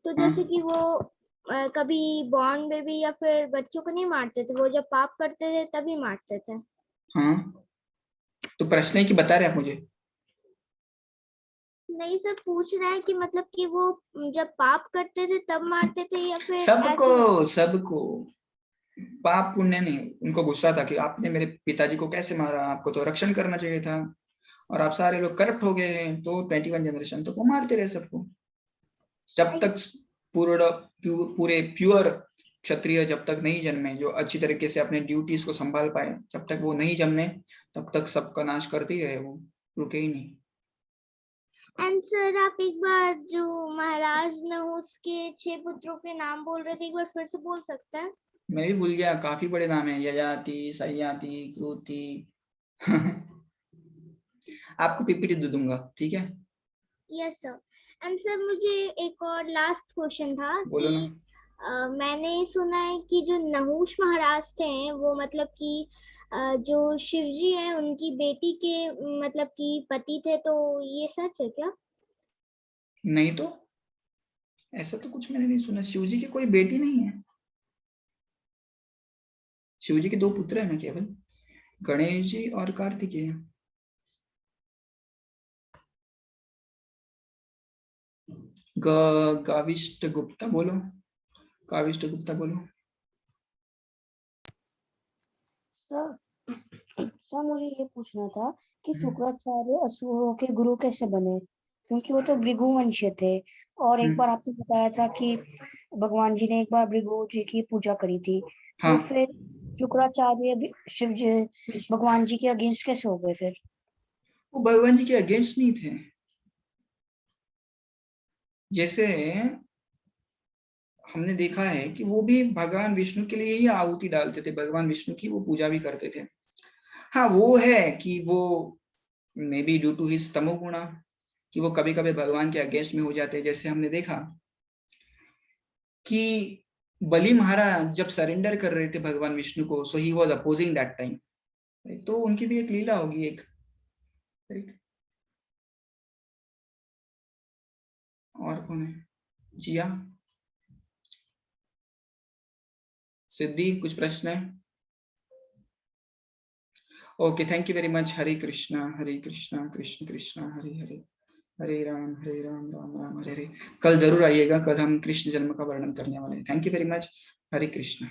तो जैसे हाँ, कि वो कभी बॉर्न बेबी या फिर बच्चों को नहीं मारते थे, वो जब पाप करते थे तभी मारते थे। हाँ। तो प्रश्न है कि बता रहे आप मुझे? नहीं सर, पूछ रहे हैं कि मतलब कि वो जब पाप करते थे तब मारते थे या फिर सबको सबको। पाप पुण्य नहीं, उनको गुस्सा था कि आपने मेरे पिताजी को कैसे मारा, आपको तो रक्षण करना चाहिए था, और आप सारे लोग करप्ट हो गए हैं, तो 21 जनरेशन तो वो मारते रहे सबको। जब तक पूरे प्योर क्षत्रिय जब तक नहीं जन्मे, जो अच्छी तरीके से अपने ड्यूटीज को संभाल पाए, जब तक वो नहीं जन्मे तब तक सबका नाश करते ही रहे, वो रुके ही नहीं। एंड सर आप एक बार जो महाराज नहुस के 6 पुत्रों के नाम बोल रहे थे, एक बार फिर से बोल सकते हैं? मैं भी भूल गया, काफी बड़े नाम है, ययाति, सयाति, क्रूति आपको पीपीटी दे दूंगा, ठीक है? Yes sir. एंड सर मुझे एक और लास्ट क्वेश्चन था बोलो कि ना। मैंने सुना है कि जो नहुष महाराज थे वो मतलब कि जो शिव जी है उनकी बेटी के मतलब कि पति थे, तो ये सच है क्या? नहीं तो ऐसा तो कुछ मैंने नहीं सुना। शिव जी की कोई बेटी नहीं है। शिव जी के 2 पुत्र हैं ना केवल, गणेश जी और कार्तिकेय। गाविष्ट गुप्ता बोलो, काविष्ट गुप्ता बोलो। सर सर मुझे ये पूछना था कि शुक्राचार्य असुरों के गुरु कैसे बने, क्योंकि वो तो भृगुवंशीय थे। और एक बार आपने बताया था कि भगवान जी ने एक बार भृगु जी की पूजा करी थी, तो हाँ, फिर शुक्राचार्य शिव जी भगवान जी के अगेंस्ट कैसे हो गए फिर? वो भगवान जी के अगेंस्ट नहीं थे। जैसे हमने देखा है कि वो भी भगवान विष्णु के लिए ही आहुति डालते थे, भगवान विष्णु की वो पूजा भी करते थे। हाँ, वो है कि वो may be due to his tamoguna कि वो कभी कभी भगवान के अगेंस्ट में हो जाते हैं। जैसे हमने देखा कि बलि महाराज जब सरेंडर कर रहे थे भगवान विष्णु को, so he was opposing that time. तो उनकी भी एक लीला होगी एक। और कौन है? जिया, सिद्धि, कुछ प्रश्न है? Okay, thank you very much. Hare Krishna Krishna Krishna Hare Hare, Hare Ram Ram Ram Hare Hare. कल जरूर आइएगा, कल हम कृष्ण जन्म का वर्णन करने वाले हैं। Thank you very much. Hare Krishna.